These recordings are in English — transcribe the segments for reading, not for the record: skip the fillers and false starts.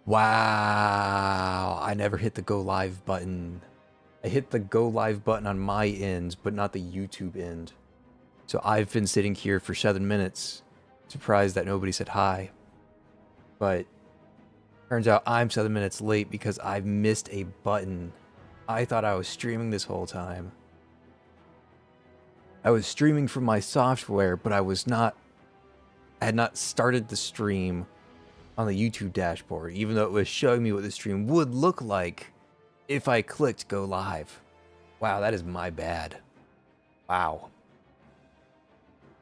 Wow, I never hit the go live button. I hit the go live button on my end, but not the YouTube end. So I've been sitting here for 7 minutes, surprised that nobody said hi. But turns out I'm 7 minutes late because I missed a button. I thought I was streaming this whole time. I was streaming from my software, but I was not. I had not started the stream on the YouTube dashboard, even though it was showing me what the stream would look like if I clicked go live. Wow, that is my bad. Wow.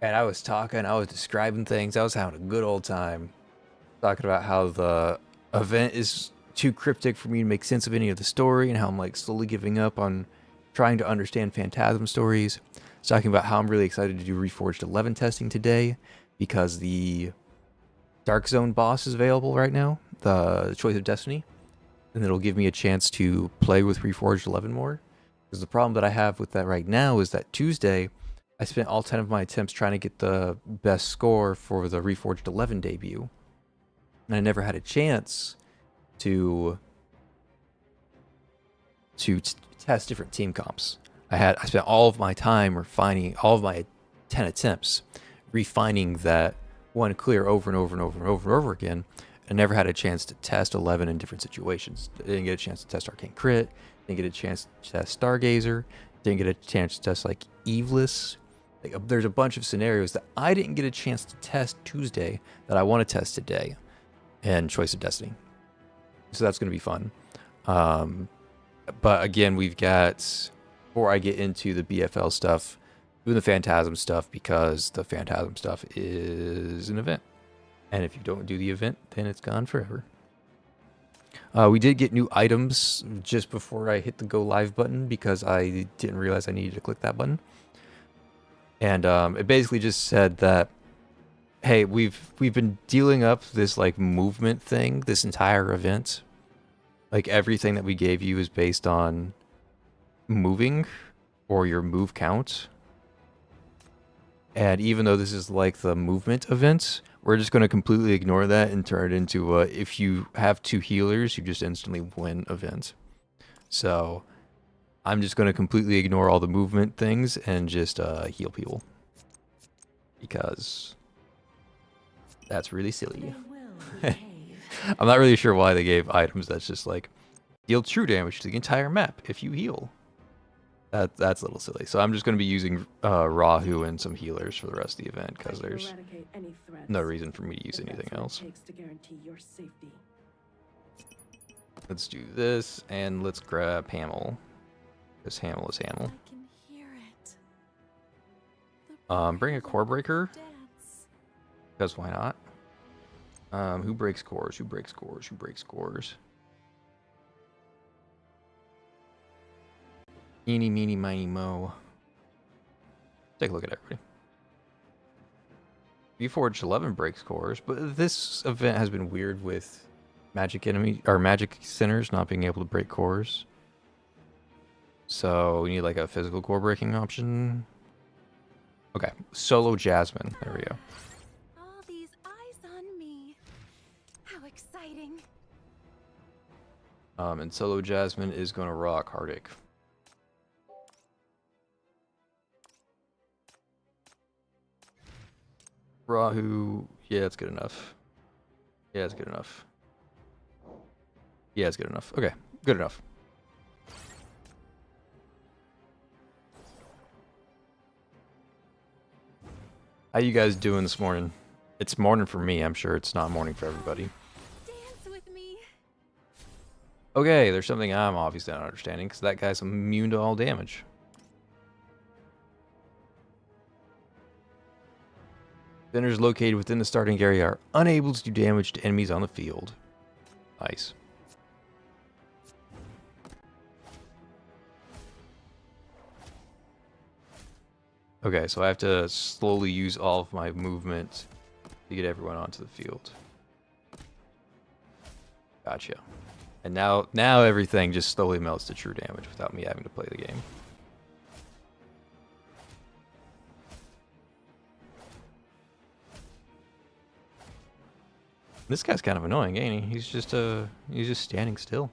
And I was talking, I was describing things, I was having a good old time. Talking about how the event is too cryptic for me to make sense of any of the story, and how I'm like slowly giving up on trying to understand Phantasm stories. Talking about how I'm really excited to do Reforged 11 testing today, because the Dark Zone boss is available right now, the Choice of Destiny, and it'll give me a chance to play with Reforged 11 more. Because the problem that I have with that right now is that Tuesday, I spent all 10 of my attempts trying to get the best score for the Reforged 11 debut, and I never had a chance to test different team comps. I spent all of my time refining all of my 10 attempts, refining that one clear over and over and over and over and over again. I never had a chance to test 11 in different situations. I didn't get a chance to test Arcane Crit, didn't get a chance to test Stargazer, didn't get a chance to test like Eveless. Like, there's a bunch of scenarios that I didn't get a chance to test Tuesday that I want to test today in Choice of Destiny. So that's going to be fun. But again, we've got, before I get into the BFL stuff, doing the Phantasm stuff, because the Phantasm stuff is an event. And if you don't do the event, then it's gone forever. We did get new items just before I hit the go live button, because I didn't realize I needed to click that button. And it basically just said that, hey, we've been dealing up this like movement thing this entire event. Like, everything that we gave you is based on moving or your move count. And even though this is like the movement event, we're just going to completely ignore that and turn it into if you have 2 healers, you just instantly win event. So I'm just going to completely ignore all the movement things and just heal people, because that's really silly. I'm not really sure why they gave items that's just like deal true damage to the entire map if you heal. That's a little silly. So I'm just going to be using Rahu and some healers for the rest of the event, because there's no reason for me to use anything else. Let's do this, and let's grab Hamel, because Hamel is Hamel. Bring a core breaker, because why not? Who breaks cores? Who breaks cores? Who breaks cores? Eeny, meeny, miny, mo. Take a look at everybody. Reforged 11 breaks cores, but this event has been weird with magic enemy or magic centers not being able to break cores. So we need like a physical core breaking option. Okay, solo Jasmine. There we go. All these eyes on me. How exciting. And solo Jasmine is going to rock Hardic. Rahu, yeah, it's good enough. Yeah, it's good enough. Yeah, it's good enough. Okay, good enough. How you guys doing this morning? It's morning for me. I'm sure it's not morning for everybody. Dance with me. Okay, there's something I'm obviously not understanding, because that guy's immune to all damage. Centers located within the starting area are unable to do damage to enemies on the field. Nice. Okay, so I have to slowly use all of my movement to get everyone onto the field. Gotcha. And now everything just slowly melts to true damage without me having to play the game. This guy's kind of annoying, ain't he? He's just standing still.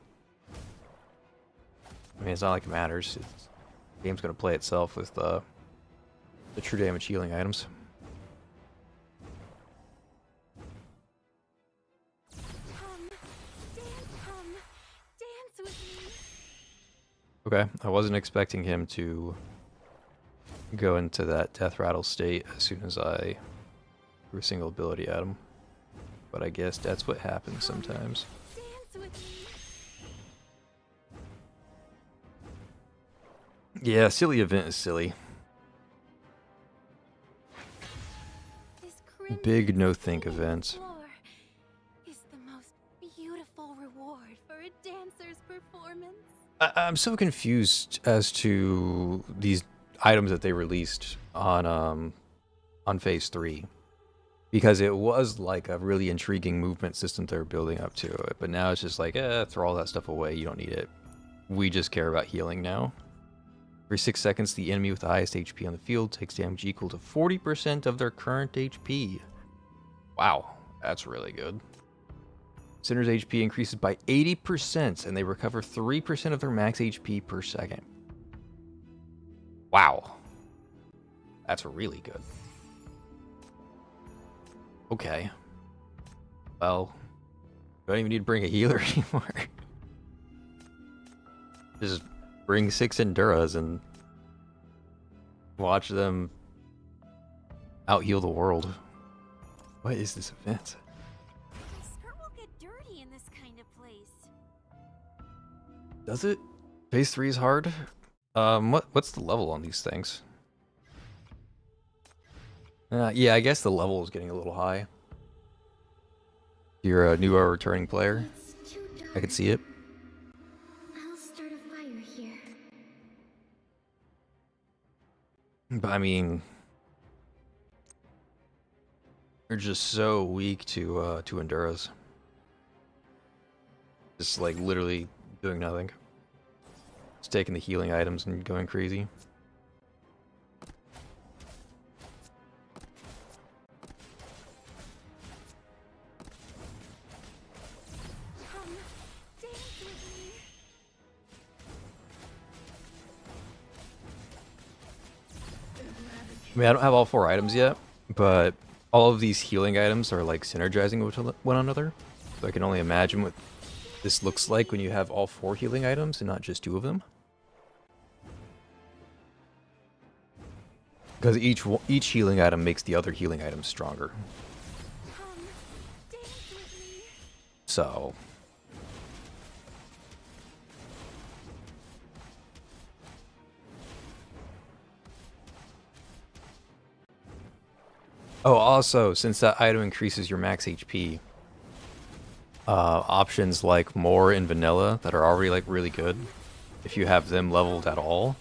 I mean, it's not like it matters. The game's gonna play itself with the true damage healing items. Come, dance with me. Okay, I wasn't expecting him to go into that death rattle state as soon as I threw a single ability at him. But I guess that's what happens sometimes. Dance with me. Yeah, silly event is silly. This crimson Big no-think singing event. floor is the most beautiful reward for a dancer's performance. I'm so confused as to these items that they released on Phase 3. Because it was like a really intriguing movement system they were building up to it. But now it's just like, throw all that stuff away. You don't need it. We just care about healing now. Every 6 seconds, the enemy with the highest HP on the field takes damage equal to 40% of their current HP. Wow, that's really good. Sinner's HP increases by 80%, and they recover 3% of their max HP per second. Wow. That's really good. Okay. Well, don't even need to bring a healer anymore. Just bring 6 Enduras and watch them out-heal the world. What is this event? My skirt will get dirty in this kind of place. Does it? Phase 3 is hard? What's the level on these things? Yeah, I guess the level is getting a little high. You're a newer returning player. I can see it. I'll start a fire here. But I mean, you're just so weak to Enduras. Just like literally doing nothing. Just taking the healing items and going crazy. Come, dance with me. I mean, I don't have all 4 items yet, but all of these healing items are like synergizing with one another. So I can only imagine what this looks like when you have all 4 healing items and not just 2 of them. Because each healing item makes the other healing item stronger. Come, dance with me. So oh, also, since that item increases your max HP, options like more in vanilla that are already like really good, if you have them leveled at all,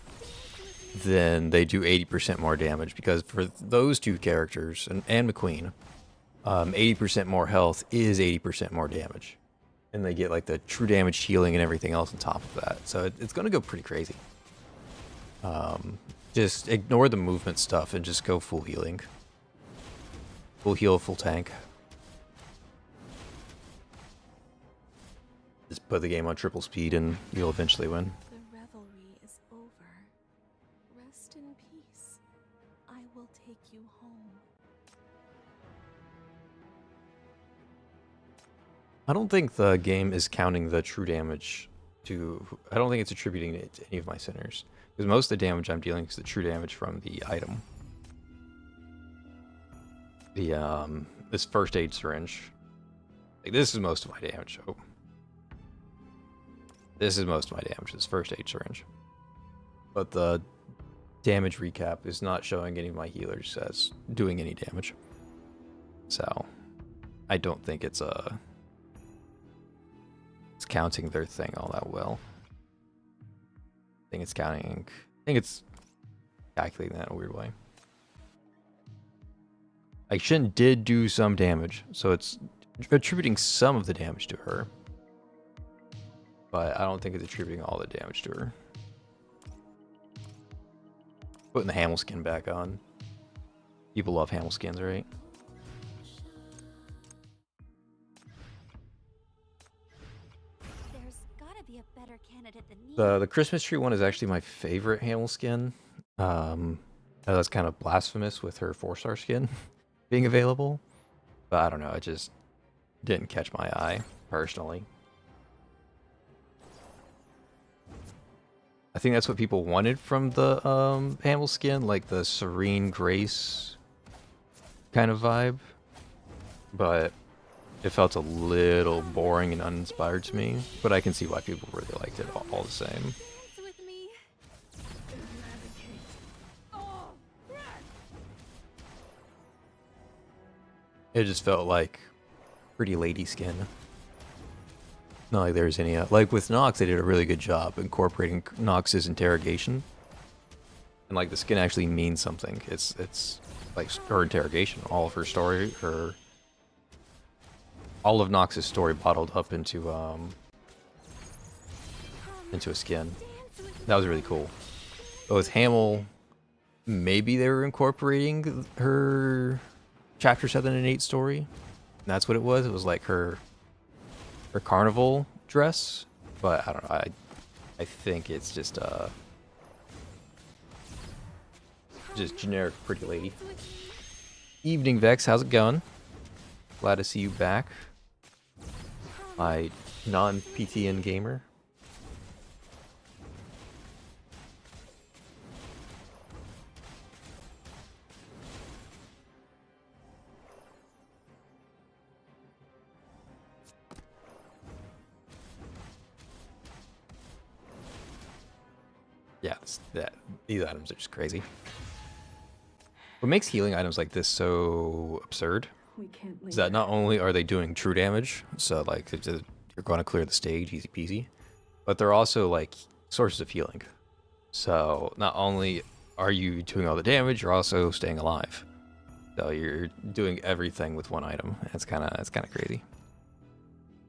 then they do 80% more damage. Because for those 2 characters and McQueen, 80% more health is 80% more damage, and they get like the true damage healing and everything else on top of that. So it's gonna go pretty crazy. Just ignore the movement stuff and just go full healing. Full heal, full tank. Just put the game on triple speed and you'll eventually win. The revelry is over. Rest in peace. I will take you home. I don't think the game is counting the true damage to... I don't think it's attributing it to any of my sinners. Because most of the damage I'm dealing is the true damage from the item. This first aid syringe. Like, this is most of my damage. Oh. This is most of my damage, this first aid syringe. But the damage recap is not showing any of my healers as doing any damage. So, I don't think it's counting their thing all that well. I think it's calculating that in a weird way. Like, Shin did do some damage, so it's attributing some of the damage to her. But I don't think it's attributing all the damage to her. Putting the Hamel skin back on. People love Hamel skins, right? be a better candidate than me. The Christmas tree one is actually my favorite Hamel skin. I know that's kind of blasphemous with her 4-star skin being available, but I don't know, it just didn't catch my eye personally. I think that's what people wanted from the Hamel skin, like the serene grace kind of vibe, but it felt a little boring and uninspired to me, but I can see why people really liked it all the same. Dance with me. It just felt like pretty lady skin. Not like there's any, like with Nox, they did a really good job incorporating Nox's interrogation. And like the skin actually means something. It's like her interrogation, all of her story, all of Nox's story bottled up into a skin. That was really cool. But with Hamel, maybe they were incorporating her chapter 7 and 8 story. And that's what it was. It was like her carnival dress, but I don't know. I think it's just generic pretty lady. Evening Vex, how's it going? Glad to see you back. My non-PTN gamer. Yeah, these items are just crazy. What makes healing items like this so absurd is that not only are they doing true damage, so like you're going to clear the stage easy peasy, but they're also like sources of healing. So not only are you doing all the damage, you're also staying alive. So you're doing everything with one item. It's kind of crazy.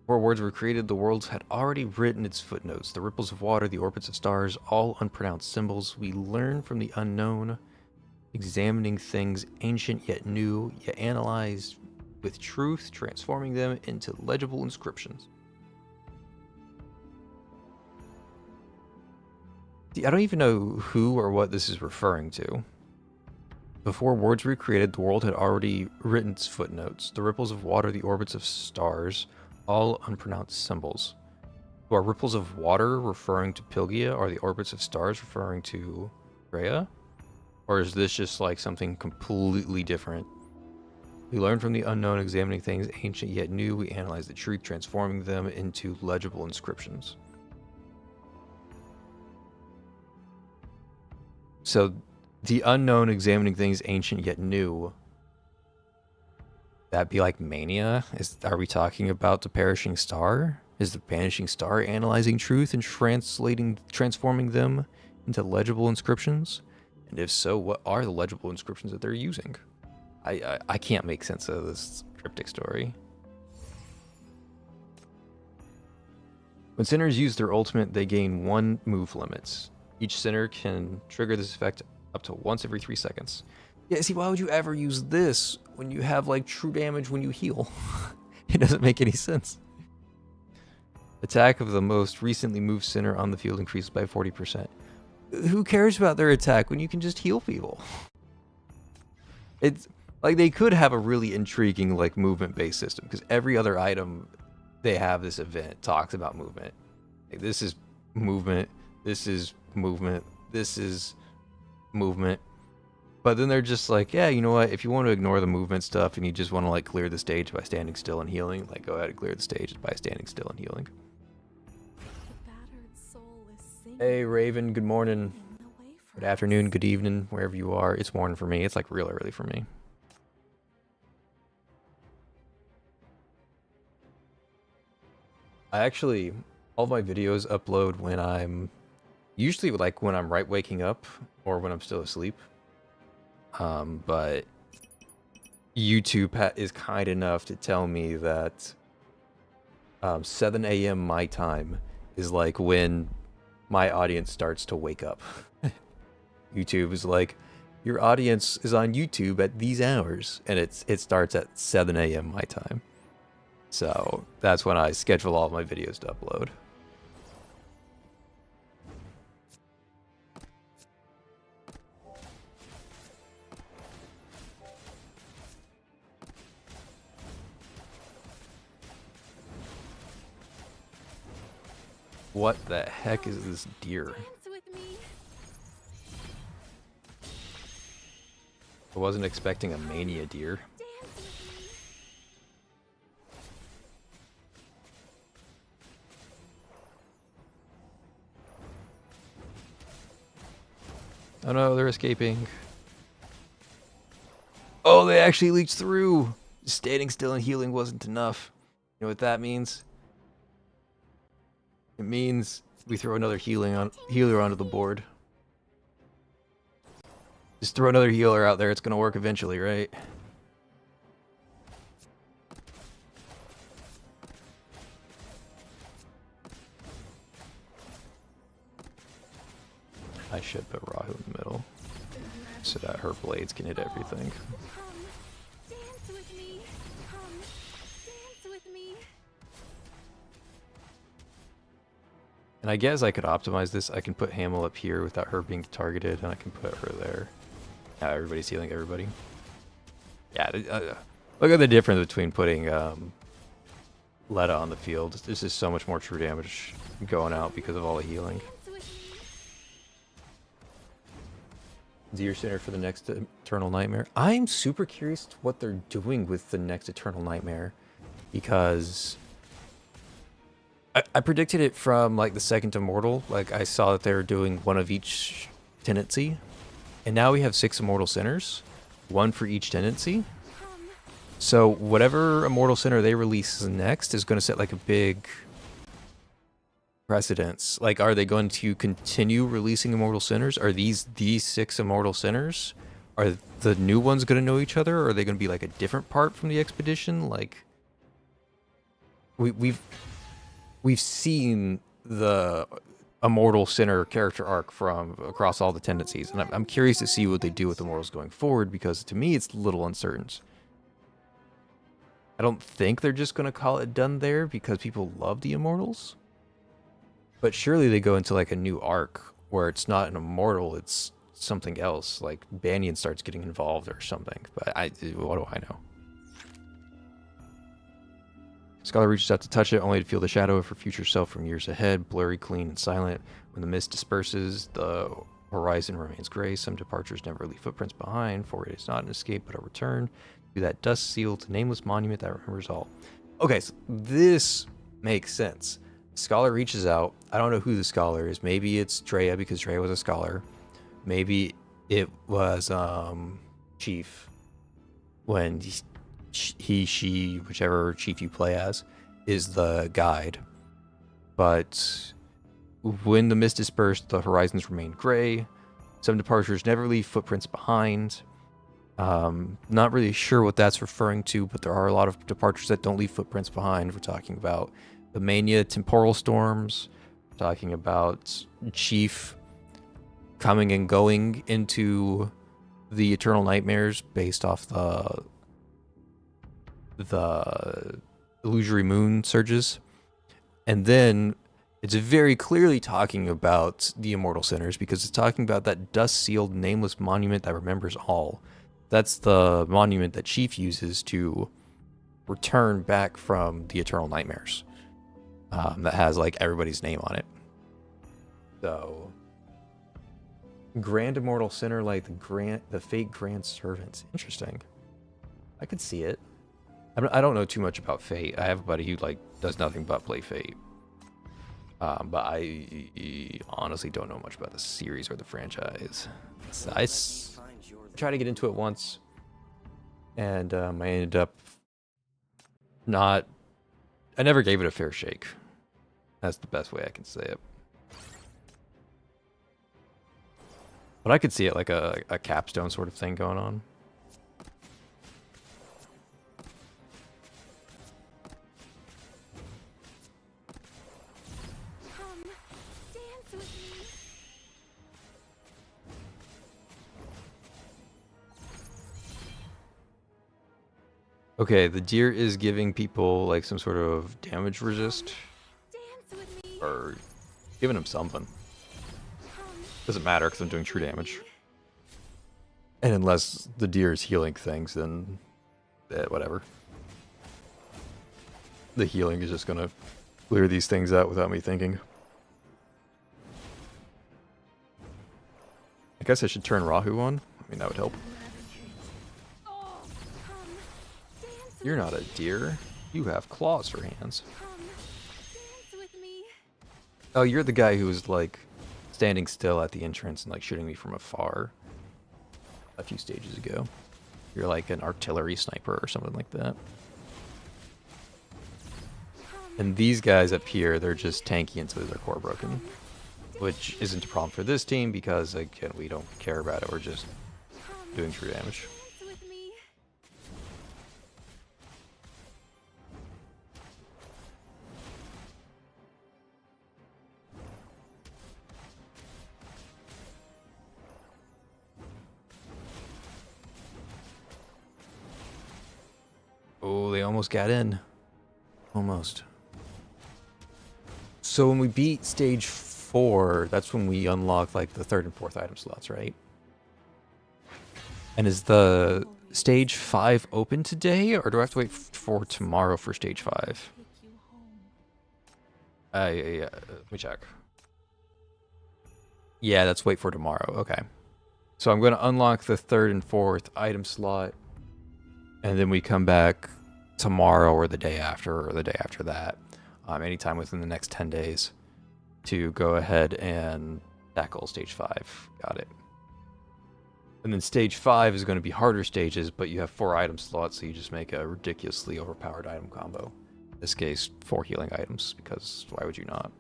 Before words were created, the world had already written its footnotes. The ripples of water, the orbits of stars, all unpronounced symbols. We learn from the unknown, examining things ancient yet new, yet analyzed with truth, transforming them into legible inscriptions. See, I don't even know who or what this is referring to. Before words were created, the world had already written its footnotes. The ripples of water, the orbits of stars, all unpronounced symbols. So are ripples of water referring to Pilgia? Are the orbits of stars referring to Rhea? Or is this just like something completely different? We learn from the unknown, examining things ancient yet new. We analyze the truth, transforming them into legible inscriptions. So the unknown, examining things ancient yet new. That be like Mania? Are we talking about the perishing star? Is the vanishing star analyzing truth and transforming them into legible inscriptions? And if so, what are the legible inscriptions that they're using? I can't make sense of this cryptic story. When sinners use their ultimate, they gain 1 move limits. Each sinner can trigger this effect up to once every 3 seconds. Yeah, see, why would you ever use this when you have, like, true damage when you heal? It doesn't make any sense. Attack of the most recently moved sinner on the field increases by 40%. Who cares about their attack when you can just heal people? It's, like, they could have a really intriguing, like, movement-based system, because every other item they have this event talks about movement. Like, this is movement, this is movement, this is movement. But then they're just like, yeah, you know what? If you want to ignore the movement stuff and you just want to like clear the stage by standing still and healing, like go ahead and clear the stage by standing still and healing. The battered soul is singing Hey Raven, good morning. in the way for Good afternoon, good evening, wherever you are. It's morning for me. It's like real early for me. I actually, all of my videos upload when I'm, usually like when I'm right waking up or when I'm still asleep. But YouTube is kind enough to tell me that 7 a.m. my time is like when my audience starts to wake up. YouTube is like, your audience is on YouTube at these hours, and it starts at 7 a.m. my time. So that's when I schedule all my videos to upload. What the heck is this deer? Dance with me. I wasn't expecting a mania deer. Dance with me. Oh no, they're escaping. Oh, they actually leached through. Standing still and healing wasn't enough. You know what that means? It means we throw another healer onto the board. Just throw another healer out there. It's gonna work eventually, right? I should put Rahu in the middle so that her blades can hit everything. Come, dance with me. Come, dance with me. And I guess I could optimize this. I can put Hamel up here without her being targeted, and I can put her there. Now everybody's healing everybody. Yeah, look at the difference between putting Letta on the field. This is so much more true damage going out because of all the healing. Dance with me. Deer Center for the next Eternal Nightmare. I'm super curious to what they're doing with the next Eternal Nightmare, because I predicted it from like the second Immortal. Like I saw that they were doing one of each tendency, and now we have 6 Immortal Centers, one for each tendency. Come, So whatever Immortal Center they release next is going to set like a big precedence. Like, are they going to continue releasing Immortal Centers? Are these 6 Immortal Centers? Are the new ones going to know each other? Or are they going to be like a different part from the expedition? Like, we've seen the Immortal Center character arc from across all the tendencies, and I'm curious to see what they do with Immortals going forward, because to me it's a little uncertain. I don't think they're just going to call it done there because people love the Immortals. But surely they go into like a new arc where it's not an Immortal, it's something else. Like Banyan starts getting involved or something. But what do I know? Scholar reaches out to touch it, only to feel the shadow of her future self from years ahead, blurry, clean, and silent. When the mist disperses, the horizon remains gray. Some departures never leave footprints behind, for it is not an escape but a return to that dust-sealed, nameless monument that remembers all. Okay, so this makes sense. Scholar reaches out. I don't know who the scholar is. Maybe it's Drea because Drea was a scholar. Maybe it was Chief when she, whichever chief you play as, is the guide. But when the mist dispersed, the horizons remain gray. Some departures never leave footprints behind. Not really sure what that's referring to, but there are a lot of departures that don't leave footprints behind. We're talking about the Mania temporal storms. We're talking about Chief coming and going into the Eternal Nightmares based off the illusory moon surges. And then it's very clearly talking about the Immortal Centers because it's talking about that dust-sealed, nameless monument that remembers all. That's the monument that Chief uses to return back from the Eternal Nightmares. That has like everybody's name on it. So, Grand Immortal Center, like the Fate Grand Servants. Interesting. I could see it. I don't know too much about Fate. I have a buddy who like does nothing but play Fate. But I honestly don't know much about the series or the franchise. I tried to get into it once, and I ended up not. I never gave it a fair shake. That's the best way I can say it. But I could see it like a capstone sort of thing going on. come, dance with me. Okay, the deer is giving people like some sort of damage resist, Dance with me. or giving them something. Come, Doesn't matter because I'm doing true damage. And unless the deer is healing things, then whatever. The healing is just gonna clear these things out without me thinking. I guess I should turn Rahu on. I mean, that would help. You're not a deer. You have claws for hands. Dance with me. Oh, you're the guy who was, like, standing still at the entrance and, like, shooting me from afar a few stages ago. You're like an artillery sniper or something like that. And these guys up here, they're just tanky until their core broken. Which isn't a problem for this team because, again, we don't care about it. We're just doing true damage. Dance with me. Oh, they almost got in. Almost. So when we beat stage 4, that's when we unlock like the 3rd and 4th item slots, right? And is the stage 5 open today, or do I have to wait for tomorrow for stage 5? Take you home. Yeah, let me check. Yeah, that's wait for tomorrow. Okay. So I'm going to unlock the 3rd and 4th item slot, and then we come back tomorrow or the day after that, anytime within the next 10 days to go ahead and tackle stage 5. Got it. And then stage 5 is going to be harder stages, but you have 4 item slots, so you just make a ridiculously overpowered item combo. In this case, 4 healing items, because why would you not?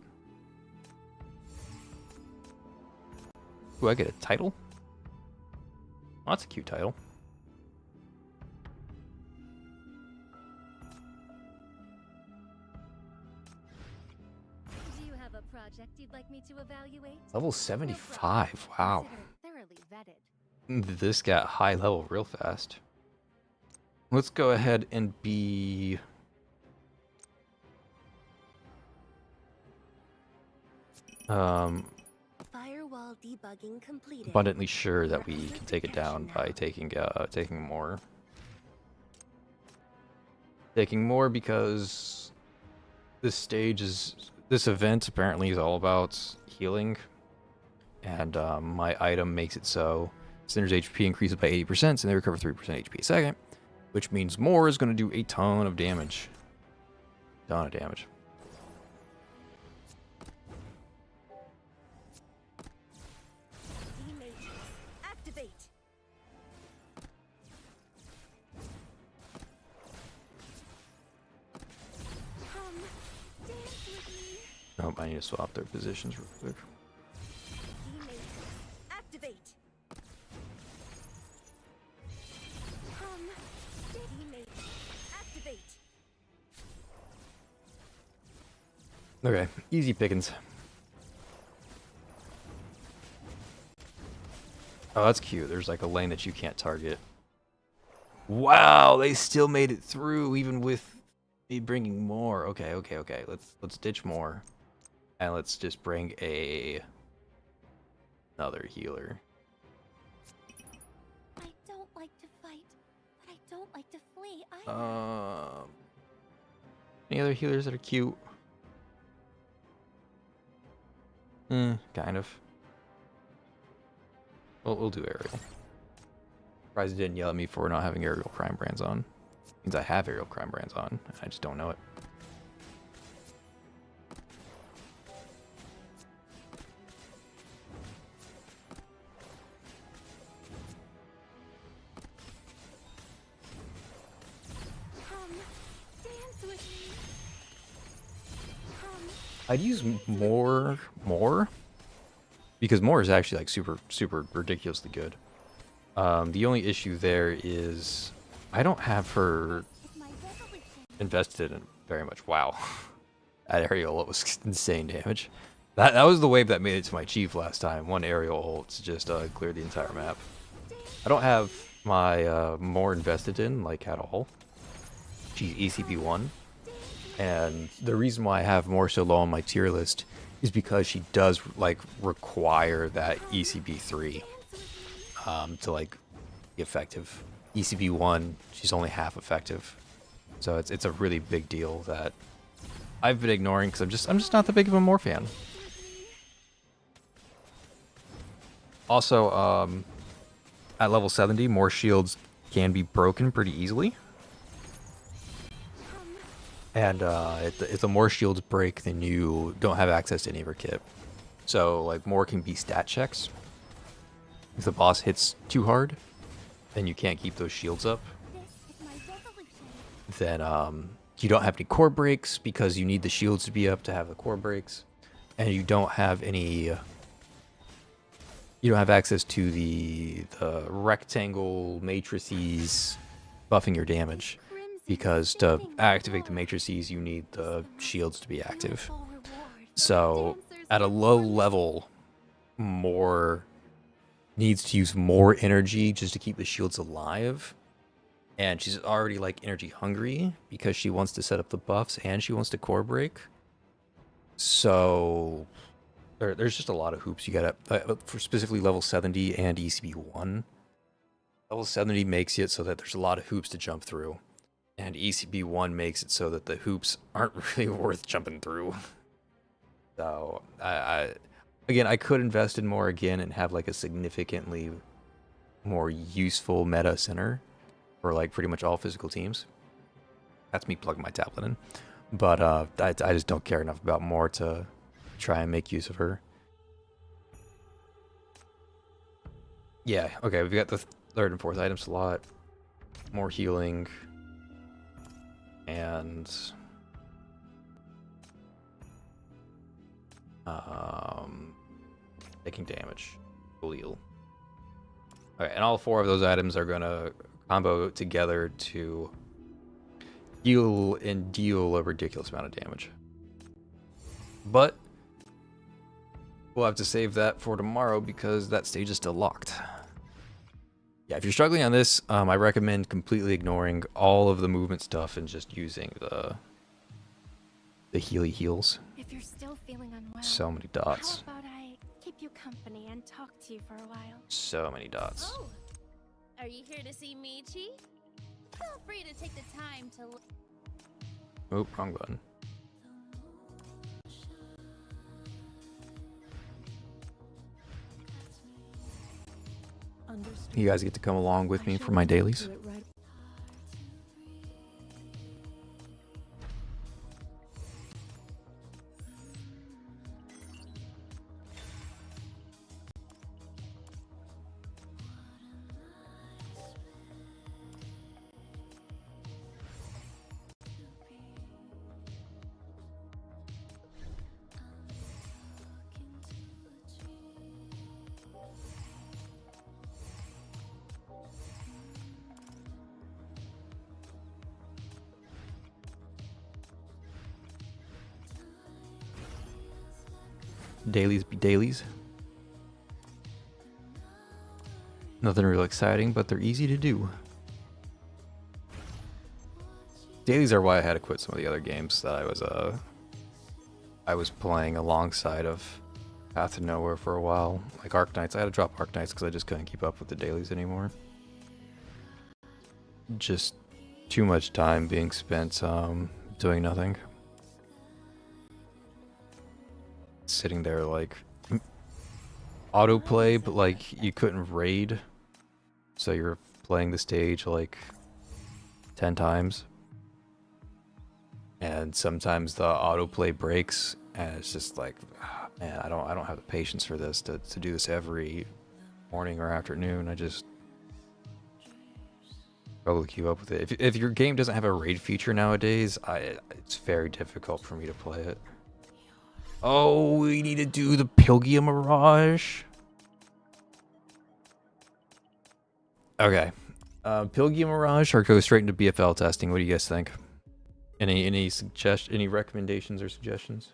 Ooh, I get a title? Oh, that's a cute title. Do you have a project you'd like me to evaluate? Level 75, wow. Consider thoroughly vetted. This got high level real fast. Let's go ahead and be... Firewall debugging completed. abundantly sure that we can take it down by taking more. Taking more because this event apparently is all about healing, and my item makes it so Cinder's HP increases by 80%, and they recover 3% HP a second, which means more is going to do a ton of damage. Ton of damage. Activate. Come, dance with me. Oh, I need to swap their positions real quick. Activate. Come, teammate. Activate. Okay, easy pickings. Oh, that's cute. There's like a lane that you can't target. Wow, they still made it through even with me bringing more. Okay. Let's ditch more, and let's just bring another healer. I don't like to fight, but I don't like to flee either. Any other healers that are cute? Kind of. We'll do aerial. Surprised he didn't yell at me for not having aerial crime brands on. Means I have aerial crime brands on, and I just don't know it. Come, dance with me. Come, I'd use more, because more is actually like super ridiculously good. The only issue there is I don't have her it's my resolution. invested in very much. Wow, that aerial ult was insane damage. That was the wave that made it to my chief last time. One aerial ult to just clear the entire map. I don't have my more invested in like at all. She's ECP 1. And the reason why I have more so low on my tier list is because she does like require that ECB 3 to like be effective. ECB 1, she's only half effective, so it's a really big deal that I've been ignoring because I'm just not that big of a Moore fan. Also, at level 70, more shields can be broken pretty easily. And if the more shields break, then you don't have access to any of her kit. So, like, more can be stat checks. If the boss hits too hard, then you can't keep those shields up. Then you don't have any core breaks because you need the shields to be up to have the core breaks. And you don't have any... you don't have access to the rectangle matrices buffing your damage. Because to activate the matrices, you need the shields to be active. So, at a low level, more needs to use more energy just to keep the shields alive. And she's already, like, energy hungry because she wants to set up the buffs and she wants to core break. So, there's just a lot of hoops you gotta... for specifically level 70 and ECB1. Level 70 makes it so that there's a lot of hoops to jump through. And ECB1 makes it so that the hoops aren't really worth jumping through. So, again, I could invest in more again and have, like, a significantly more useful meta center for, like, pretty much all physical teams. That's me plugging my tablet in. But I just don't care enough about more to try and make use of her. Yeah, okay, we've got the third and fourth item slot. More healing. And... taking damage. Full heal. Okay, and all four of those items are gonna combo together to heal and deal a ridiculous amount of damage. But we'll have to save that for tomorrow because that stage is still locked. Yeah, if you're struggling on this, I recommend completely ignoring all of the movement stuff and just using the heals. If you're still feeling unwell, So many dots. how about I keep you company and talk to you for a while? So many dots. Oh, are you here to see Michi? Feel free to take the time to... Oh, wrong button. Understood. You guys get to come along with I me shall for my attend to dailies. it right- Dailies be dailies. Nothing real exciting, but they're easy to do. Dailies are why I had to quit some of the other games that I was playing alongside of Path to Nowhere for a while. Like Arknights. I had to drop Arknights because I just couldn't keep up with the dailies anymore. Just too much time being spent doing nothing. Sitting there like autoplay, but like you couldn't raid, so you're playing the stage like 10 times, and sometimes the autoplay breaks, and it's just like, man, I don't have the patience for this to do this every morning or afternoon. I just struggle to keep up with it. If your game doesn't have a raid feature nowadays, it's very difficult for me to play it. Oh, we need to do the Pilgia Mirage. Okay. Pilgia Mirage or go straight into BFL testing. What do you guys think? Any recommendations or suggestions?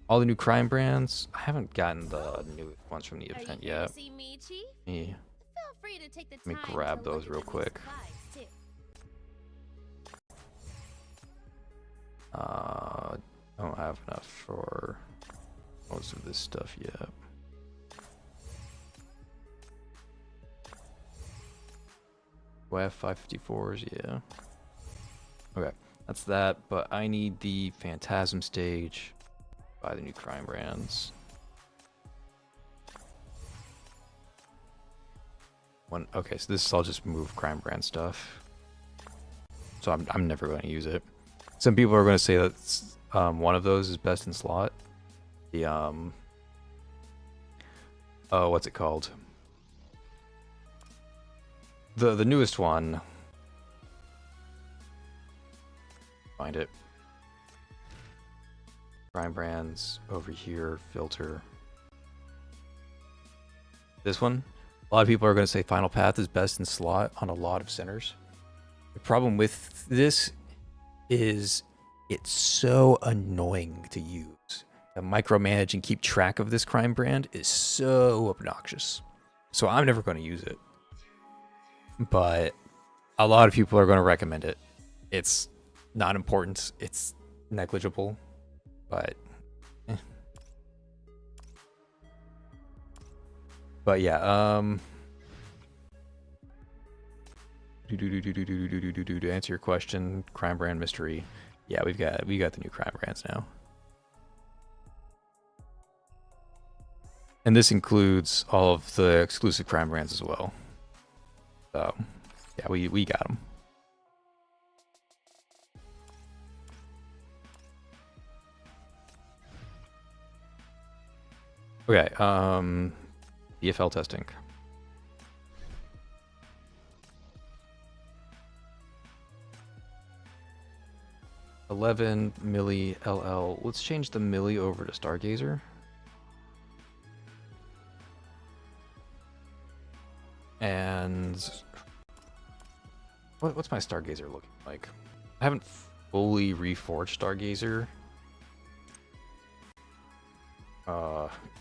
All the new crime brands. I haven't gotten the new ones from the event yet. See Michi? Yeah. Feel free to take the Let me time grab to those look real at the quick. supplies, too. Don't have enough for most of this stuff yet. Do I have 554s? Yeah. Okay, that's that, but I need the Phantasm stage by the new crime brands. one. Okay, so this is all just move crime brand stuff. So I'm never going to use it. Some people are going to say that one of those is best in slot. The oh, what's it called? The newest one. Find it. Crime brands over here, filter. This one. A lot of people are going to say Final Path is best in slot on a lot of centers. The problem with this is it's so annoying to use. To micromanage and keep track of this crime brand is so obnoxious. So I'm never going to use it. But a lot of people are going to recommend it. It's not important. It's negligible. But But yeah, to answer your question, crime brand mystery. Yeah, we got the new crime brands now. And this includes all of the exclusive crime brands as well. So, yeah, we got them. Okay, DFL testing. $11 milli LL. Let's change the milli over to Stargazer. And what's my Stargazer looking like? I haven't fully reforged Stargazer.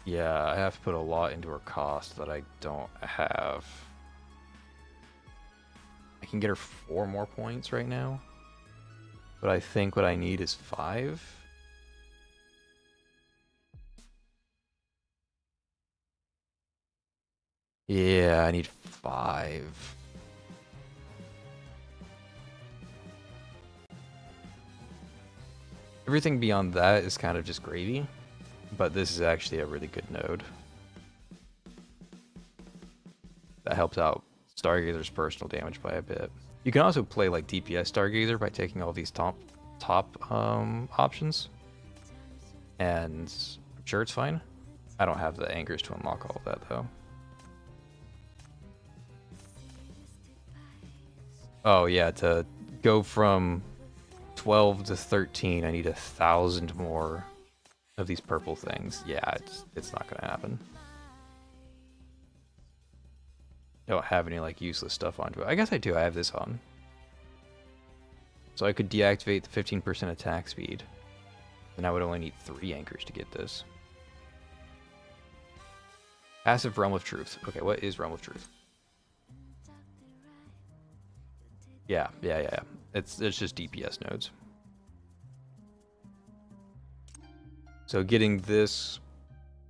Yeah, I have to put a lot into her cost that I don't have. I can get her 4 more points right now. But I think what I need is 5. Yeah, I need 5. Everything beyond that is kind of just gravy. But this is actually a really good node. That helps out Stargazer's personal damage by a bit. You can also play like DPS Stargazer by taking all these top options. And I'm sure it's fine. I don't have the angers to unlock all of that though. Oh yeah, to go from 12 to 13, I need 1,000 more of these purple things. Yeah, it's not gonna happen. I don't have any like useless stuff onto it. I guess I do. I have this on. So I could deactivate the 15% attack speed. And I would only need 3 anchors to get this. Passive Realm of Truth. Okay, what is Realm of Truth? Yeah. It's just DPS nodes. So getting this,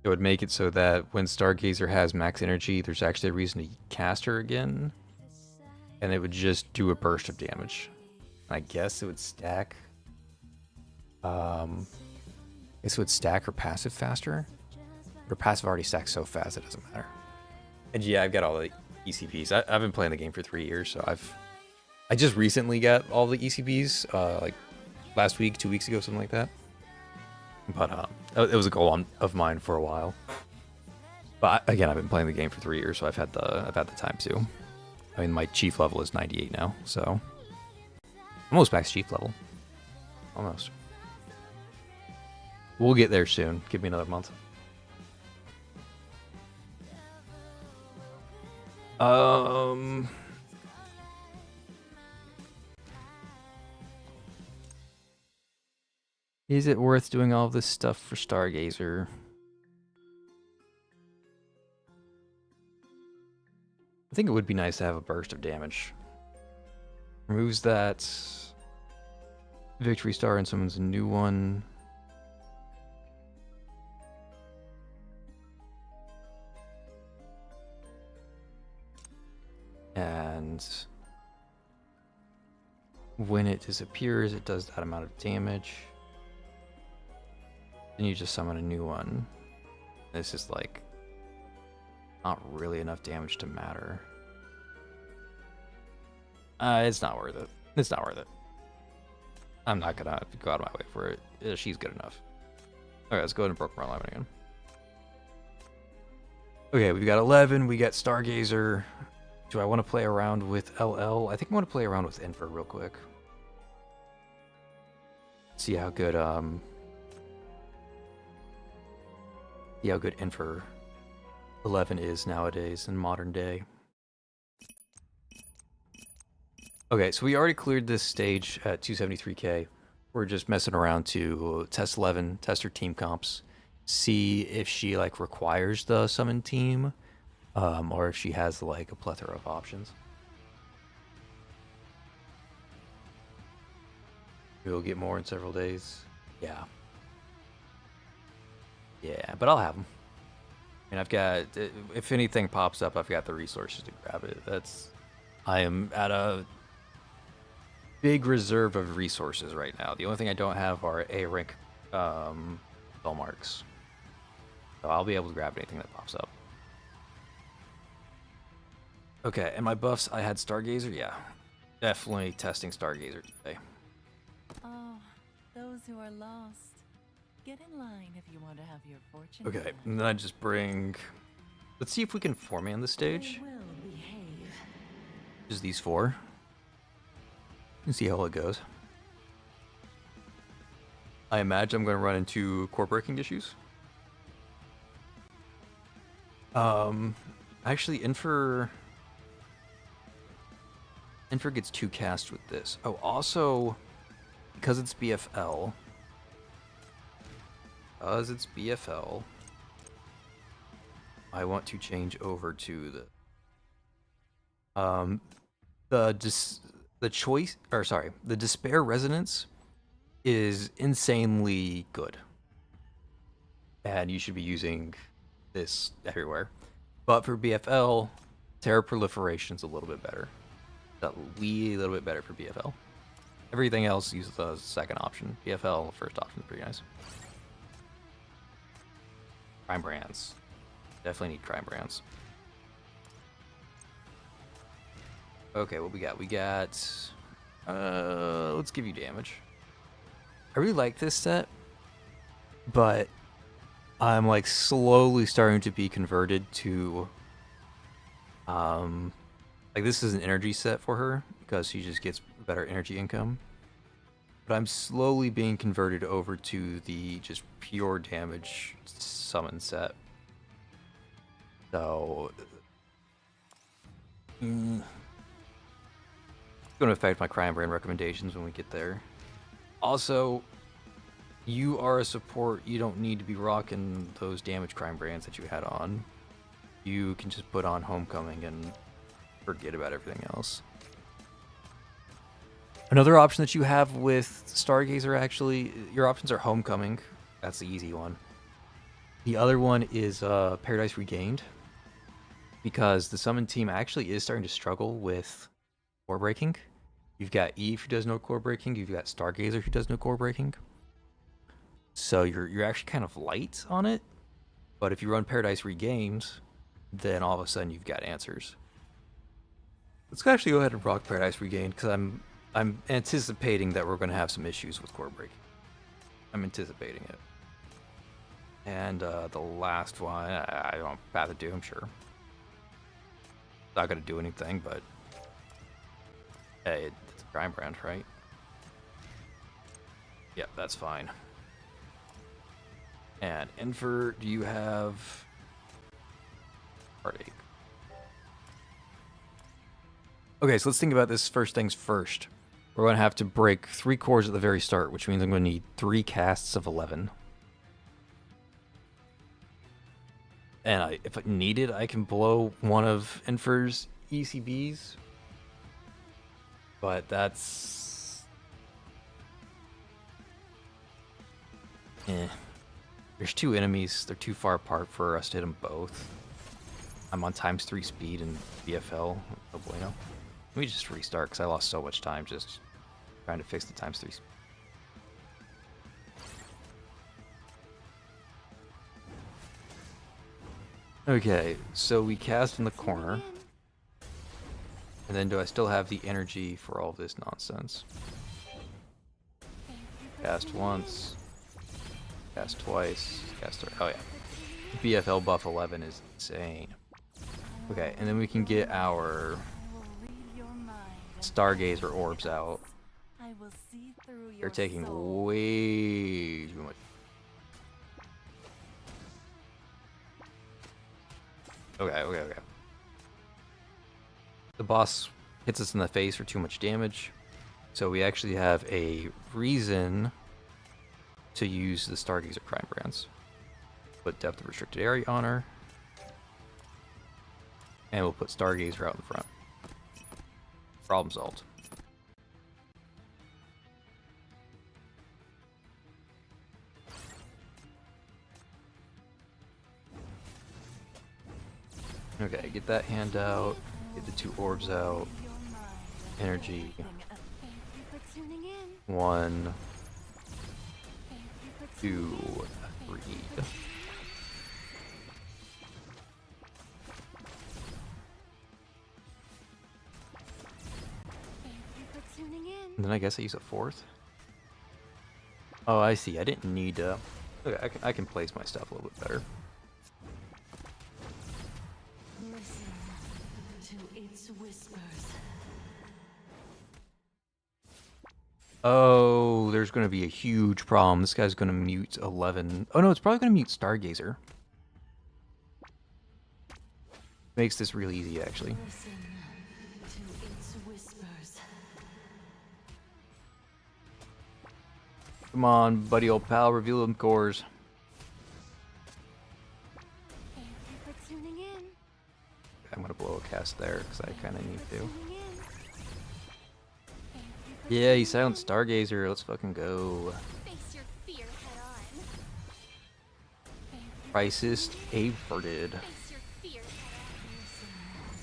it would make it so that when Stargazer has max energy, there's actually a reason to cast her again. And it would just do a burst of damage. I guess it would stack. I guess it would stack her passive faster. Her passive already stacks so fast it doesn't matter. And yeah, I've got all the ECPs. I've been playing the game for 3 years, so I just recently got all the ECPs, like last week, 2 weeks ago, something like that. But it was a goal of mine for a while. But again, I've been playing the game for 3 years, so I've had the time to. I mean, my chief level is 98 now, so almost max chief level. Almost. We'll get there soon. Give me another month. Is it worth doing all this stuff for Stargazer? I think it would be nice to have a burst of damage. Removes that victory star and summons a new one. And when it disappears, it does that amount of damage. Then you just summon a new one. This is like not really enough damage to matter. It's not worth it. It's not worth it. I'm not gonna go out of my way for it. She's good enough. Alright, let's go ahead and broke our alignment again. Okay, we've got 11, we got Stargazer. Do I want to play around with LL? I think I want to play around with Infer real quick. See how good Infer 11 is nowadays in modern day. Okay, so we already cleared this stage at 273k. We're just messing around to test 11, test her team comps, see if she like requires the summon team, or if she has like a plethora of options. We'll get more in several days. Yeah. Yeah, but I'll have them. And I've got, if anything pops up, I've got the resources to grab it. I am at a big reserve of resources right now. The only thing I don't have are A rank spell marks. So I'll be able to grab anything that pops up. Okay, and my buffs, I had Stargazer, yeah. Definitely testing Stargazer today. Oh, those who are lost. Get in line if you want to have your fortune. Okay, read. and then I just bring... Let's see if we can 4-man the stage. They will behave. Just these 4. And see how it goes. I imagine I'm going to run into core breaking issues. Actually, Infer gets 2 cast with this. Oh, also, because it's BFL, I want to change over to the Despair Resonance is insanely good. And you should be using this everywhere. But for BFL, Terror Proliferation's a little bit better. A little bit better for BFL. Everything else uses the second option. BFL, first option is pretty nice. Crime brands. Definitely need crime brands. Okay, what we got? We got... let's give you damage. I really like this set, but I'm like slowly starting to be converted to... like this is an energy set for her, because she just gets better energy income. But I'm slowly being converted over to the just pure damage summon set. So... it's going to affect my crime brand recommendations when we get there. Also, you are a support. You don't need to be rocking those damage crime brands that you had on. You can just put on Homecoming and forget about everything else. Another option that you have with Stargazer, actually, your options are Homecoming. That's the easy one. The other one is Paradise Regained, because the summon team actually is starting to struggle with core breaking. You've got Eve who does no core breaking. You've got Stargazer who does no core breaking. So you're actually kind of light on it. But if you run Paradise Regained, then all of a sudden you've got answers. Let's actually go ahead and rock Paradise Regained, because I'm anticipating that we're going to have some issues with core breaking. I'm anticipating it. And the last one, I don't Path of Doom, sure. Not going to do anything, but hey, it's a crime brand, right? Yep, that's fine. And Infer, do you have Heartache? Okay, so let's think about this first things first. We're going to have to break 3 cores at the very start, which means I'm going to need 3 casts of 11. And if needed, I can blow one of Infer's ECBs. But that's... There's 2 enemies. They're too far apart for us to hit them both. I'm on ×3 speed in BFL. Oh bueno. Let me just restart, because I lost so much time just trying to fix the ×3 speed. Okay, so we cast in the corner. And then do I still have the energy for all of this nonsense? Cast once. Cast twice. Cast three. Oh yeah. BFL buff 11 is insane. Okay, and then we can get our Stargazer orbs out. They're taking way too much. Okay. The boss hits us in the face for too much damage. So we actually have a reason to use the Stargazer Crime Brands. Put Depth of Restricted Area on her. And we'll put Stargazer out in front. Problem solved. Okay, get that hand out. Get the 2 orbs out. Energy. 1, 2, 3. And then I guess I use a 4th. Oh, I see. I didn't need to. Okay, I can place my stuff a little bit better. Oh, there's going to be a huge problem. This guy's going to mute 11. Oh no, it's probably going to mute Stargazer. Makes this really easy, actually. Come on, buddy old pal, reveal them cores. I'm going to blow a cast there, because I kind of need to. Yeah, he silenced Stargazer. Let's fucking go. Face your fear head on. Crisis averted. Face your fear head on.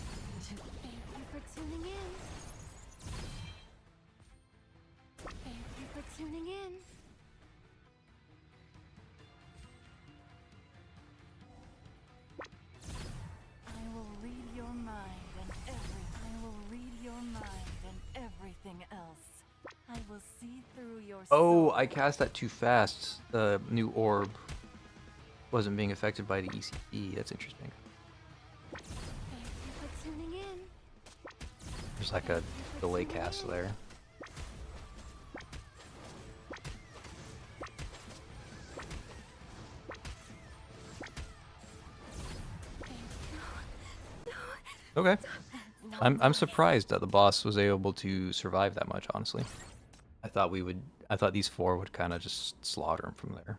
Thank you for tuning in. Thank you for tuning in. I will read your mind and everything else. I will see through your Oh, soul. I cast that too fast. The new orb wasn't being affected by the ECP. That's interesting. Thank you for tuning in. There's like a delay cast there. Okay. I'm surprised that the boss was able to survive that much, honestly. I thought these 4 would kind of just slaughter him from there.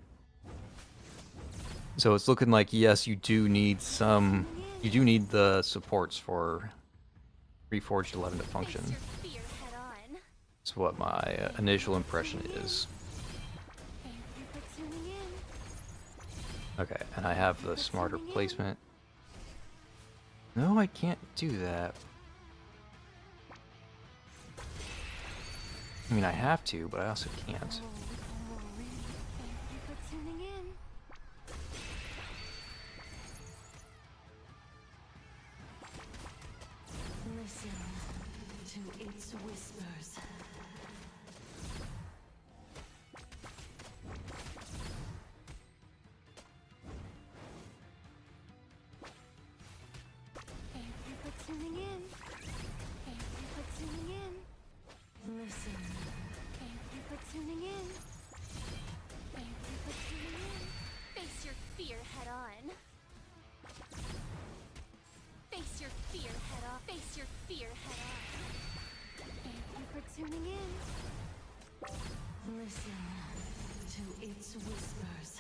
So it's looking like, yes, you do need the supports for Reforged 11 to function. Face your fear head on. That's what my initial impression is. Thank you for tuning in. Okay, and I have the smarter placement. No, I can't do that. I mean, I have to, but I also can't. Thank you for tuning in. Listen to its whispers. Thank you for tuning in. Thank you for tuning in. Listen. Thank you for tuning in. Thank you for tuning in. Face your fear head on. Face your fear head on. Face your fear head on. Thank you for tuning in. Listen to its whispers.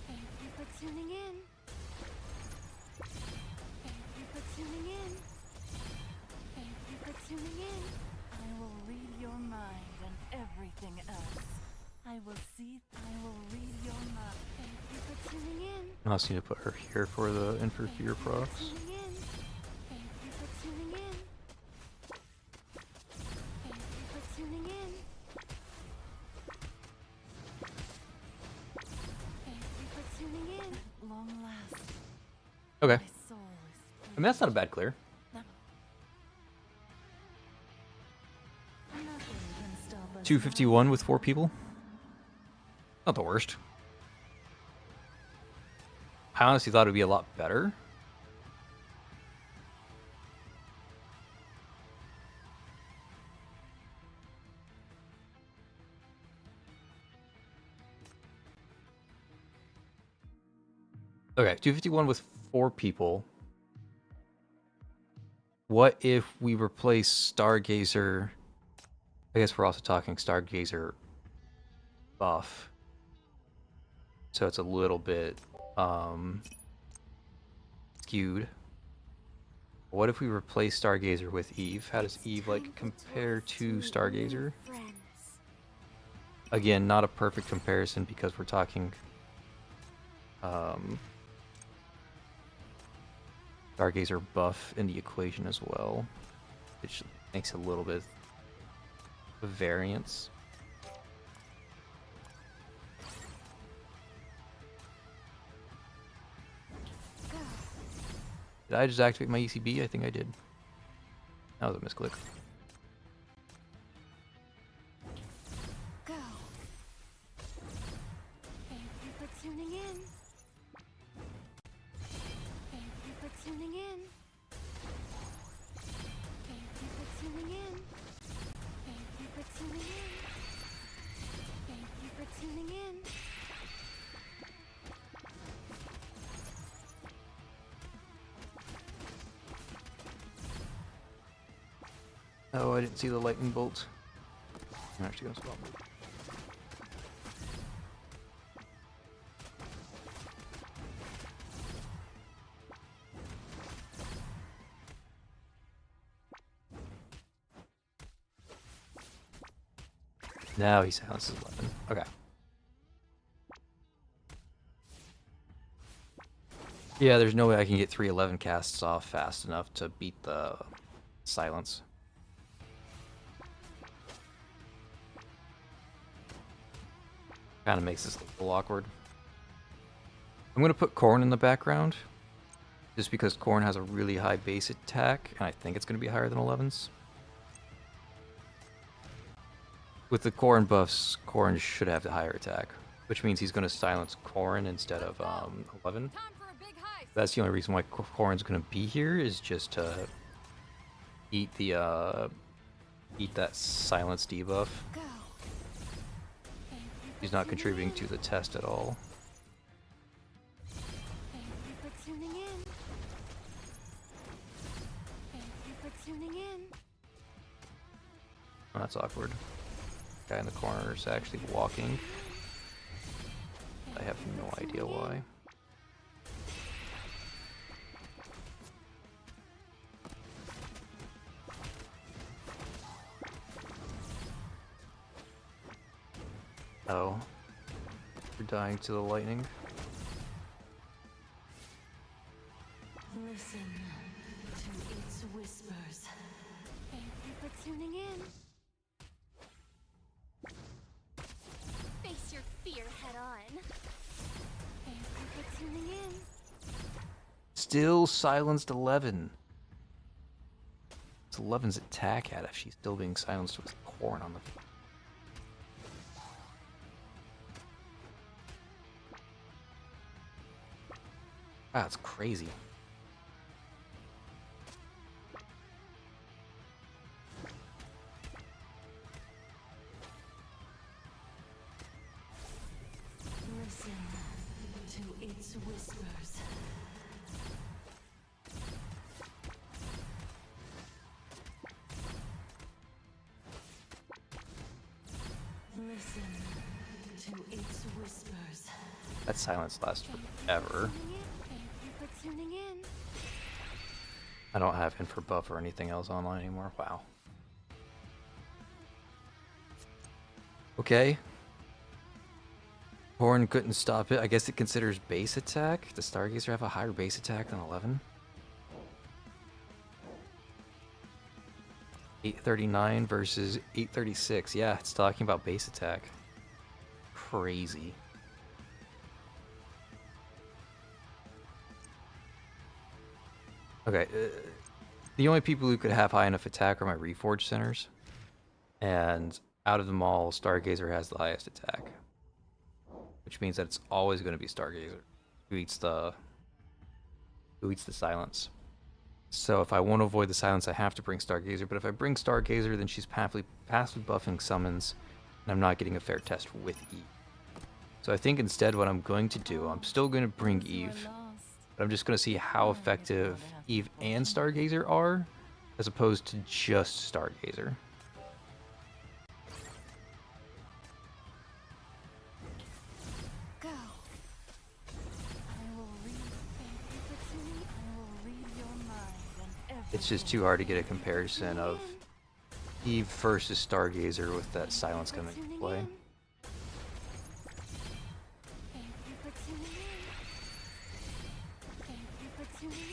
Thank you for tuning in. Thank you for tuning in. Thank you for tuning in. I will read your mind and everything else. I will read your mind. Thank you for tuning in. I also need to put her here for the interfere procs. Tuning in. Thank you for tuning in. Thank you for tuning in. Thank you for tuning in. Long last, Okay. my soul is I mean, that's not a bad clear. 251 with 4 people. Not the worst. I honestly thought it would be a lot better. Okay, 251 with 4 people. What if we replace Stargazer? I guess we're also talking Stargazer buff. So it's a little bit skewed. What if we replace Stargazer with Eve? How does Eve like compare to Stargazer? Again, not a perfect comparison because we're talking Stargazer buff in the equation as well, which makes a little bit of variance. Did I just activate my ECB? I think I did. That was a misclick. Go. Thank you for tuning in. Thank you for tuning in. Thank you for tuning in. Thank you for tuning in. Thank you for tuning in. Oh, I didn't see the lightning bolt. I'm actually gonna stop. Now he silences weapon. Okay. Yeah, there's no way I can get 311 casts off fast enough to beat the silence. Kind of makes this a little awkward. I'm going to put Corn in the background, just because Corn has a really high base attack, and I think it's going to be higher than 11's. With the Corn buffs, Corn should have the higher attack, which means he's going to silence Corn instead of 11. That's the only reason why Corn's going to be here, is just to eat the eat that silence debuff. He's not contributing to the test at all. Thank you for tuning in. Thank you for tuning in. Oh, that's awkward. Guy in the corner is actually walking. I have no idea why. Oh. We're dying to the lightning. Listen to its whispers. Thank you for tuning in. Face your fear head on. Thank you for tuning in. Still silenced 11. It's 11's attack at if she's still being silenced with Corn on the... That's crazy. Listen to its whispers. Listen to its whispers. That silence lasts forever. Thank you for tuning in. I don't have him for buff or anything else online anymore. Wow. Okay. Horn couldn't stop it. I guess it considers base attack. Does Stargazer have a higher base attack than 11? 839 versus 836. Yeah, it's talking about base attack. Crazy. Okay, the only people who could have high enough attack are my Reforged centers. And out of them all, Stargazer has the highest attack, which means that it's always going to be Stargazer who eats the silence. So if I want to avoid the silence, I have to bring Stargazer. But if I bring Stargazer, then she's passive buffing summons, and I'm not getting a fair test with Eve. So I think instead what I'm going to do, I'm still going to bring Eve, but I'm just going to see how effective Eve and Stargazer are, as opposed to just Stargazer. Go. It's just too hard to get a comparison of Eve versus Stargazer with that silence coming into play. Thank you for tuning in. Thank you for tuning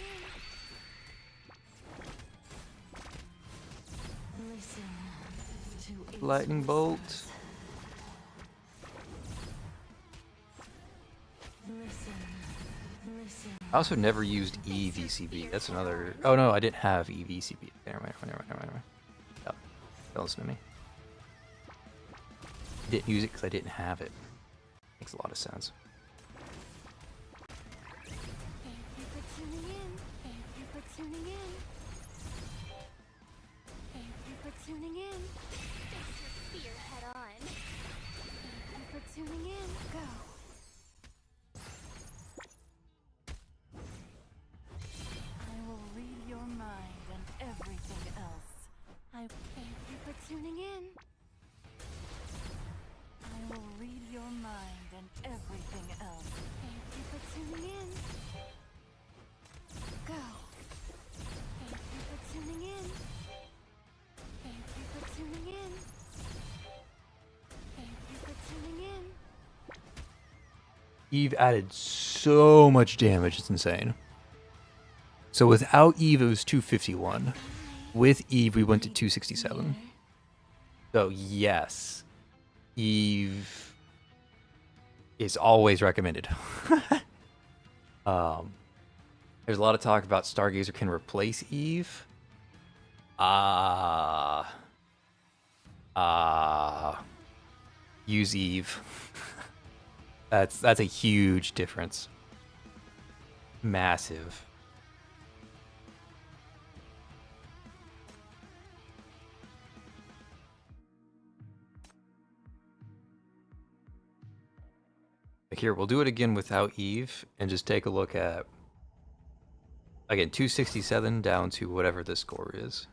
in. Listen to its Lightning bolt. whispers. Listen. Listen. I also never used EVCB. That's another. Oh no, I didn't have EVCB. Never mind. Yep. Don't listen to me. I didn't use it because I didn't have it. Makes a lot of sense. Thank you for tuning in. Thank you for tuning in. Thank you for tuning in. Face your fear head on. Thank you for tuning in. Go. I will read your mind and everything else. Thank you for tuning in. I will read your mind and everything else. Thank you for tuning in. Go. Thank you for tuning in. Thank you for tuning in. Thank you for tuning in. Eve added so much damage, it's insane. So without Eve, it was 251. With Eve, we went to 267. So yes, Eve is always recommended. There's a lot of talk about Stargazer can replace Eve. Use Eve. That's a huge difference. Massive. Here, we'll do it again without Eve and just take a look at, again, 267 down to whatever the score is.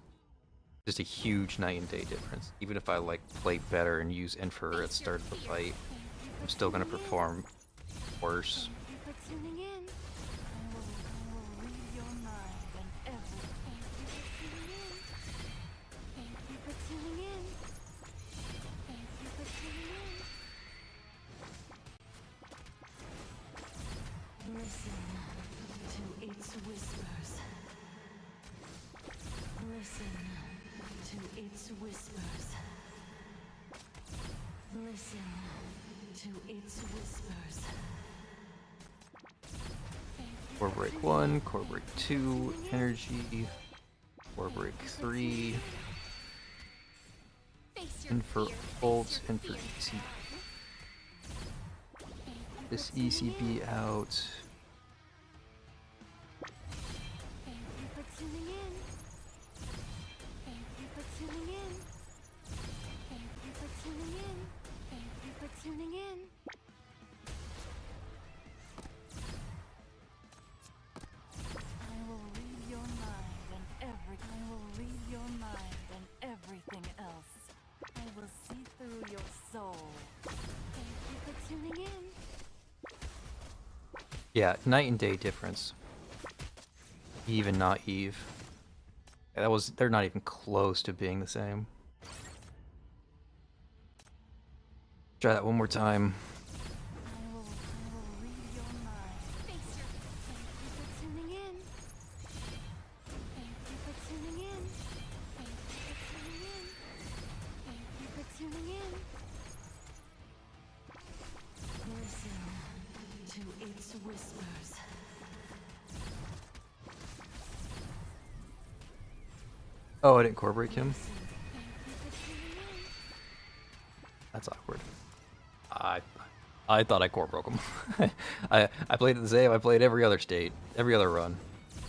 Just a huge night and day difference. Even if I like play better and use Infer at the start of the fight, I'm still going to perform worse. Thank you for tuning in. I will read your mind and everything. Thank you for tuning in. Thank you for tuning in. Listen to its whispers. Listen to its whispers. Listen to its whispers. Core break 1, core break 2, energy, core break 3, Face your Infer fear. ult, Infer ECB. This ECB out. Thank you for tuning in. Thank you for tuning in. Thank you for tuning in. Thank you for tuning in. I will read your mind and everything else. I will see through your soul. Thank you for tuning in. Yeah, night and day difference. Eve and not Eve. They're not even close to being the same. Try that one more time. I will read your mind. Face your Thank you for tuning in. Thank you for tuning in. Thank you for tuning in. Thank you for tuning in. Listen to its whispers. Oh, I didn't core break him. Thank you for tuning in. That's awkward. I thought I core broke him. I played it the same. I played every other state, every other run.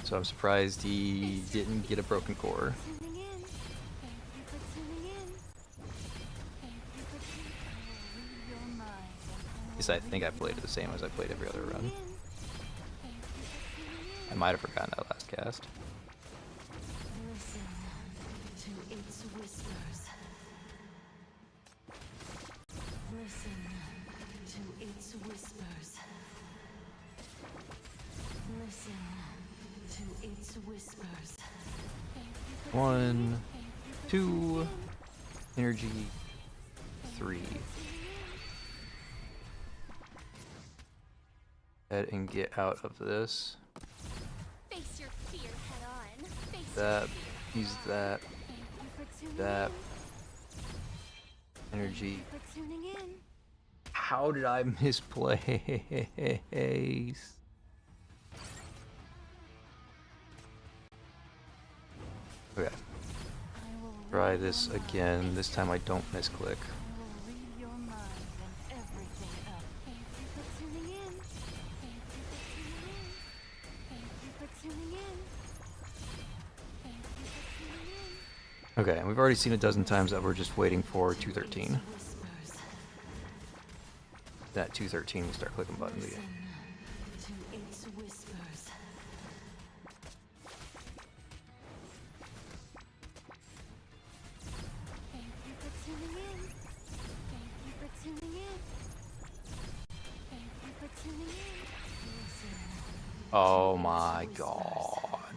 So I'm surprised he didn't get a broken core. Tuning in. Thank you for tuning in. Thank you for tuning in. Read your mind and At least I think I played it the same as I played every other run. Thank you for tuning I might have forgotten that last cast. listen to its whispers. Listen to its whispers. Listen to its whispers. 1, 2, energy, 3. Head and get out of this. Face your fear head on. Face That, your fear use head on. that, for tuning that, energy. for tuning in. How did I misplace? Okay, I will try this again. This time I don't misclick. I will read your mind and everything else. Thank you for tuning in. Thank you for tuning in. Thank you for tuning in. Thank you for tuning in. Okay, and we've already seen a dozen times that we're just waiting for 213. Whispers. That 213, we start clicking buttons again. Listen to its whispers. Thank you for tuning in. Thank you for tuning in. Thank you for tuning in. Listen. Oh my god.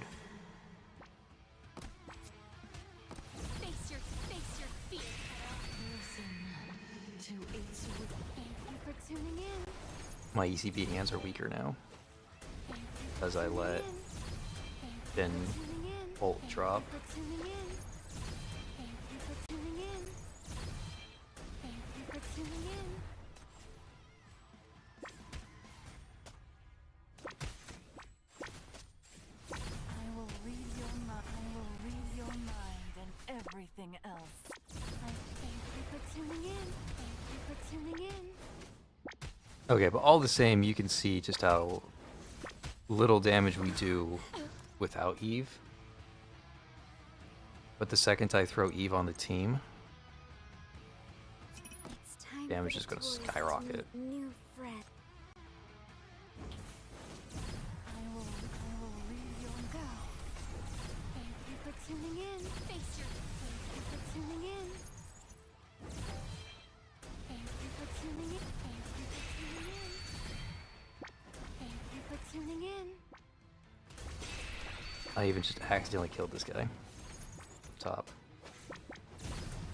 Face your fear head on. Listen to its whispers. Thank you for tuning in. My ECB hands are weaker now Thank you for as I tuning let in. Thank you Finn for tuning in. bolt Thank drop. you for tuning in. Thank you for tuning in. Thank you for tuning in. I will read your mind. I will read your mind and everything else. Thank you for tuning in. Thank you for tuning in. Okay, but all the same, you can see just how little damage we do without Eve. But the second I throw Eve on the team, It's time damage for is the gonna toys to skyrocket. meet new friends. I will read your Go. Thank you for tuning in. Face your Thank you for tuning in. Thank you for tuning in. Thank you for tuning in. Thank you for tuning in. I even just accidentally killed this guy. Up top.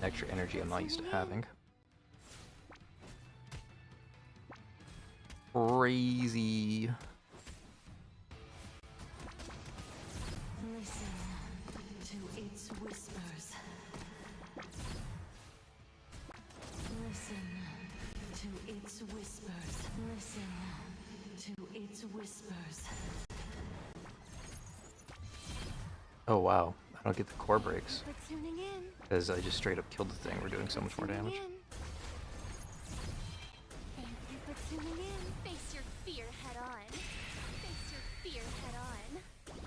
Extra energy I'm not used to having. Crazy. Listen to its whispers. Listen to its whispers. Listen to its whispers. Oh wow, I don't get the core breaks For tuning in. because I just straight up killed the thing. We're doing so much more damage. Thank you for tuning in. face your fear head on. Face your fear head on.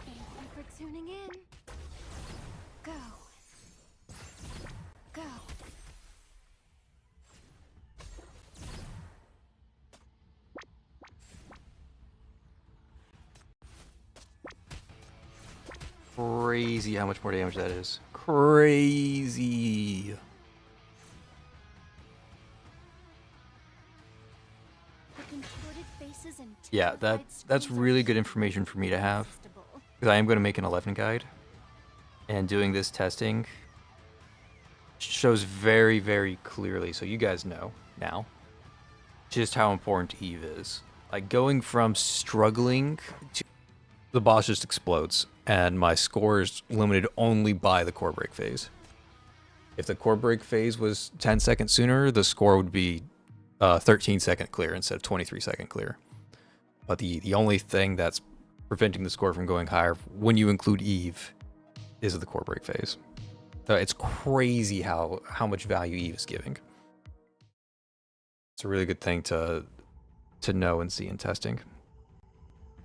Thank you for tuning in. Go. Go. Crazy how much more damage that is. Crazy. The contorted faces and Yeah, terrified that's screams are really good information for me to have. irresistible. Because I am going to make an 11 guide. And doing this testing shows very, very clearly, so you guys know now, just how important Eve is. Like, going from struggling to... The boss just explodes, and my score is limited only by the core break phase. If the core break phase was 10 seconds sooner, the score would be 13-second clear instead of 23-second clear. But the only thing that's preventing the score from going higher when you include Eve is the core break phase. It's crazy how much value Eve is giving. It's a really good thing to know and see in testing.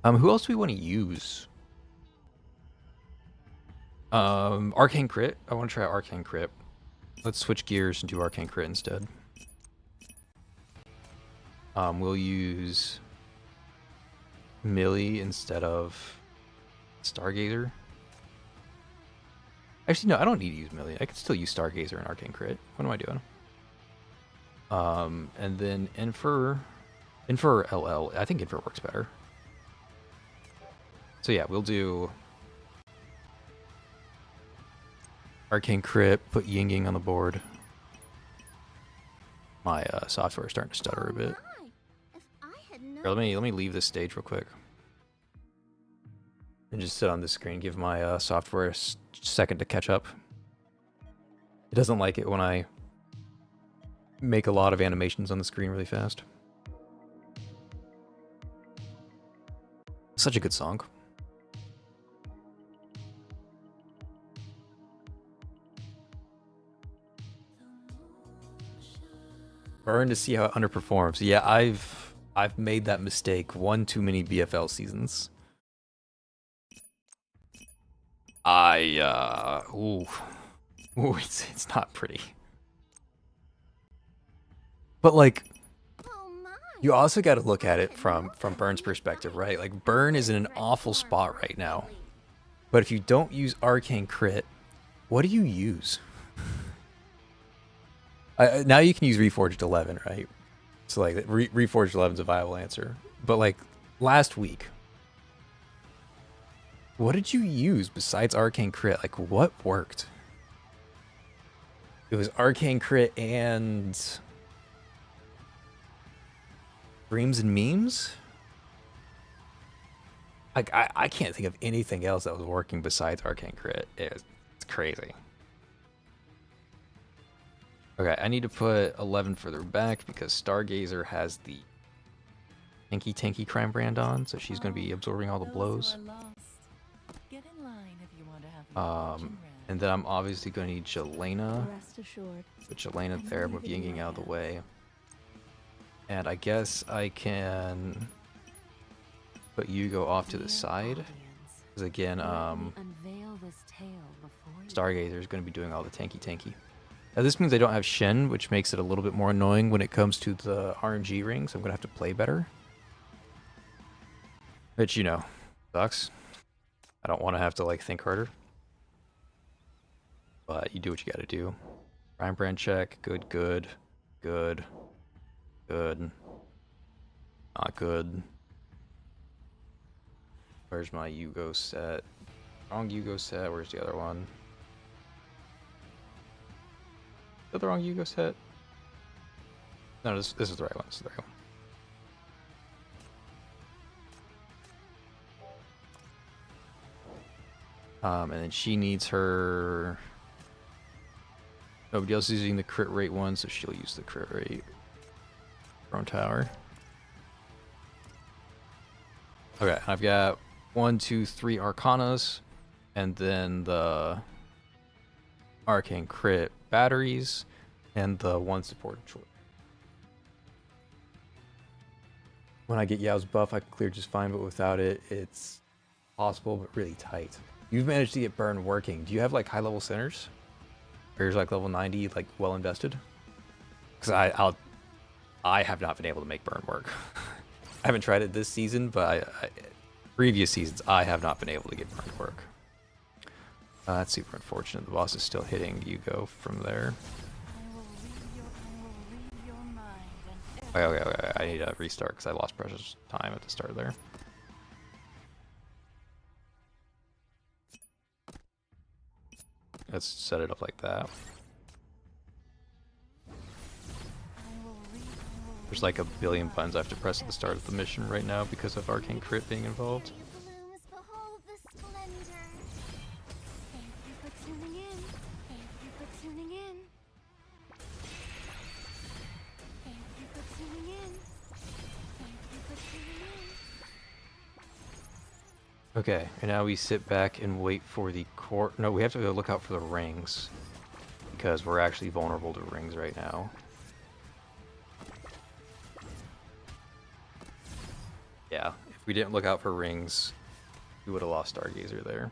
Who else do we want to use? Arcane Crit. I want to try Arcane Crit. Let's switch gears and do Arcane Crit instead. We'll use Millie instead of Stargazer. Actually, no, I don't need to use Millie. I can still use Stargazer and Arcane Crit. What am I doing? And then Infer LL. I think Infer works better. So yeah, we'll do Arcane Crit, put Ying Ying on the board. My software is starting to stutter a bit. If I had known. Here, let me leave this stage real quick. And just sit on this screen, give my software a second to catch up. It doesn't like it when I make a lot of animations on the screen really fast. Such a good song. Burn to see how it underperforms. Yeah, I've made that mistake one too many BFL seasons. Ooh, it's not pretty. But like, Oh my. you also got to look at it from Burn's perspective, right? Like, Burn is in an awful spot right now. But if you don't use Arcane Crit, what do you use? Now you can use Reforged 11, right? So like, Reforged 11 is a viable answer. But like, last week, what did you use besides Arcane Crit? Like, what worked? It was Arcane Crit and Dreams and Memes? Like, I can't think of anything else that was working besides Arcane Crit. It's crazy. Okay, I need to put 11 further back because Stargazer has the tanky crime brand on, so she's going to be absorbing all the blows. Get in line if you want to have your fortune read. And then I'm obviously going to need Jelena. Rest assured. Put Jelena there, move Ying Ying out of the way. And I guess I can put Yugo off to the side. Because again, Unveil this tale before you. Stargazer is going to be doing all the tanky. Now this means I don't have Shen, which makes it a little bit more annoying when it comes to the RNG ring, so I'm going to have to play better. Which, you know, sucks. I don't want to have to, like, think harder. But you do what you got to do. Prime brand check. Good. Not good. Where's my Yugo set? Wrong Yugo set. Where's the other one? Is that the wrong Yugo set? No, this is the right one. This is the right one. And then she needs her... Nobody else is using the crit rate one, so she'll use the crit rate. Throne Tower. Okay, I've got 1, 2, 3 Arcanas, and then the Arcane Crit batteries, and the 1 support choice. When I get Yao's buff, I can clear just fine, but without it, it's possible, but really tight. You've managed to get Burn working. Do you have like high level centers? Or you're like level 90, like well invested? Because I have not been able to make Burn work. I haven't tried it this season, but previous seasons, I have not been able to get Burn work. That's super unfortunate. The boss is still hitting Yugo from there. Okay. I need to restart because I lost precious time at the start there. Let's set it up like that. There's like a billion buttons I have to press at the start of the mission right now because of Arcane Crit being involved. Blooms, behold the splendor. Thank you for tuning in. Thank you for tuning in. Thank you for tuning in. Thank you for tuning in. Okay, and now we sit back and wait for the core. No, we have to go look out for the rings because we're actually vulnerable to rings right now. Yeah, if we didn't look out for rings, we would have lost Stargazer there.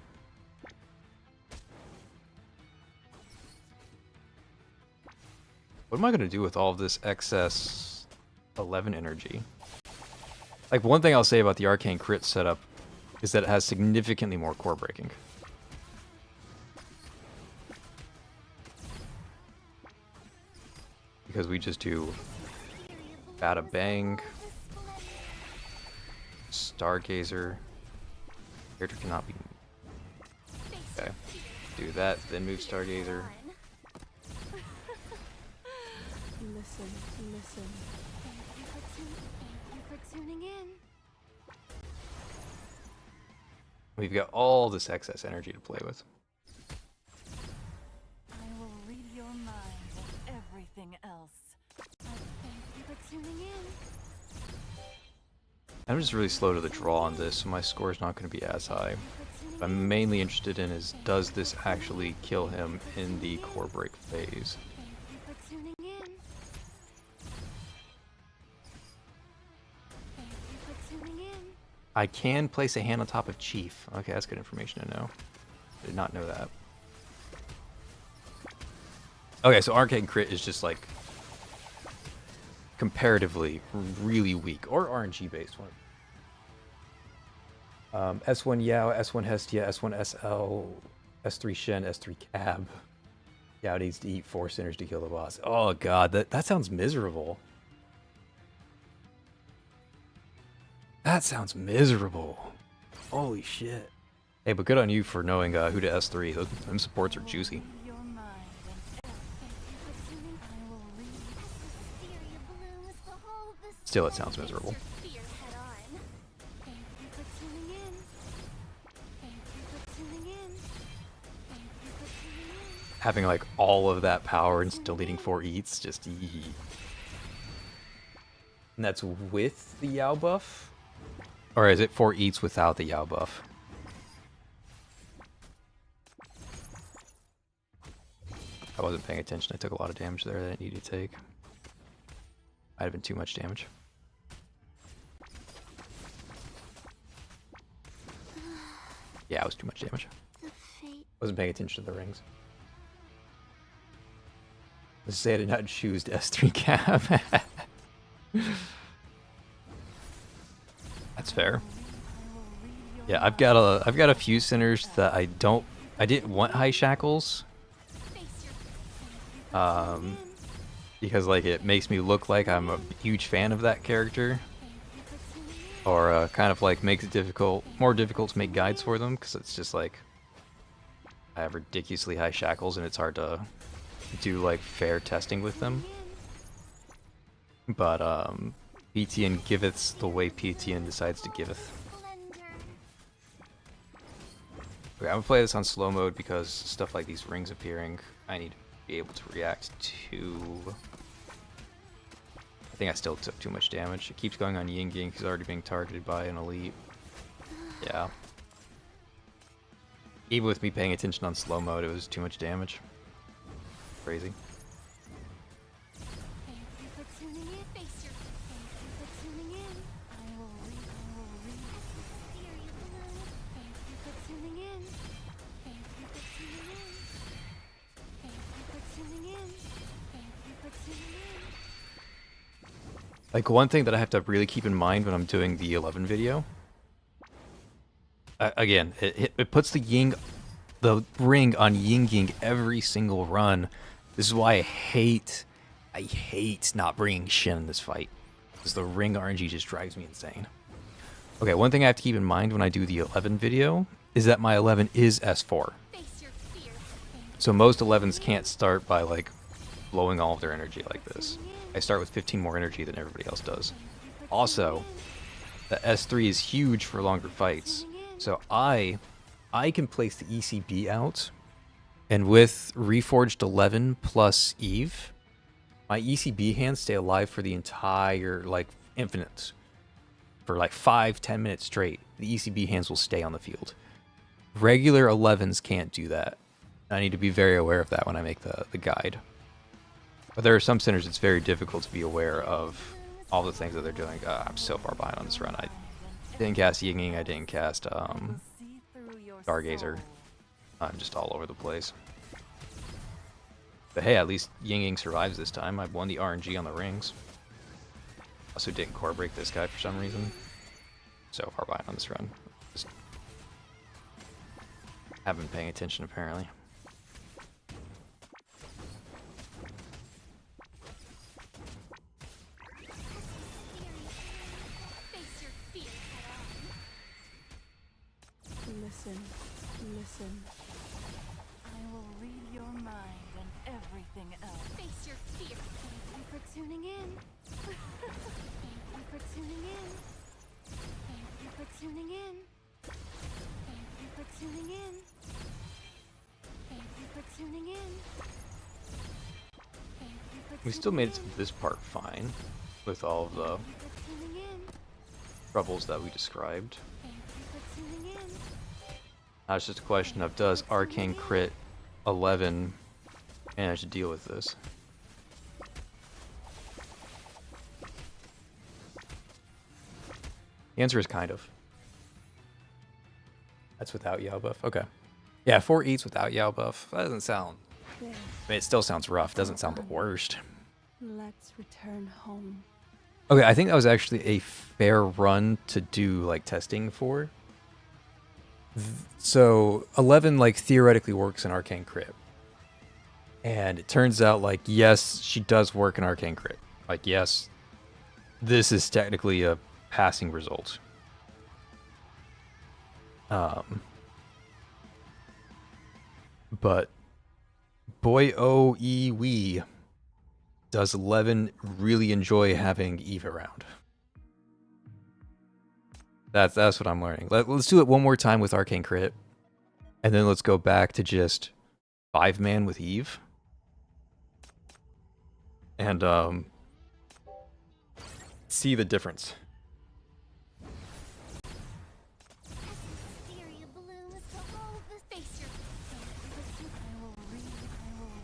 What am I going to do with all of this excess 11 energy? Like, one thing I'll say about the Arcane Crit setup is that it has significantly more core breaking. Because we just do Bada Bang, Stargazer. Character cannot be. Okay. Do that, then move Stargazer. Listen, listen. Thank you for tuning in. We've got all this excess energy to play with. I will read your mind and everything else. Thank you for tuning in. I'm just really slow to the draw on this, so my score is not going to be as high. What I'm mainly interested in is, does this actually kill him in the core break phase? Thank you for tuning in. Thank you for tuning in. I can place a hand on top of Chief. Okay, that's good information to know. I did not know that. Okay, so Arcane Crit is just like comparatively really weak, or RNG based one. S1 Yao, S1 Hestia, S1 SL, S3 Shen, S3 Cab. Yao needs to eat 4 sinners to kill the boss. Oh god, that sounds miserable. That sounds miserable. Holy shit. Hey, but good on you for knowing who to S3. Them supports are juicy. Read your mind and everything. I will read. Wisteria blooms, behold the Still, it sounds miserable. fear head on. Thank you for tuning in. Thank you for tuning in. Thank you for tuning in. Having like all of that power and still needing 4 eats, just yee. And that's with the Yao buff? Or is it 4 eats without the Yao buff? I wasn't paying attention. I took a lot of damage there that I didn't need to take. Might have been too much damage. Yeah, it was too much damage. The fate. Wasn't paying attention to the rings. Let's say I did not choose S3 Cab. That's fair. Yeah, I've got a few sinners that I didn't want high shackles. Because like it makes me look like I'm a huge fan of that character, or kind of like makes it more difficult to make guides for them, because it's just like I have ridiculously high shackles and it's hard to do like fair testing with them. But PTN giveth the way PTN decides to giveth. Okay, I'm gonna play this on slow mode because stuff like these rings appearing, I need to be able to react to. I think I still took too much damage. It keeps going on Ying Ying. He's already being targeted by an elite. Yeah. Even with me paying attention on slow mode, it was too much damage. Crazy. Thank you for tuning in. Thank you for tuning in. I will read. Wisteria blooms. Thank you for tuning in. Thank you for tuning in. Thank you for tuning in. Thank you for tuning in. Like, one thing that I have to really keep in mind when I'm doing the 11 video, again, it puts the ring on Ying Ying every single run. This is why I hate not bringing Shin in this fight, because the ring RNG just drives me insane. Okay, one thing I have to keep in mind when I do the 11 video is that my 11 is S4. So most 11s can't start by like blowing all of their energy like this. I start with 15 more energy than everybody else does. Also, the S3 is huge for longer fights. So I can place the ECB out, and with Reforged 11 plus Eve, my ECB hands stay alive for the entire, like, infinite. For like 5-10 minutes straight, the ECB hands will stay on the field. Regular 11s can't do that. I need to be very aware of that when I make the guide. But there are some sinners it's very difficult to be aware of all the things that they're doing. I'm so far behind on this run. Didn't cast Yinging, I didn't cast I will see through your Stargazer. soul. I'm just all over the place. But hey, at least Yinging survives this time. I won the RNG on the rings. Also didn't core break this guy for some reason. So far behind on this run. Just haven't been paying attention apparently. Face your fear head Listen, listen. I will read your mind and everything on. else. Face your fear. Thank you for tuning in. Thank you for tuning in. Thank you for tuning in. Thank you for tuning in. Thank you for tuning in. Thank you for We still made it tuning to this part fine with all of the in. Thank you for tuning in. troubles that we described. Thank you for tuning in. Now it's just a question of does Arcane crit 11 manage to deal with this? The answer is kind of. That's without Yao buff. Okay. Yeah, 4 eats without Yao buff. That doesn't sound. Yes, I mean, it still sounds rough. Doesn't sound the worst. let's return home. Okay, I think that was actually a fair run to do like testing for. So 11 like theoretically works in Arcane crit. And it turns out like yes, she does work in Arcane crit. Like yes, this is technically a passing result. But boy oh e wee does 11 really enjoy having Eve around. That's what I'm learning. Let's do it one more time with Arcane crit. And then let's go back to just 5-man with Eve. And see the difference. As hysteria blooms, behold the face your. I will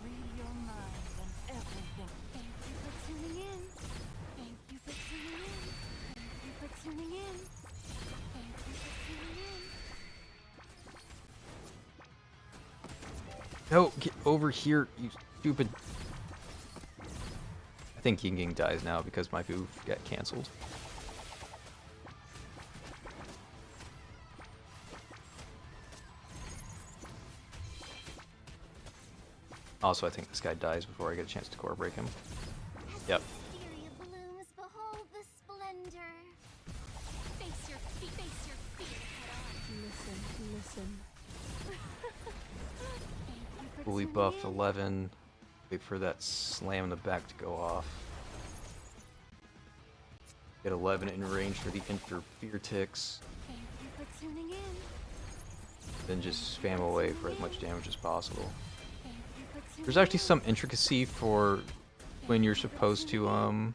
read your mind and everything. Thank you for tuning in. Thank you for tuning in. Thank you for tuning in. Thank you for tuning in. No, get over here, you stupid. I think Yinging dies now because my move got cancelled. Also, I think this guy dies before I get a chance to core break him. Yep. Hysteria blooms, behold the splendor. Face your feet, face your feet, head on. Listen. Thank you for Fully tuning buffed in. 11. Wait for that slam in the back to go off. Get 11 in range for the interfere ticks. Thank you for tuning in. Then just spam away for as much damage as possible. Thank you for tuning There's actually in. some intricacy for when you're supposed to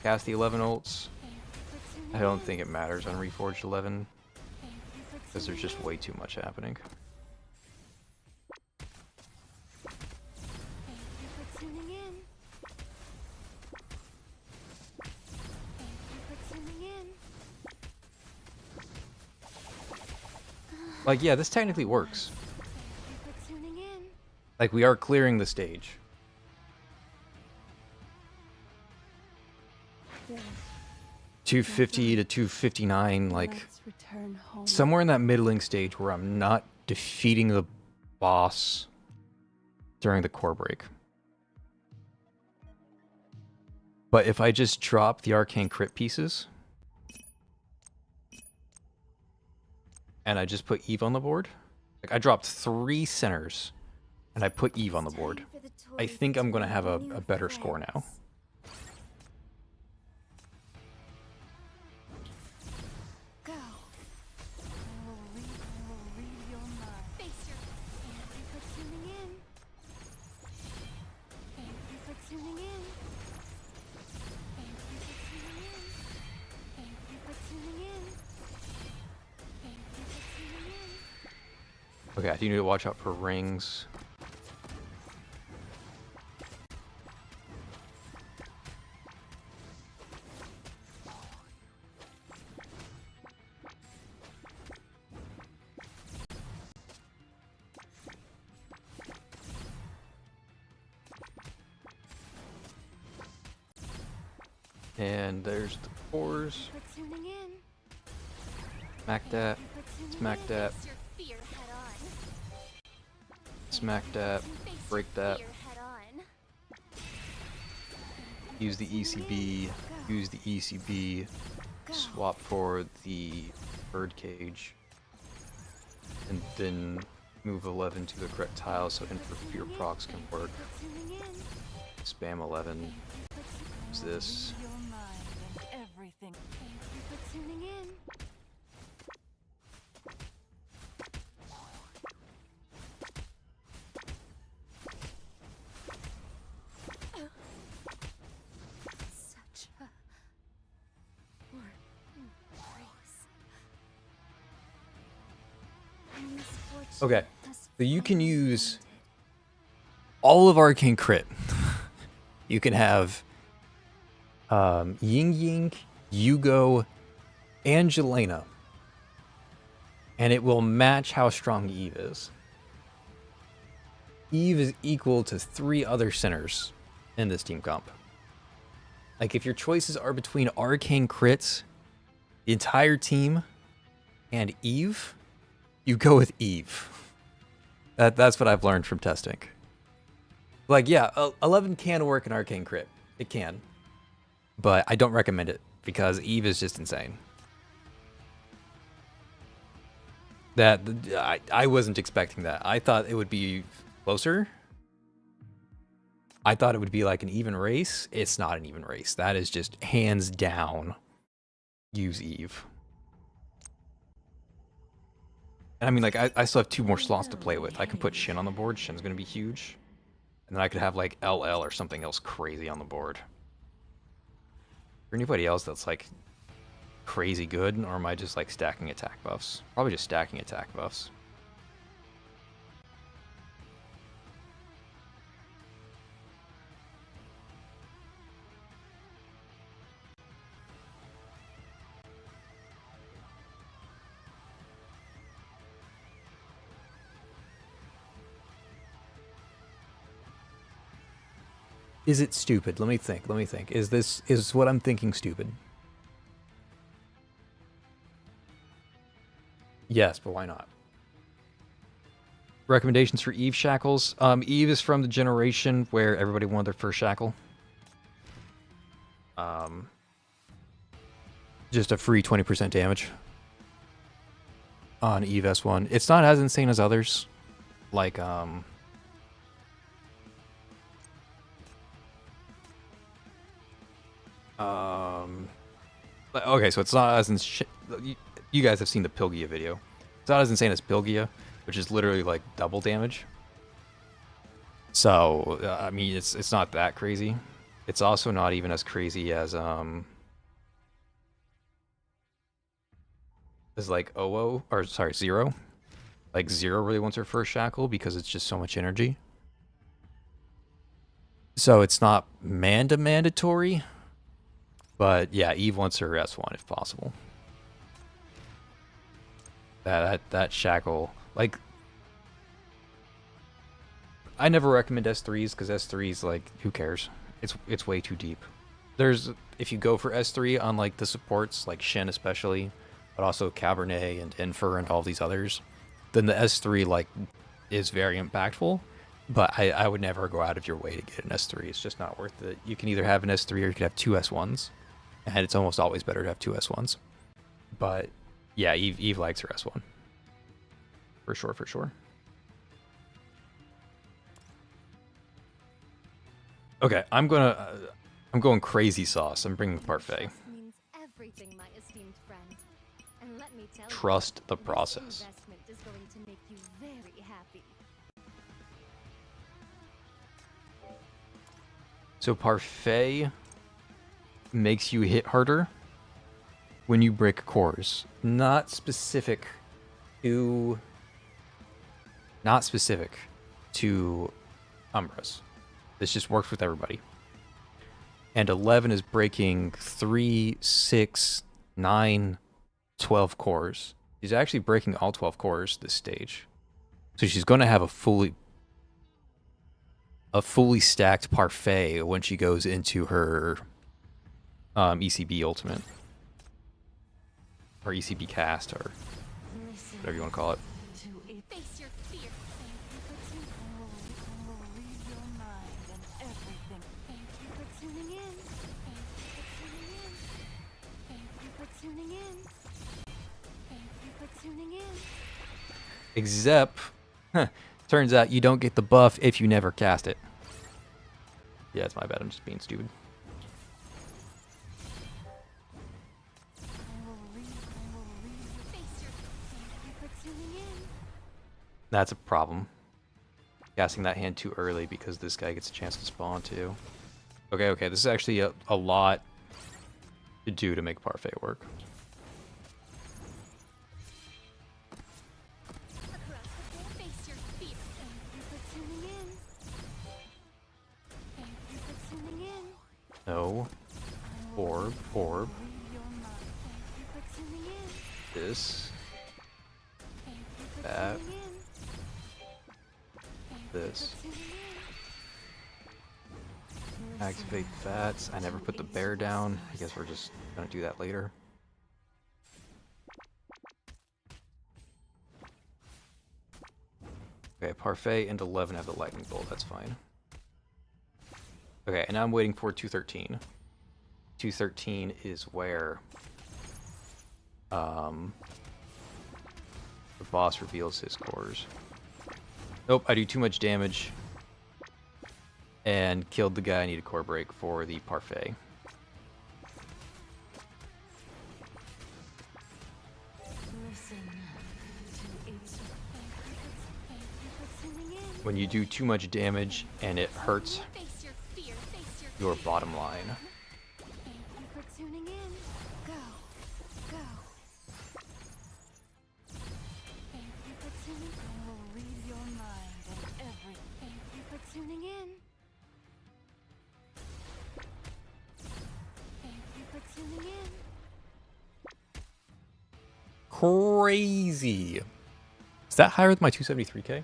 cast the 11 ults. Thank you for tuning I don't in. think it matters on Reforged 11 Thank you for because there's tuning just in. way too much happening. Thank you for tuning in. Thank you for tuning in. Like, yeah, this technically works. Thank you for tuning in. Like, we are clearing the stage. Yes, 250 to 259, like, let's return home. somewhere in that middling stage where I'm not defeating the boss during the core break. But if I just drop the arcane crit pieces and I just put Eve on the board, like I dropped 3 centers and I put Eve on the board, Time for the I toys think I'm to going to have a new better score now. friends. Go. I will read your mind. Face your. Thank you for tuning in. Thank you for tuning in. Thank you for tuning in. Thank you for tuning in. Thank you for tuning in. Okay, I do need to watch out for rings. And there's the cores. For tuning in. Smack that. For tuning Smack in. that. Face your fear head on. Smack that. Face Break your that. fear head on. Use the ECB. Use the ECB. Swap for the bird cage. And then move 11 to the correct tile so interfere procs can work. For tuning in. Spam 11. Use this. Read your mind and everything. Thank you for tuning in. Such a embrace. Okay, so you can use all of Arcane Crit. You can have Ying Ying, Yugo, and Jelena. And it will match how strong Eve is. Eve is equal to 3 other centers in this team comp. Like, if your choices are between Arcane Crits, the entire team, and Eve, you go with Eve. That's what I've learned from testing. Like, yeah, 11 can work in Arcane Crit. It can. But I don't recommend it, because Eve is just insane. I wasn't expecting that. I thought it would be closer. I thought it would be like an even race. It's not an even race. That is just hands down use Eve. And I mean, like, I still have 2 more slots to play with. I can put Shin on the board. Shin's going to be huge. And then I could have, like, LL or something else crazy on the board. Or anybody else that's, like, crazy good? Or am I just, like, stacking attack buffs? Probably just stacking attack buffs. Is it stupid? Let me think. Let me think. Is what I'm thinking stupid? Yes, but why not? Recommendations for Eve shackles. Eve is from the generation where everybody wanted their first shackle. Just a free 20% damage on Eve S1. It's not as insane as others. Like, okay, so it's not as you guys have seen the Pilgia video. It's not as insane as Pilgia, which is literally like double damage. So I mean, it's not that crazy. It's also not even as crazy as like OO, or sorry, Zero. Like Zero really wants her first shackle because it's just so much energy. So it's not mandatory. But yeah, Eve wants her S1 if possible. That shackle, like, I never recommend S3s because S3s, like, who cares? It's way too deep. If you go for S3 on like the supports, like Shen especially, but also Cabernet and Infer and all these others, then the S3 like is very impactful. But I would never go out of your way to get an S3. It's just not worth it. You can either have an S3 or you could have 2 S1s. And it's almost always better to have 2 S1s. But yeah, Eve likes her S1. For sure, for sure. Okay, I'm going crazy sauce. I'm bringing parfait. Means everything, my esteemed friend. And let me tell Trust the this process. investment is going to make you very happy. So parfait makes you hit harder when you break cores. Not specific to Umbras. This just works with everybody. And 11 is breaking 3, 6, 9, 12 cores. She's actually breaking all 12 cores this stage. So she's going to have a fully stacked parfait when she goes into her ECB ultimate. Or ECB cast, or whatever you want to call it. Face your fear. I will read your mind and everything. Thank you for tuning in. Thank you for tuning in. Thank you for tuning in. Thank you for tuning in. Except, turns out you don't get the buff if you never cast it. Yeah, it's my bad. I'm just being stupid. I will read Face your. Thank you for tuning in. That's a problem. Casting that hand too early because this guy gets a chance to spawn too. Okay, this is actually a lot to do to make Parfait work. Face your fear. Thank you for tuning in. Thank you for tuning in. No. Orb. read your mind. Thank you for tuning in. This. Thank you for That. tuning in. Thank you This. for tuning in. Activate Fats. I never put the bear down. I guess we're just gonna do that later. Okay, Parfait and 11 have the lightning bolt. That's fine. Okay, and now I'm waiting for 213. 213 is where the boss reveals his cores. Nope, I do too much damage and killed the guy I need a core break for the Parfait. Listen to its Thank you for tuning in. When you do too much damage and it hurts Face your fear. Face your your bottom line. Thank you for tuning in. Go. Go. Thank you for tuning in. I will read your mind and everything. Thank you for tuning in. Thank you for tuning in. Crazy. Is that higher than my 273k?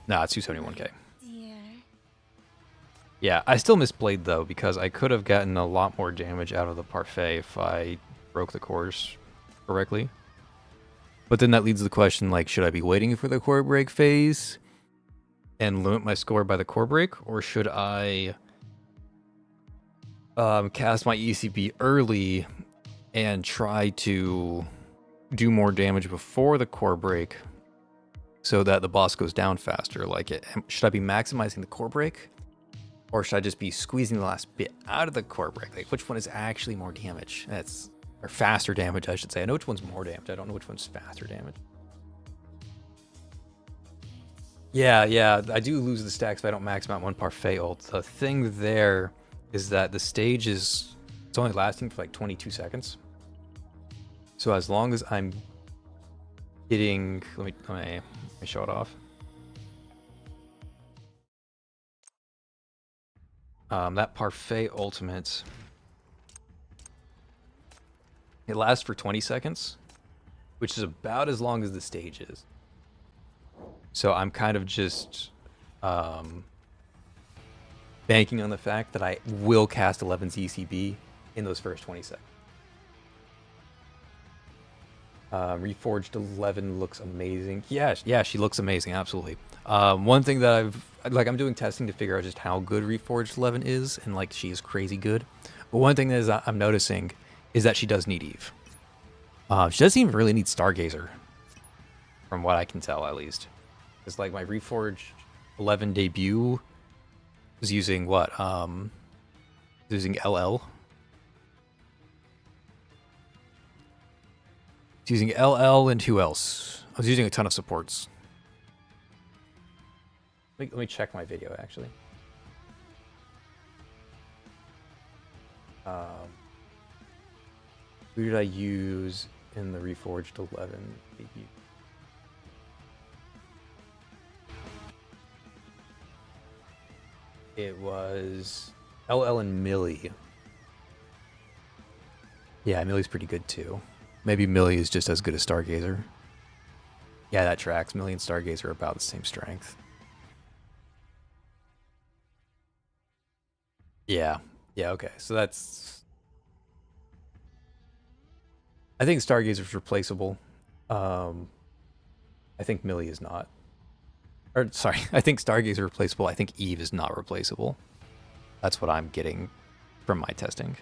Nah, it's 271k. Dear. Yeah, I still misplayed though because I could have gotten a lot more damage out of the Parfait if I broke the cores correctly. But then that leads to the question, like, should I be waiting for the core break phase and limit my score by the core break, or should I cast my ECB early and try to do more damage before the core break so that the boss goes down faster? Like, should I be maximizing the core break, or should I just be squeezing the last bit out of the core break? Like, which one is actually more damage? Or faster damage, I should say. I know which one's more damage. I don't know which one's faster damage. Yeah, I do lose the stacks if I don't max out one Parfait ult. The thing there is that the stage it's only lasting for like 22 seconds. So as long as I'm hitting, let me show it off. That Parfait ultimate, it lasts for 20 seconds, which is about as long as the stage is. So I'm kind of just banking on the fact that I will cast 11's ECB in those first 20 seconds. Reforged 11 looks amazing. Yeah, she looks amazing, absolutely. One thing that I'm doing testing to figure out just how good Reforged 11 is, and like she is crazy good. But one thing that I'm noticing is that she does need Eve. She doesn't even really need Stargazer, from what I can tell at least. It's like my Reforged 11 debut was using what? Using LL. It's using LL and who else? I was using a ton of supports. Let me check my video actually. Who did I use in the Reforged 11 debut? It was LL and Millie. Yeah, Millie's pretty good too. Maybe Millie is just as good as Stargazer. Yeah, that tracks. Millie and Stargazer are about the same strength. Yeah. Yeah, okay. So that's... I think Stargazer's replaceable. I think Millie is not. Or, sorry, I think Stargazer is replaceable. I think Eve is not replaceable. That's what I'm getting from my testing.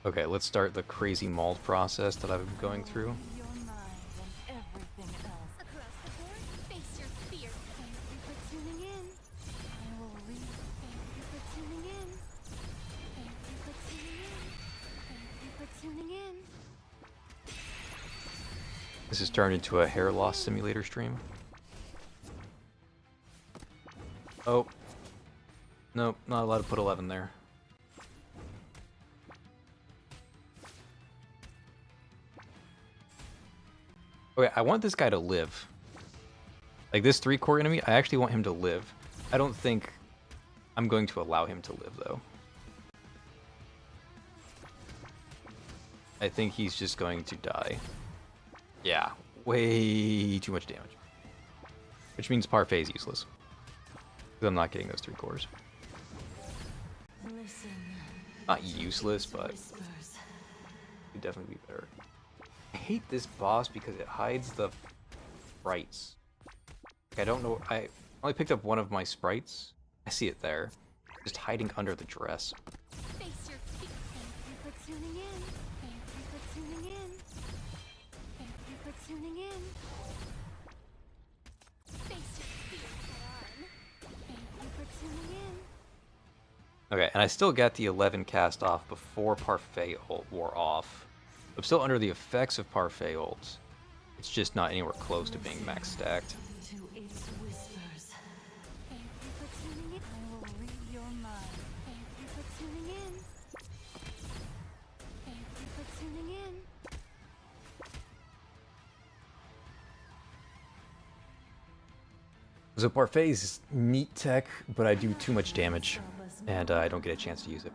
Okay, let's start the crazy mold process that I've been going through. Your mind and everything else. Across the board, face your fear. Thank you for tuning in. I will read. Thank you for tuning in. Thank you for tuning in. Thank you for tuning in. This has turned into a hair loss simulator stream. Oh. Nope, not allowed to put 11 there. Okay, I want this guy to live. Like this 3-core enemy, I actually want him to live. I don't think I'm going to allow him to live though. I think he's just going to die. Yeah, way too much damage. Which means Parfait is useless. Because I'm not getting those 3 cores. Listen. Not useless, but Whispers. could definitely be better. I hate this boss because it hides the sprites. Like, I don't know. I only picked up one of my sprites. I see it there. Just hiding under the dress. Face your fear. Thank you for tuning in. Thank you for tuning in. Thank you for tuning in. Face your fear head on. Thank you for tuning in. Okay, and I still got the 11 cast off before Parfait ult wore off. I'm still under the effects of Parfait ults. It's just not anywhere close to being max stacked. To its whispers. Thank you for tuning in. I will read your mind. Thank you for tuning in. Thank you for tuning in. So Parfait's neat tech, but I do too much damage, and I don't get a chance to use it.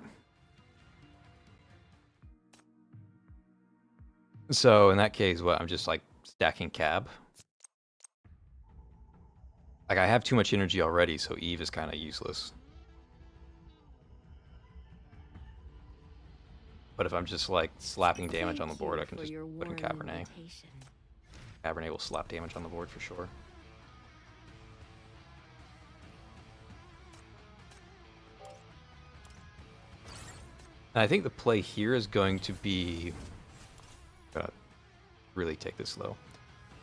So in that case, what, I'm just like stacking cab. Like I have too much energy already, so Eve is kind of useless. But if I'm just like slapping damage on the board, I can just put in Cabernet. Cabernet will slap damage on the board for sure. And I think the play here is going to be... Gonna really take this slow.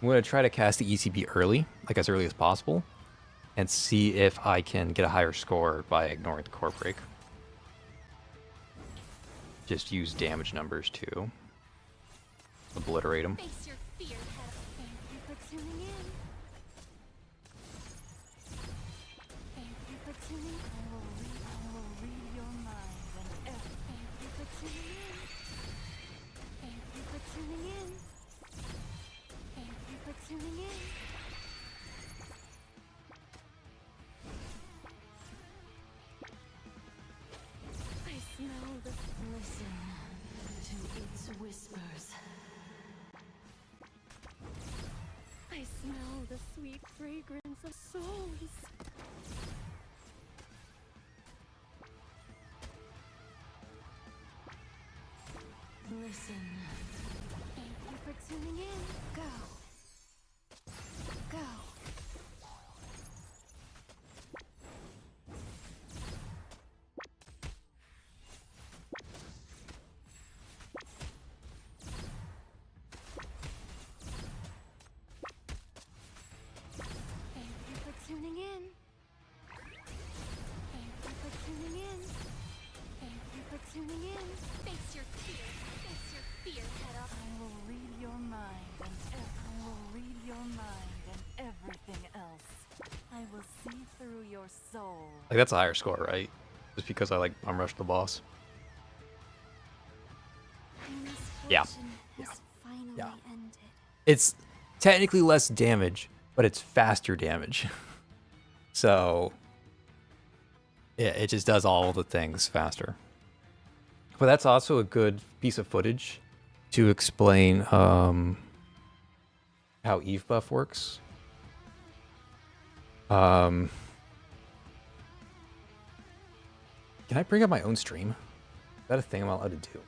I'm going to try to cast the ECB early, like as early as possible, and see if I can get a higher score by ignoring the core break. Just use damage numbers to obliterate them. Face your fear head on. Thank you for tuning in. Thank you for tuning in. I will read your mind and everything. Thank you for tuning in. Thank you for tuning in. Thank you for tuning in. I smell the listen to its whispers. I smell the sweet fragrance of souls. Listen. Thank you for tuning in. Go. Go. Thank you for tuning in. Thank you for tuning in. Thank you for tuning in. Face your fear. Face your fear head on. I will read your mind and I will read your mind and everything else. I will see through your soul. Like that's a higher score, right? Just because I like bum rushed the boss. Yeah. Misfortune has finally Yeah. ended. It's technically less damage, but it's faster damage. So yeah, it just does all the things faster. But that's also a good piece of footage to explain how Eve buff works. Can I bring up my own stream? Is that a thing I'm allowed to do?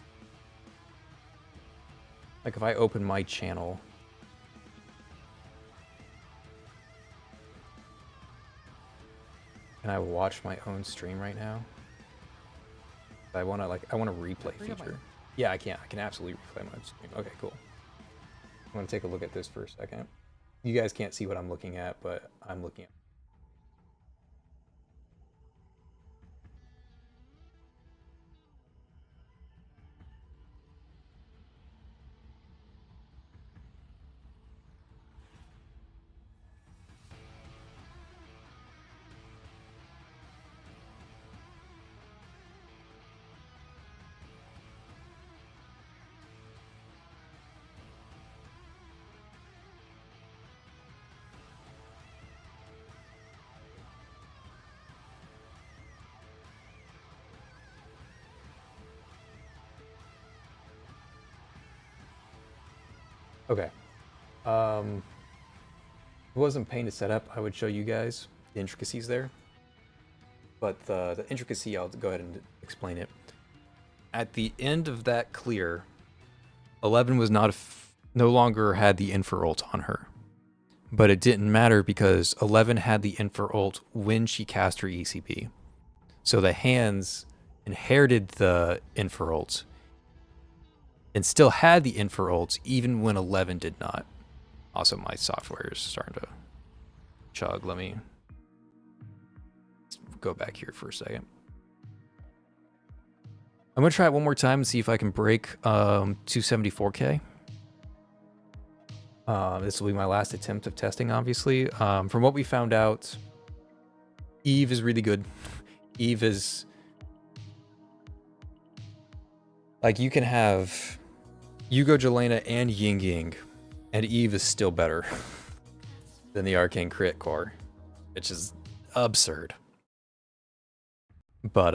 Like if I open my channel. Can I watch my own stream right now? I want to replay feature. Yeah, I can. I can absolutely replay my stream. Okay, cool. I'm going to take a look at this for a second. You guys can't see what I'm looking at, but I'm looking at. Okay. If it wasn't pain to set up, I would show you guys the intricacies there. But the intricacy, I'll go ahead and explain it. At the end of that clear, 11 was no longer had the Infer ult on her. But it didn't matter because 11 had the Infer ult when she cast her ECB. So the hands inherited the Infer ult and still had the Infer ult even when 11 did not. Also, my software is starting to chug. Let me go back here for a second. I'm going to try it one more time and see if I can break 274K. This will be my last attempt of testing, obviously. From what we found out, Eve is really good. Eve is... like, you can have Yugo, Jelena, and Ying Ying, and Eve is still better than the Arcane Crit Core, which is absurd. But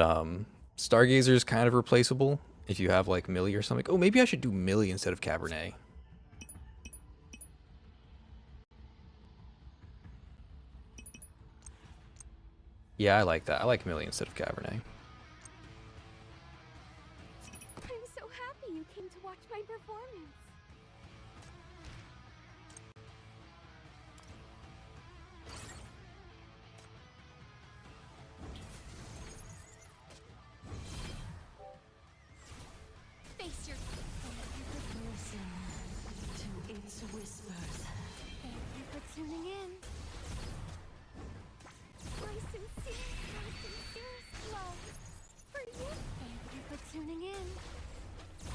Stargazer is kind of replaceable if you have like Millie or something. Oh, maybe I should do Millie instead of Cabernet. Yeah, I like that. I like Millie instead of Cabernet. I'm so happy you came to watch my performance. Face your Listen to its whispers. Thank you for tuning in. My sincerest love for you. Thank you for tuning in.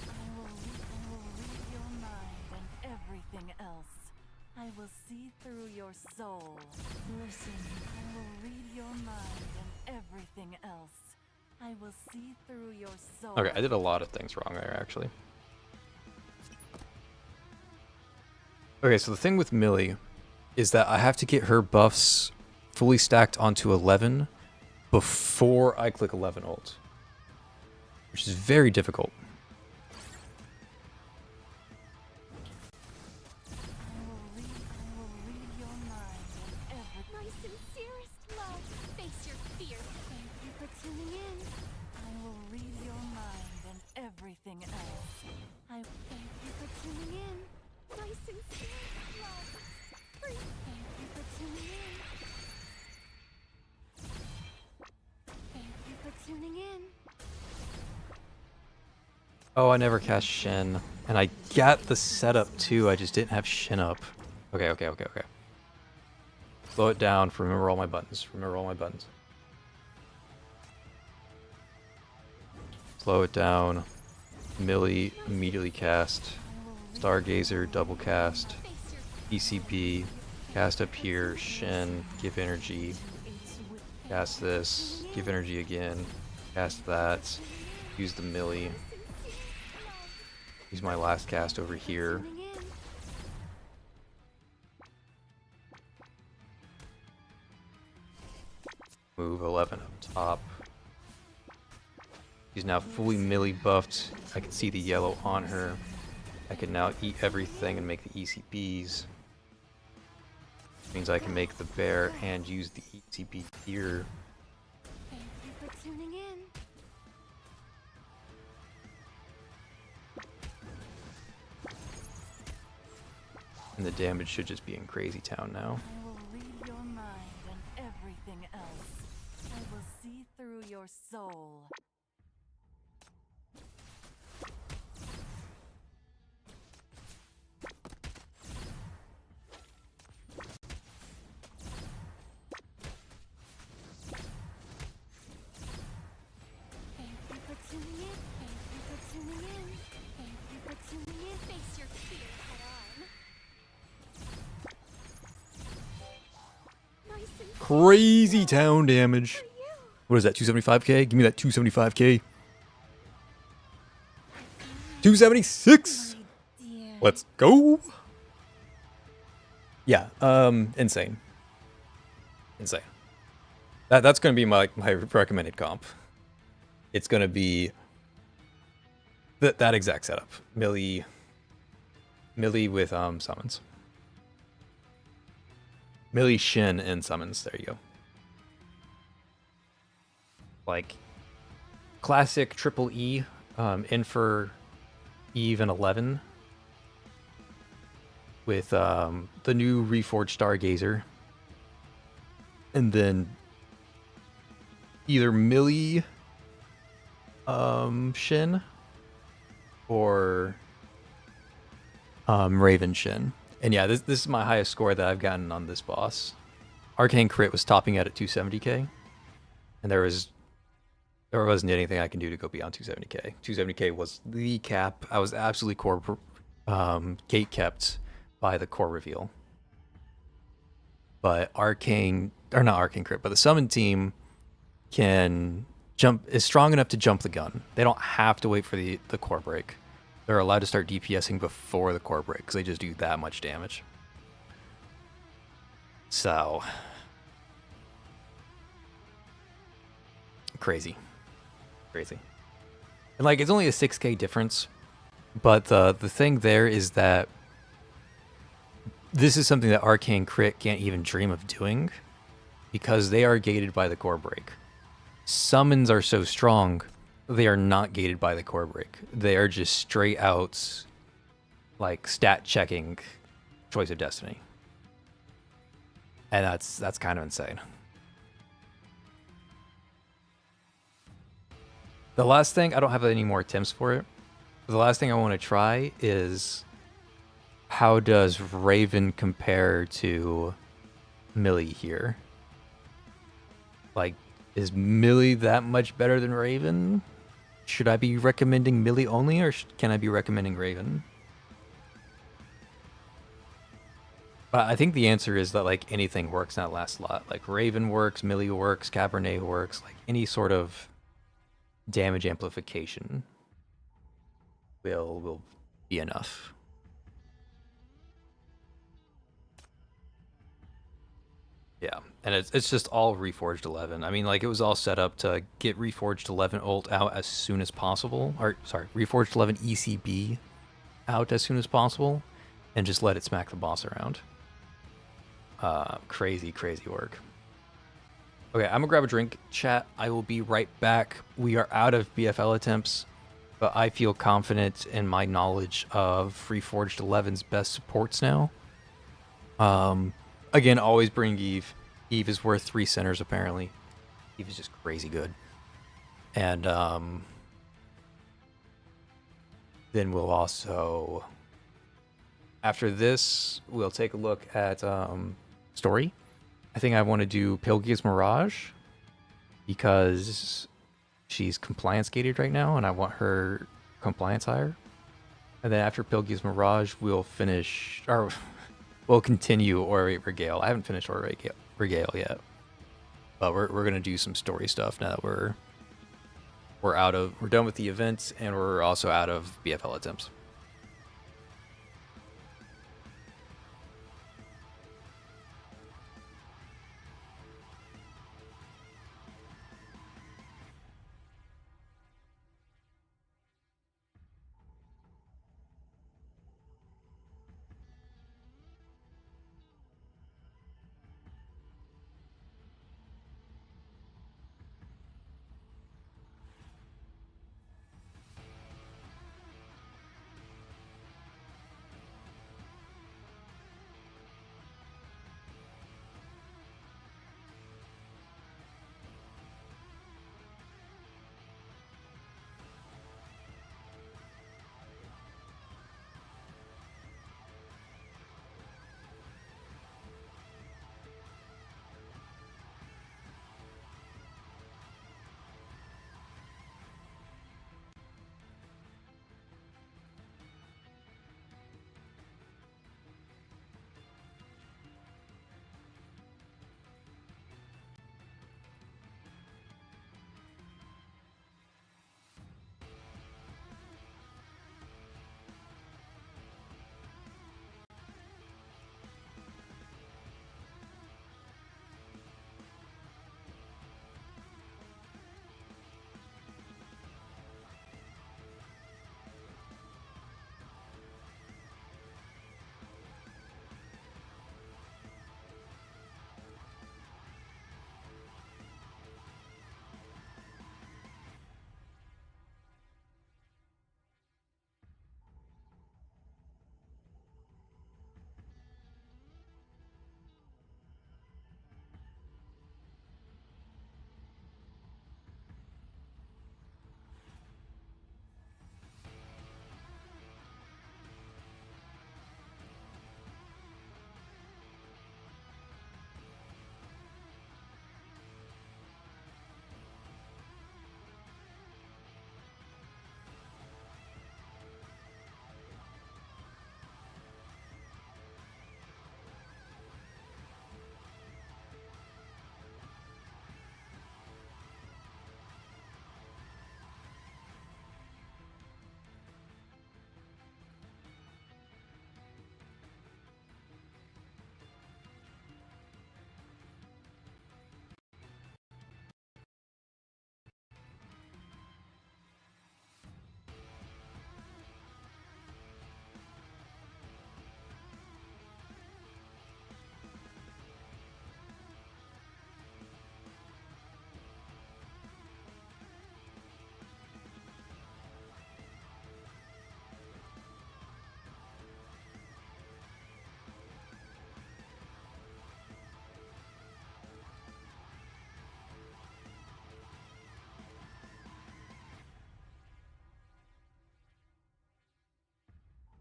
I will read your mind and everything else. I will see through your soul. Listen, I will read your mind and everything else. I will see through your soul. Okay, I did a lot of things wrong there, actually. Okay, so the thing with Millie is that I have to get her buffs fully stacked onto 11 before I click 11 ult, which is very difficult. I will read your mind and everything. My sincerest love. Face your fear. Thank you for tuning in. I will read your mind and everything else. I Thank you for tuning in. My sincerest love for you. Thank you for tuning in. Thank you for tuning in. Oh, I never cast Shen. And I got the setup too, I just didn't have Shen up. Okay. Slow it down. Remember all my buttons. Slow it down. Millie, immediately cast. Stargazer, double cast. ECB, cast up here. Shen, give energy. Cast this, give energy again. Cast that. Use the Millie. Use my last cast over here. Tuning in. Move 11 up top. She's now fully Millie buffed. I can see the yellow on her. I can now eat everything and make the ECBs. Means I can make the bear and use the ECP here. Thank you for tuning in. And the damage should just be in Crazy Town now. I will read your mind and everything else. I will see through your soul. Thank you for tuning in. Thank you for tuning in. Thank you for tuning in. Face your fear head on. Nice and Crazy Town damage. What is that, 275k? Give me that 275k. 276! Dear. Let's go! Yeah, insane. Insane. That's gonna be my recommended comp. It's gonna be that exact setup. Melee with summons. Melee Shin and summons, there you go. Like classic triple E, in for Eve and 11 with the new Reforged Stargazer, and then either Millie Shin or Raven Shin. And yeah, this is my highest score that I've gotten on this boss. Arcane Crit was topping out at 270k, and there wasn't anything I can do to go beyond 270k. 270k was the cap. I was absolutely gate kept by the core reveal. But not Arcane Crit, but the summon team is strong enough to jump the gun. They don't have to wait for the core break. They're allowed to start DPSing before the core break because they just do that much damage. So crazy. And like, it's only a 6k difference, but the thing there is that this is something that Arcane Crit can't even dream of doing because they are gated by the core break. Summons are so strong, they are not gated by the core break. They are just straight out like stat checking Choice of Destiny. And that's kind of insane. The last thing, I don't have any more attempts for it. The last thing I want to try is how does Raven compare to Millie here? Like, is Millie that much better than Raven? Should I be recommending Millie only, or can I be recommending Raven? But I think the answer is that like anything works in that last slot. Like Raven works, Millie works, Cabernet works, like any sort of damage amplification will be enough. Yeah, and it's just all Reforged 11. I mean, like, it was all set up to get Reforged 11 ult out as soon as possible. Or, sorry, Reforged 11 ECB out as soon as possible, and just let it smack the boss around. Crazy work. Okay, I'm gonna grab a drink, chat. I will be right back. We are out of BFL attempts, but I feel confident in my knowledge of Reforged 11's best supports now. Again, always bring Eve. Eve is worth 3 centers, apparently. Eve is just crazy good. And then we'll also, after this, we'll take a look at story. I think I want to do Pilgia's Mirage because she's compliance gated right now, and I want her compliance higher. And then after Pilgia's Mirage, we'll finish, or we'll continue Orate Regale. I haven't finished Orate Regale yet, but we're gonna do some story stuff now that we're done with the events, and we're also out of BFL attempts.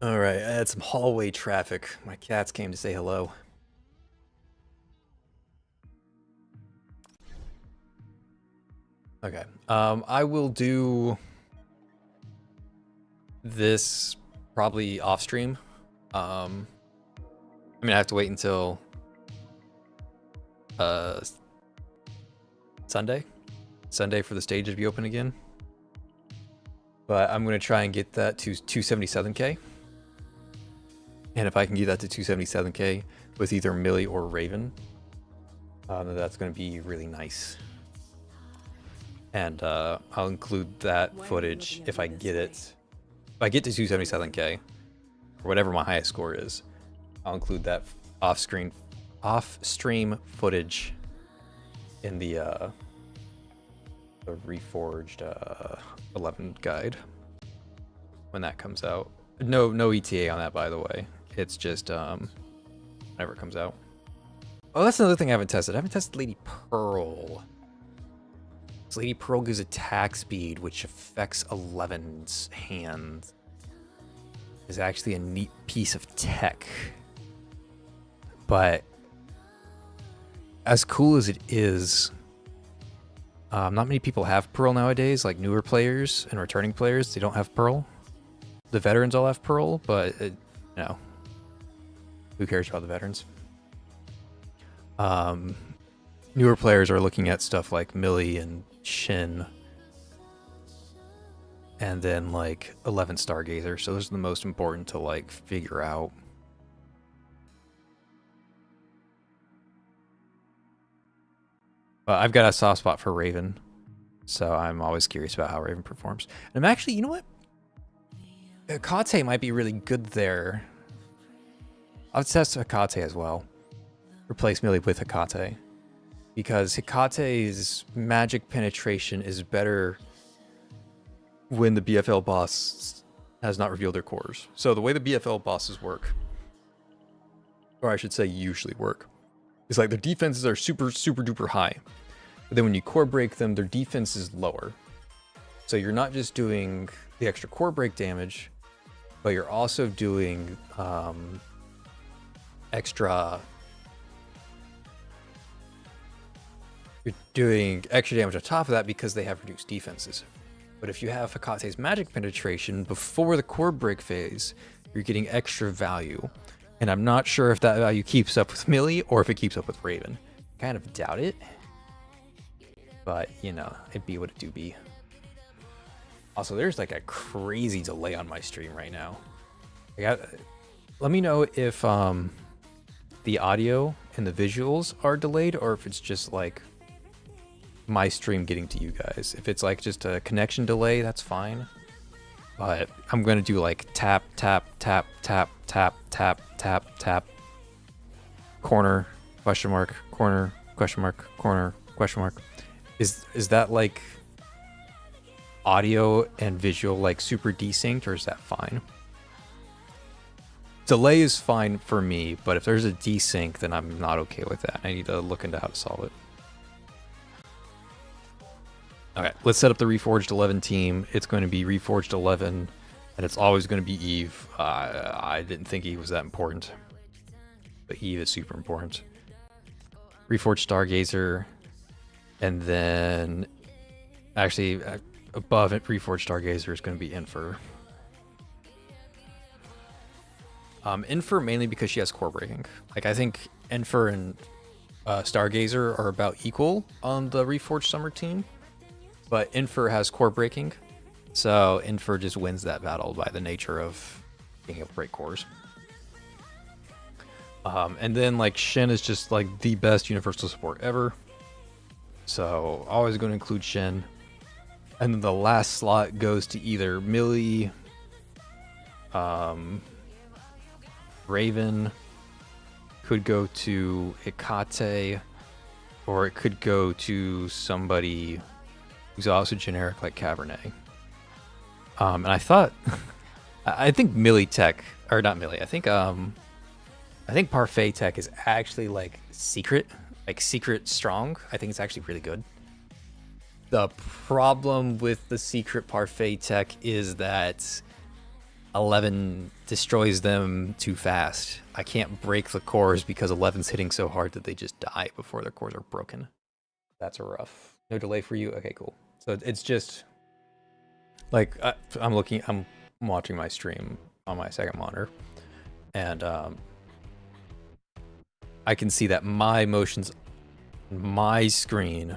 All right, I had some hallway traffic. My cats came to say hello. Okay, I will do this probably off stream. I mean, I have to wait until Sunday for the stage to be open again. But I'm gonna try and get that to 277k. And if I can get that to 277k with either Millie or Raven, that's going to be really nice. And I'll include that footage if I get it. If I get to 277k, or whatever my highest score is, I'll include that off-stream footage in the Reforged 11 guide when that comes out. No ETA on that, by the way. It's just whenever it comes out. Oh, that's another thing I haven't tested. I haven't tested Lady Pearl. So Lady Pearl gives attack speed, which affects 11's hand. Is actually a neat piece of tech. But as cool as it is, not many people have Pearl nowadays. Like newer players and returning players, they don't have Pearl. The veterans all have Pearl, but you know, who cares about the veterans? Newer players are looking at stuff like Millie and Shin, and then like 11 Stargazer. So those are the most important to like figure out. But I've got a soft spot for Raven, so I'm always curious about how Raven performs. And I'm actually, you know what? Hekate might be really good there. I'll test Hekate as well. Replace Millie with Hekate. Because Hekate's magic penetration is better when the BFL boss has not revealed their cores. So the way the BFL bosses work, or I should say usually work, is like their defenses are super duper high. But then when you core break them, their defense is lower. So you're not just doing the extra core break damage, but you're also doing you're doing extra damage on top of that because they have reduced defenses. But if you have Hekate's magic penetration before the core break phase, you're getting extra value. And I'm not sure if that value keeps up with Millie or if it keeps up with Raven. Kind of doubt it. But, you know, it be what it do be. Also, there's like a crazy delay on my stream right now. Let me know if the audio and the visuals are delayed or if it's just like my stream getting to you guys. If it's like just a connection delay, that's fine. But I'm going to do like tap, tap, tap, tap, tap, tap, tap, tap, corner, question mark, corner, question mark, corner, question mark. Is that like audio and visual like super desynced, or is that fine? Delay is fine for me, but if there's a desync, then I'm not okay with that. I need to look into how to solve it. Okay, let's set up the Reforged 11 team. It's going to be Reforged 11, and it's always going to be Eve. I didn't think Eve was that important, but Eve is super important. Reforged Stargazer, and then actually above it, Reforged Stargazer is going to be Infer. Infer mainly because she has core breaking. Like I think Infer and Stargazer are about equal on the Reforged Summer team. But Infer has core breaking, so Infer just wins that battle by the nature of being able to break cores. And then like Shin is just like the best universal support ever, so always going to include Shin. And then the last slot goes to either Millie, Raven, could go to Hekate, or it could go to somebody who's also generic like Cabernet. And I thought, I think Millie Tech, or not Millie, I think Parfait Tech is actually like secret strong. I think it's actually really good. The problem with the secret Parfait Tech is that 11 destroys them too fast. I can't break the cores because 11's hitting so hard that they just die before their cores are broken. That's a rough. No delay for you? Okay, cool. So it's just like I'm watching my stream on my second monitor, and I can see that my motions, my screen,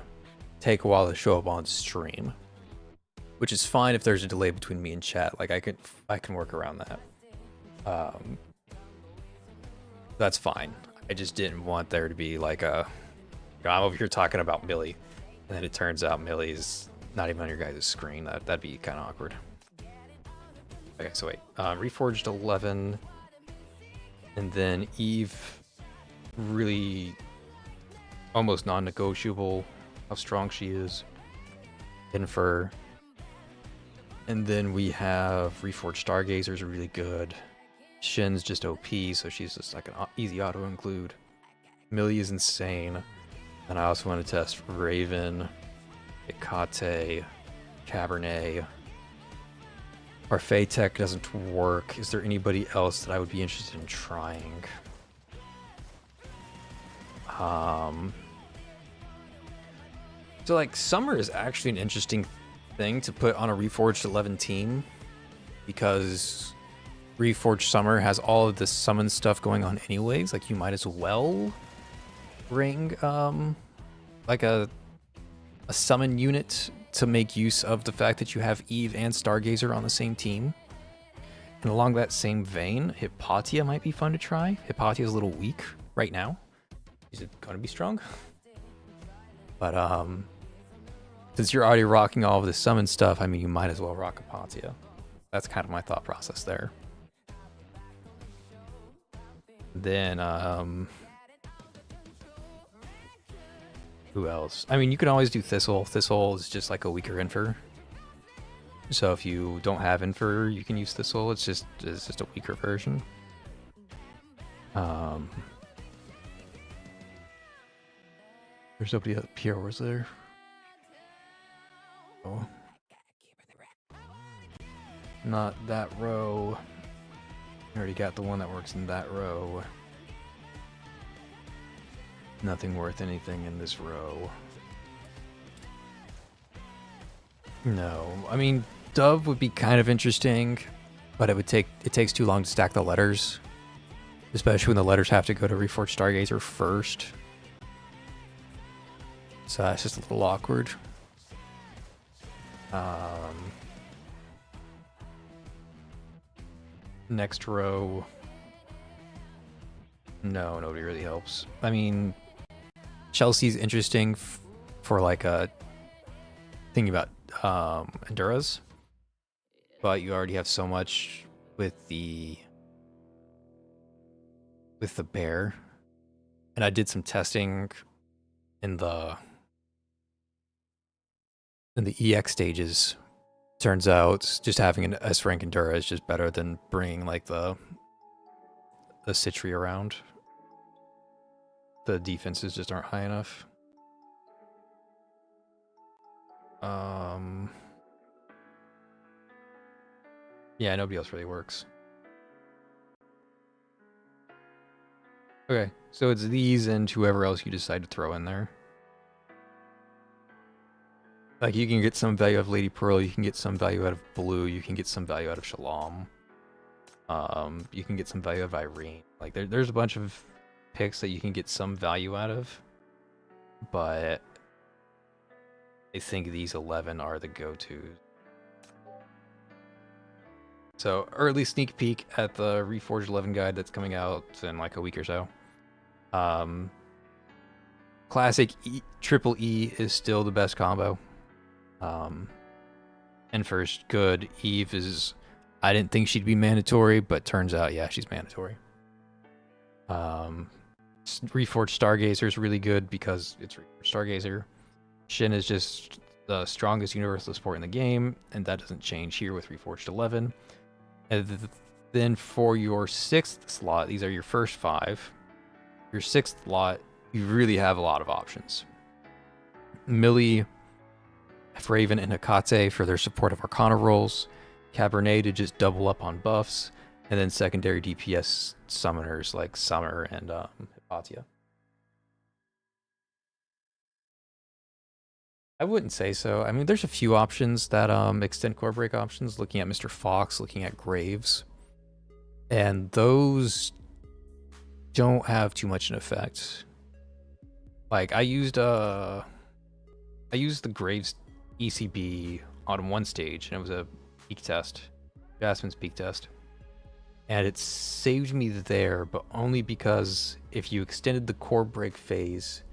take a while to show up on stream, which is fine if there's a delay between me and chat. Like I can work around that. That's fine. I just didn't want there to be like a, I'm over here talking about Millie, and then it turns out Millie's not even on your guys' screen. That'd be kind of awkward. Okay, so wait. Reforged 11, and then Eve, really almost non-negotiable how strong she is. Infer. And then we have Reforged Stargazer's really good. Shin's just OP, so she's just like an easy auto include. Millie is insane. And I also want to test Raven, Ikate, Cabernet. Our Fey Tech doesn't work. Is there anybody else that I would be interested in trying? So like Summer is actually an interesting thing to put on a Reforged 11 team, because Reforged Summer has all of this summon stuff going on anyways. Like you might as well bring like a summon unit to make use of the fact that you have Eve and Stargazer on the same team. And along that same vein, Hypatia might be fun to try. Hypatia is a little weak right now. Is it gonna be strong? But since you're already rocking all of the summon stuff, I mean, you might as well rock Hypatia. That's kind of my thought process there. Then who else? I mean, you can always do Thistle. Thistle is just like a weaker Infer. So if you don't have Infer, you can use Thistle. It's just a weaker version. There's nobody up here, was there? Oh. Not that row. I already got the one that works in that row. Nothing worth anything in this row. No, I mean, Dove would be kind of interesting, but it takes too long to stack the letters, especially when the letters have to go to Reforged Stargazer first. So that's just a little awkward. Next row. No, nobody really helps. I mean, Chelsea's interesting for like a thinking about Enduras, but you already have so much with the bear. And I did some testing in the EX stages. Turns out just having an S rank Endura is just better than bringing like the Citri around. The defenses just aren't high enough. Yeah, nobody else really works. Okay, so it's these and whoever else you decide to throw in there. Like, you can get some value out of Lady Pearl, you can get some value out of Blue, you can get some value out of Shalom. You can get some value out of Irene. Like, there's a bunch of picks that you can get some value out of, but I think these 11 are the go-tos. So, early sneak peek at the Reforged 11 guide that's coming out in like a week or so. Classic Triple E is still the best combo. And first, good. Eve is... I didn't think she'd be mandatory, but turns out, yeah, she's mandatory. Reforged Stargazer is really good because it's Reforged Stargazer. Shin is just the strongest universal support in the game, and that doesn't change here with Reforged 11. And then for your 6th slot, these are your first 5. Your 6th slot, you really have a lot of options. Millie, Raven, and Hekate for their support of Arcana rolls. Cabernet to just double up on buffs, and then secondary DPS summoners like Summer and Hypatia. I wouldn't say so. I mean, there's a few options that extend core break options, looking at Mr. Fox, looking at Graves. And those don't have too much an effect. Like I used the Graves ECB on one stage, and it was a peak test, Jasmine's peak test. And it saved me there, but only because if you extended the core break phase,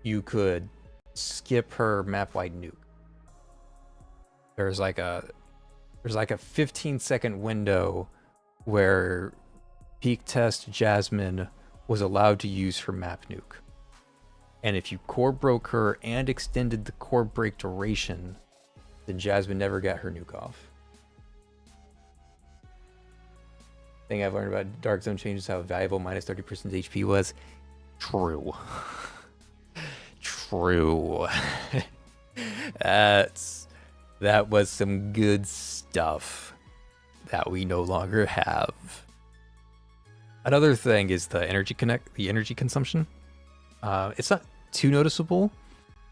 you could skip her map-wide nuke. There's like a 15-second window where peak test Jasmine was allowed to use her map nuke. And if you core broke her and extended the core break duration, then Jasmine never got her nuke off. Thing I've learned about Dark Zone changes how valuable minus 30% HP was. True. True. That was some good stuff that we no longer have. Another thing is the energy consumption. It's not too noticeable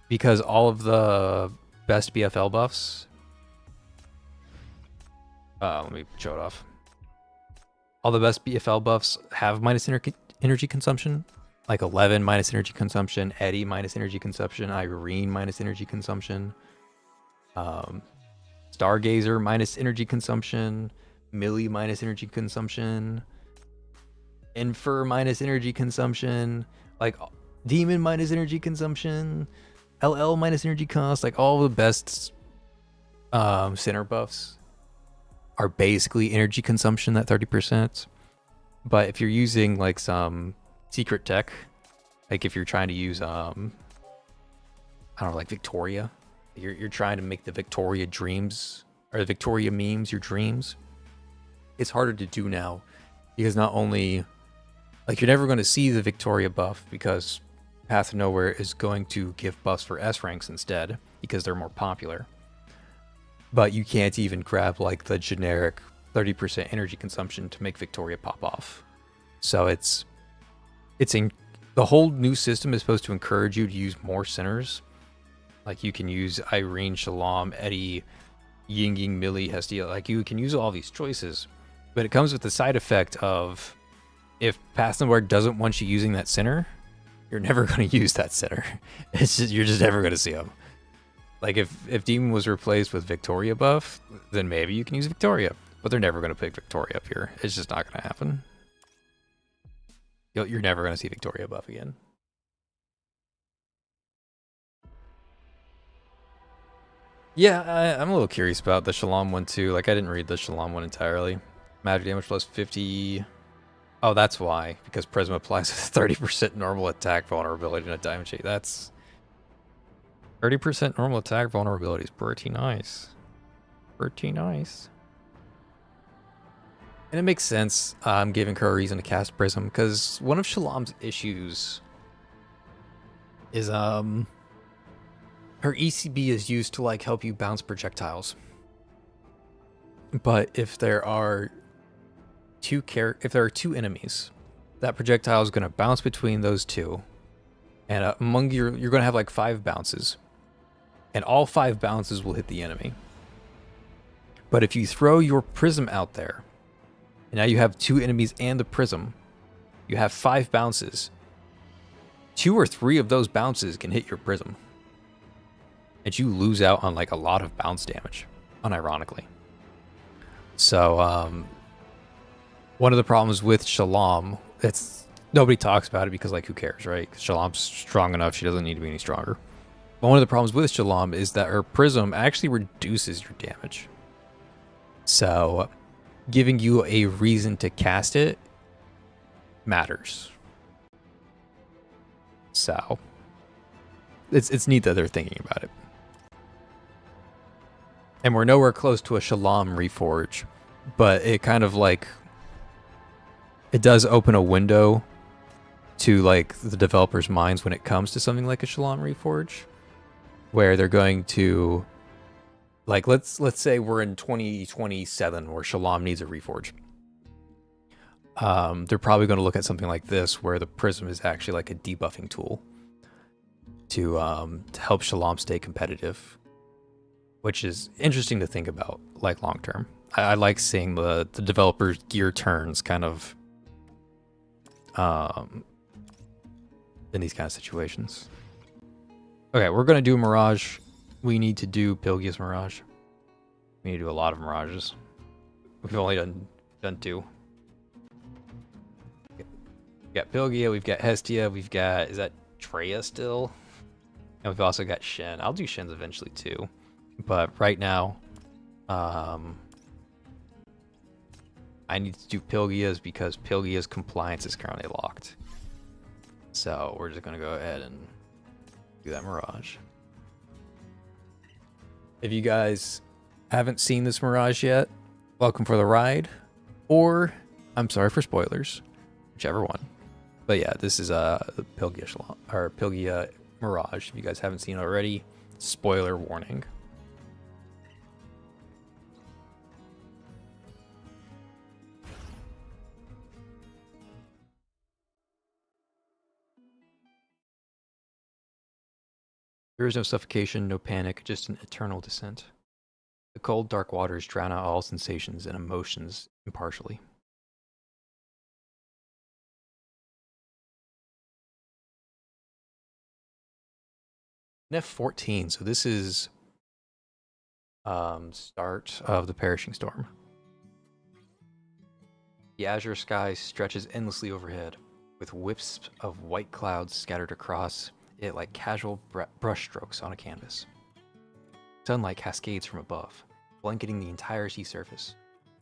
because all of the best BFL buffs. Let me show it off. All the best BFL buffs have minus energy consumption, like 11 minus energy consumption, Eddie minus energy consumption, Irene minus energy consumption, Stargazer minus energy consumption, Millie minus energy consumption, Infer minus energy consumption, like Demon minus energy consumption, LL minus energy cost, like all the best center buffs are basically energy consumption, that 30%. But if you're using like some secret tech, like if you're trying to use I don't know, like Victoria, you're trying to make the Victoria dreams or the Victoria memes your dreams, it's harder to do now because not only like you're never going to see the Victoria buff because Path of Nowhere is going to give buffs for S ranks instead because they're more popular. But you can't even grab like the generic 30% energy consumption to make Victoria pop off. So the whole new system is supposed to encourage you to use more centers. Like you can use Irene, Shalom, Eddie, Ying Ying, Millie, Hestia. Like you can use all these choices, but it comes with the side effect of if Path of Nowhere doesn't want you using that center, you're never going to use that center. You're just never going to see them. Like if Demon was replaced with Victoria buff, then maybe you can use Victoria, but they're never going to pick Victoria up here. It's just not going to happen. You're never going to see Victoria buff again. Yeah, I'm a little curious about the Shalom one too. Like I didn't read the Shalom one entirely. Magic damage plus 50. Oh, that's why. Because Prism applies a 30% normal attack vulnerability in a diamond shape. That's 30% normal attack vulnerability is pretty nice. Pretty nice. And it makes sense giving her a reason to cast Prism, because one of Shalom's issues is her ECB is used to like help you bounce projectiles. But if there are two enemies, that projectile is going to bounce between those two. And among you're going to have like 5 bounces. And all 5 bounces will hit the enemy. But if you throw your prism out there, and now you have 2 enemies and the prism, you have 5 bounces. 2 or 3 of those bounces can hit your prism. And you lose out on like a lot of bounce damage, unironically. So, one of the problems with Shalom, nobody talks about it because like who cares, right? Shalom's strong enough, she doesn't need to be any stronger. But one of the problems with Shalom is that her prism actually reduces your damage. So giving you a reason to cast it matters. So it's neat that they're thinking about it. And we're nowhere close to a Shalom Reforge, but it kind of like it does open a window to like the developers' minds when it comes to something like a Shalom Reforge, where they're going to Like let's say we're in 2027 where Shalom needs a reforge. They're probably going to look at something like this where the prism is actually like a debuffing tool to help Shalom stay competitive, which is interesting to think about like long term. I like seeing the developer's gear turns kind of in these kind of situations. Okay, we're going to do a Mirage. We need to do Pilgia's Mirage. We need to do a lot of Mirages. We've only done 2. We've got Pilgia, we've got Hestia, we've got, is that Treya still? And we've also got Shen. I'll do Shen's eventually too. But right now, I need to do Pilgia's because Pilgia's compliance is currently locked. So we're just going to go ahead and do that Mirage. If you guys haven't seen this Mirage yet, welcome for the ride. Or, I'm sorry for spoilers. Whichever one. But yeah, this is the Pilgia Mirage. If you guys haven't seen it already, spoiler warning. There is no suffocation, no panic, just an eternal descent. The cold, dark waters drown out all sensations and emotions impartially. F14, so this is start of the Perishing Storm. The azure sky stretches endlessly overhead, with wisps of white clouds scattered across it like casual brushstrokes on a canvas. Sunlight cascades from above, blanketing the entire sea surface.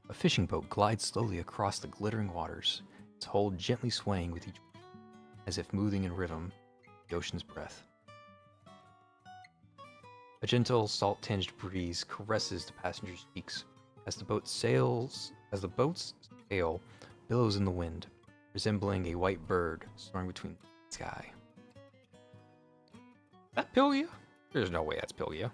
A fishing boat glides slowly across the glittering waters, its hull gently swaying with each wave, as if moving in rhythm, the ocean's breath. A gentle, salt-tinged breeze caresses the passengers' cheeks as the boat's sail billows in the wind, resembling a white bird soaring between the sky. That Pilgia? There's no way that's Pilgia.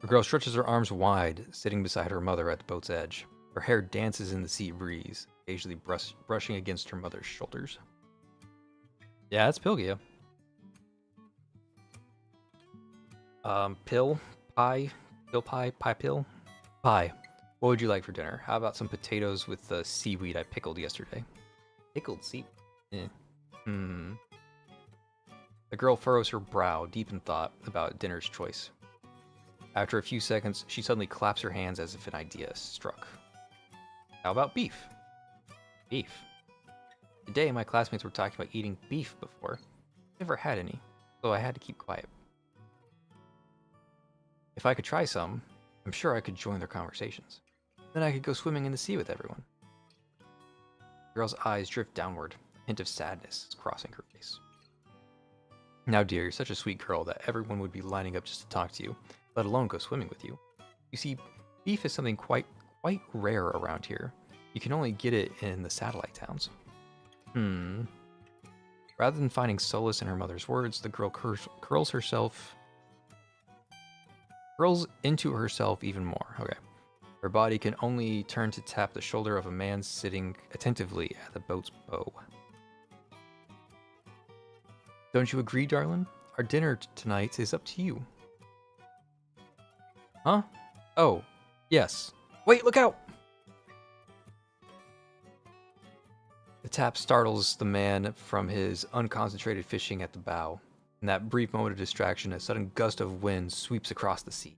The girl stretches her arms wide, sitting beside her mother at the boat's edge. Her hair dances in the sea breeze, occasionally brushing against her mother's shoulders. Yeah, that's Pilgia. Pill pie. What would you like for dinner? How about some potatoes with the seaweed I pickled yesterday? Pickled seaweed? The girl furrows her brow, deep in thought about dinner's choice. After a few seconds, she suddenly claps her hands as if an idea struck. How about beef? Beef. Today, my classmates were talking about eating beef before. Never had any, so I had to keep quiet. If I could try some, I'm sure I could join their conversations. Then I could go swimming in the sea with everyone. The girl's eyes drift downward, a hint of sadness crossing her face. Now, dear, you're such a sweet girl that everyone would be lining up just to talk to you, let alone go swimming with you. You see, beef is something quite rare around here. You can only get it in the satellite towns. Rather than finding solace in her mother's words, the girl curls into herself even more. Okay. Her body can only turn to tap the shoulder of a man sitting attentively at the boat's bow. Don't you agree, darling? Our dinner tonight is up to you. Huh? Oh, yes. Wait, look out! The tap startles the man from his unconcentrated fishing at the bow. In that brief moment of distraction, a sudden gust of wind sweeps across the sea.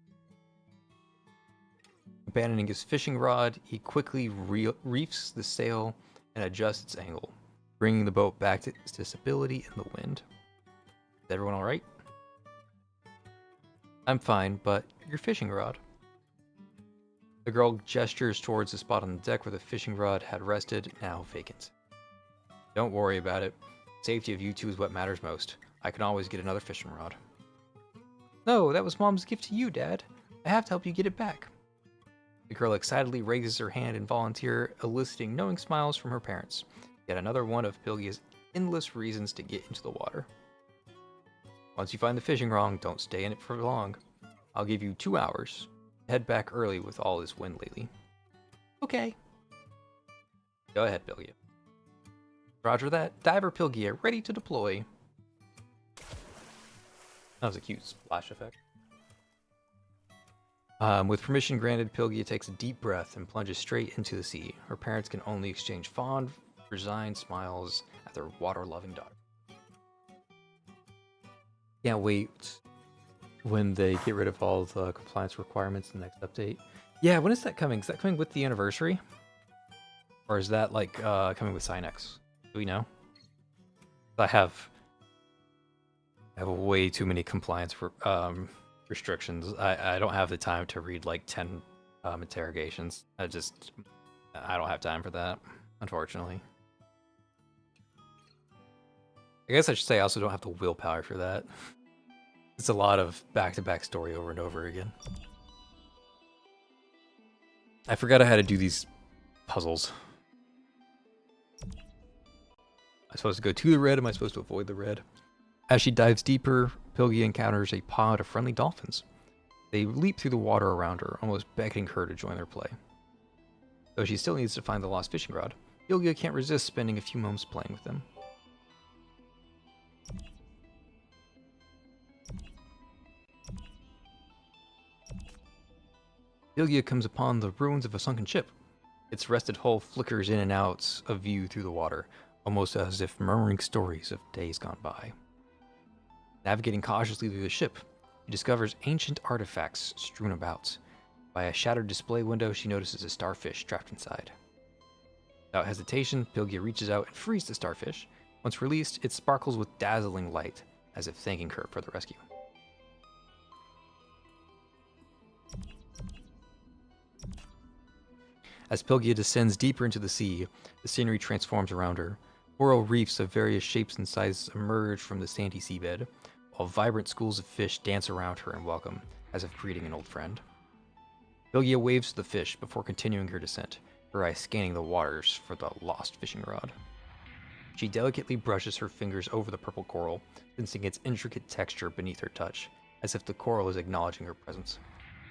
Abandoning his fishing rod, he quickly reefs the sail and adjusts its angle, bringing the boat back to stability in the wind. Is everyone alright? I'm fine, but your fishing rod. The girl gestures towards the spot on the deck where the fishing rod had rested, now vacant. Don't worry about it. Safety of you two is what matters most. I can always get another fishing rod. No, that was Mom's gift to you, Dad. I have to help you get it back. The girl excitedly raises her hand in volunteer, eliciting knowing smiles from her parents. Yet another one of Pilgia's endless reasons to get into the water. Once you find the fishing wrong, don't stay in it for long. I'll give you 2 hours. Head back early with all this wind lately. Okay. Go ahead, Pilgia. Roger that. Diver Pilgia, ready to deploy. That was a cute splash effect. With permission granted, Pilgia takes a deep breath and plunges straight into the sea. Her parents can only exchange fond, resigned smiles at their water-loving daughter. Can't wait when they get rid of all the compliance requirements in the next update. Yeah, when is that coming? Is that coming with the anniversary? Or is that like coming with Synex? Do we know? I have way too many compliance restrictions. I don't have the time to read like 10 interrogations. I don't have time for that, unfortunately. I guess I should say I also don't have the willpower for that. It's a lot of back-to-back story over and over again. I forgot I had to do these puzzles. Am I supposed to go to the red? Am I supposed to avoid the red? As she dives deeper, Pilgia encounters a pod of friendly dolphins. They leap through the water around her, almost beckoning her to join their play. Though she still needs to find the lost fishing rod, Pilgia can't resist spending a few moments playing with them. Pilgia comes upon the ruins of a sunken ship. Its rusted hull flickers in and out of view through the water, almost as if murmuring stories of days gone by. Navigating cautiously through the ship, she discovers ancient artifacts strewn about. By a shattered display window, she notices a starfish trapped inside. Without hesitation, Pilgia reaches out and frees the starfish. Once released, it sparkles with dazzling light, as if thanking her for the rescue. As Pilgia descends deeper into the sea, the scenery transforms around her. Coral reefs of various shapes and sizes emerge from the sandy seabed, while vibrant schools of fish dance around her in welcome, as if greeting an old friend. Pilgia waves to the fish before continuing her descent, her eyes scanning the waters for the lost fishing rod. She delicately brushes her fingers over the purple coral, sensing its intricate texture beneath her touch, as if the coral is acknowledging her presence.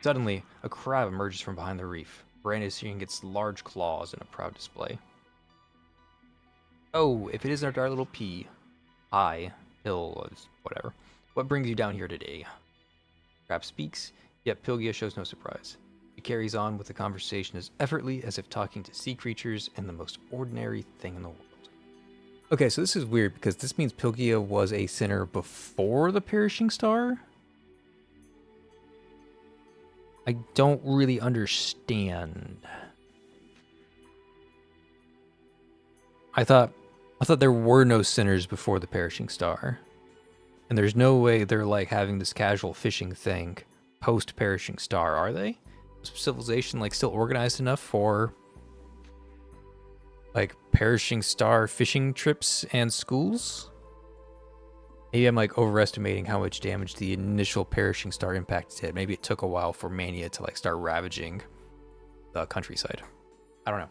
Suddenly, a crab emerges from behind the reef, brandishing its large claws in a proud display. Oh, if it isn't our little pea. Hi, Hill, whatever. What brings you down here today? Crab speaks, yet Pilgia shows no surprise. He carries on with the conversation as effortlessly as if talking to sea creatures and the most ordinary thing in the world. Okay, so this is weird because this means Pilgia was a sinner before the perishing star? I don't really understand. I thought there were no sinners before the perishing star. And there's no way they're like having this casual fishing thing post perishing star, are they? Is civilization like still organized enough for like perishing star fishing trips and schools? Maybe I'm like overestimating how much damage the initial perishing star impact did. Maybe it took a while for mania to like start ravaging the countryside. I don't know.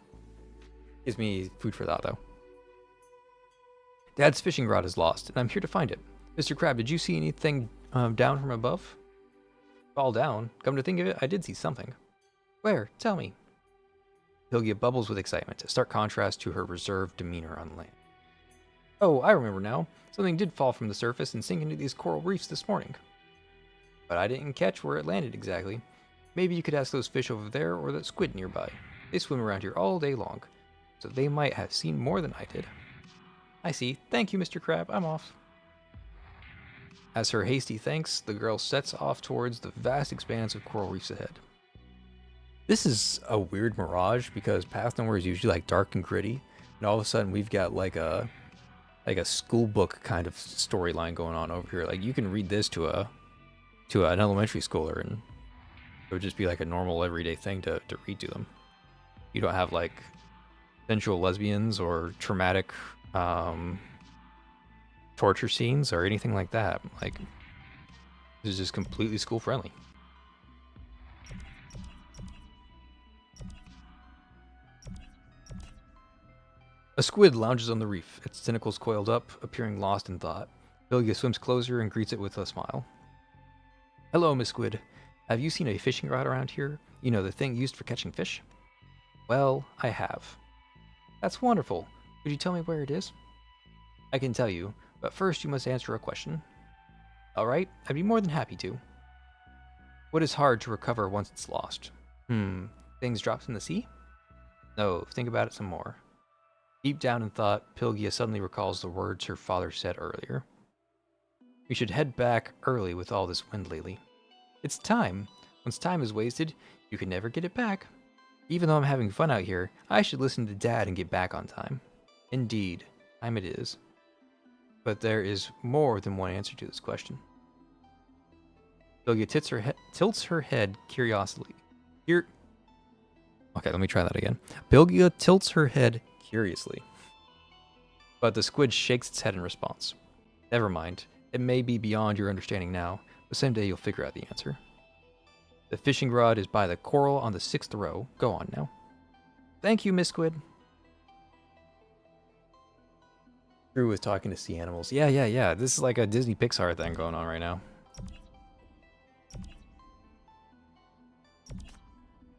Gives me food for thought though. Dad's fishing rod is lost, and I'm here to find it. Mr. Crab, did you see anything down from above? Fall down? Come to think of it, I did see something. Where? Tell me. Pilgia bubbles with excitement, a stark contrast to her reserved demeanor on land. Oh, I remember now. Something did fall from the surface and sink into these coral reefs this morning. But I didn't catch where it landed exactly. Maybe you could ask those fish over there or that squid nearby. They swim around here all day long, so they might have seen more than I did. I see. Thank you, Mr. Crab. I'm off. As her hasty thanks, the girl sets off towards the vast expanse of coral reefs ahead. This is a weird mirage because Path Nowhere is usually like dark and gritty, and all of a sudden we've got like a school book kind of storyline going on over here. Like you can read this to an elementary schooler and it would just be like a normal everyday thing to read to them. You don't have like sensual lesbians or traumatic torture scenes or anything like that. Like this is just completely school friendly. A squid lounges on the reef, its tentacles coiled up, appearing lost in thought. Pilgia swims closer and greets it with a smile. Hello, Miss Squid. Have you seen a fishing rod around here? You know, the thing used for catching fish? Well, I have. That's wonderful. Could you tell me where it is? I can tell you, but first you must answer a question. Alright, I'd be more than happy to. What is hard to recover once it's lost? Things dropped in the sea? No, think about it some more. Deep down in thought, Pilgia suddenly recalls the words her father said earlier. We should head back early with all this wind lately. It's time. Once time is wasted, you can never get it back. Even though I'm having fun out here, I should listen to Dad and get back on time. Indeed, time it is. But there is more than one answer to this question. Pilgia tilts her head curiously. Okay, let me try that again. Pilgia tilts her head curiously. But the squid shakes its head in response. Never mind. It may be beyond your understanding now, but someday you'll figure out the answer. The fishing rod is by the coral on the 6th row. Go on now. Thank you, Miss Squid. Through with talking to sea animals. Yeah. This is like a Disney Pixar thing going on right now.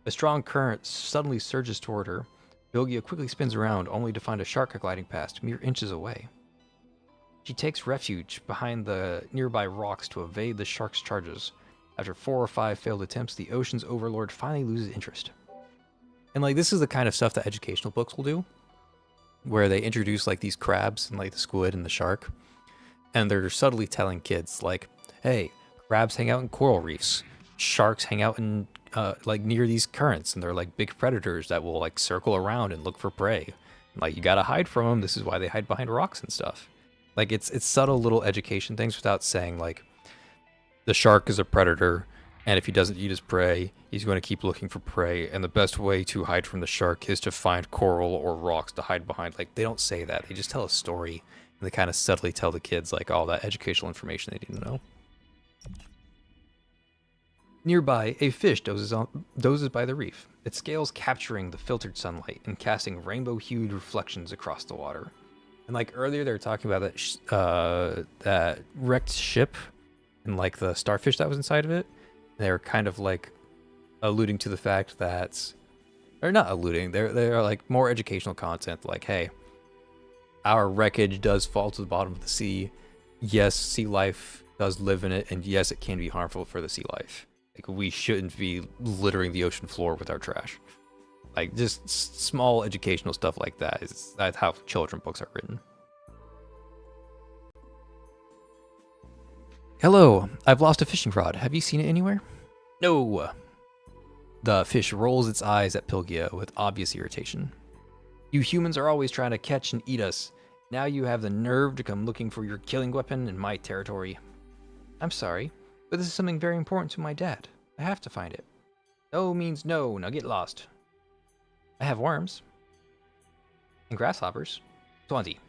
A strong current suddenly surges toward her. Pilgia quickly spins around, only to find a shark gliding past, mere inches away. She takes refuge behind the nearby rocks to evade the shark's charges. After 4 or 5 failed attempts, the ocean's overlord finally loses interest. And like, this is the kind of stuff that educational books will do, where they introduce like these crabs and like the squid and the shark, and they're subtly telling kids like, hey, crabs hang out in coral reefs, sharks hang out in like near these currents, and they're like big predators that will like circle around and look for prey. Like, you gotta hide from them. This is why they hide behind rocks and stuff. Like, it's subtle little education things without saying like, the shark is a predator, and if he doesn't eat his prey, he's going to keep looking for prey, and the best way to hide from the shark is to find coral or rocks to hide behind. Like, they don't say that. They just tell a story, and they kind of subtly tell the kids like all that educational information they need to know. Nearby, a fish dozes by the reef, its scales capturing the filtered sunlight and casting rainbow-hued reflections across the water. And like earlier, they were talking about that wrecked ship and like the starfish that was inside of it. They were kind of like alluding to the fact that, or not alluding, they're like more educational content. Like, hey, our wreckage does fall to the bottom of the sea. Yes, sea life does live in it, and yes, it can be harmful for the sea life. Like, we shouldn't be littering the ocean floor with our trash. Like, just small educational stuff like that. That's how children's books are written. Hello, I've lost a fishing rod. Have you seen it anywhere? No. The fish rolls its eyes at Pilgia with obvious irritation. You humans are always trying to catch and eat us. Now you have the nerve to come looking for your killing weapon in my territory. I'm sorry, but this is something very important to my dad. I have to find it. No means no. Now get lost. I have worms. And grasshoppers. 20.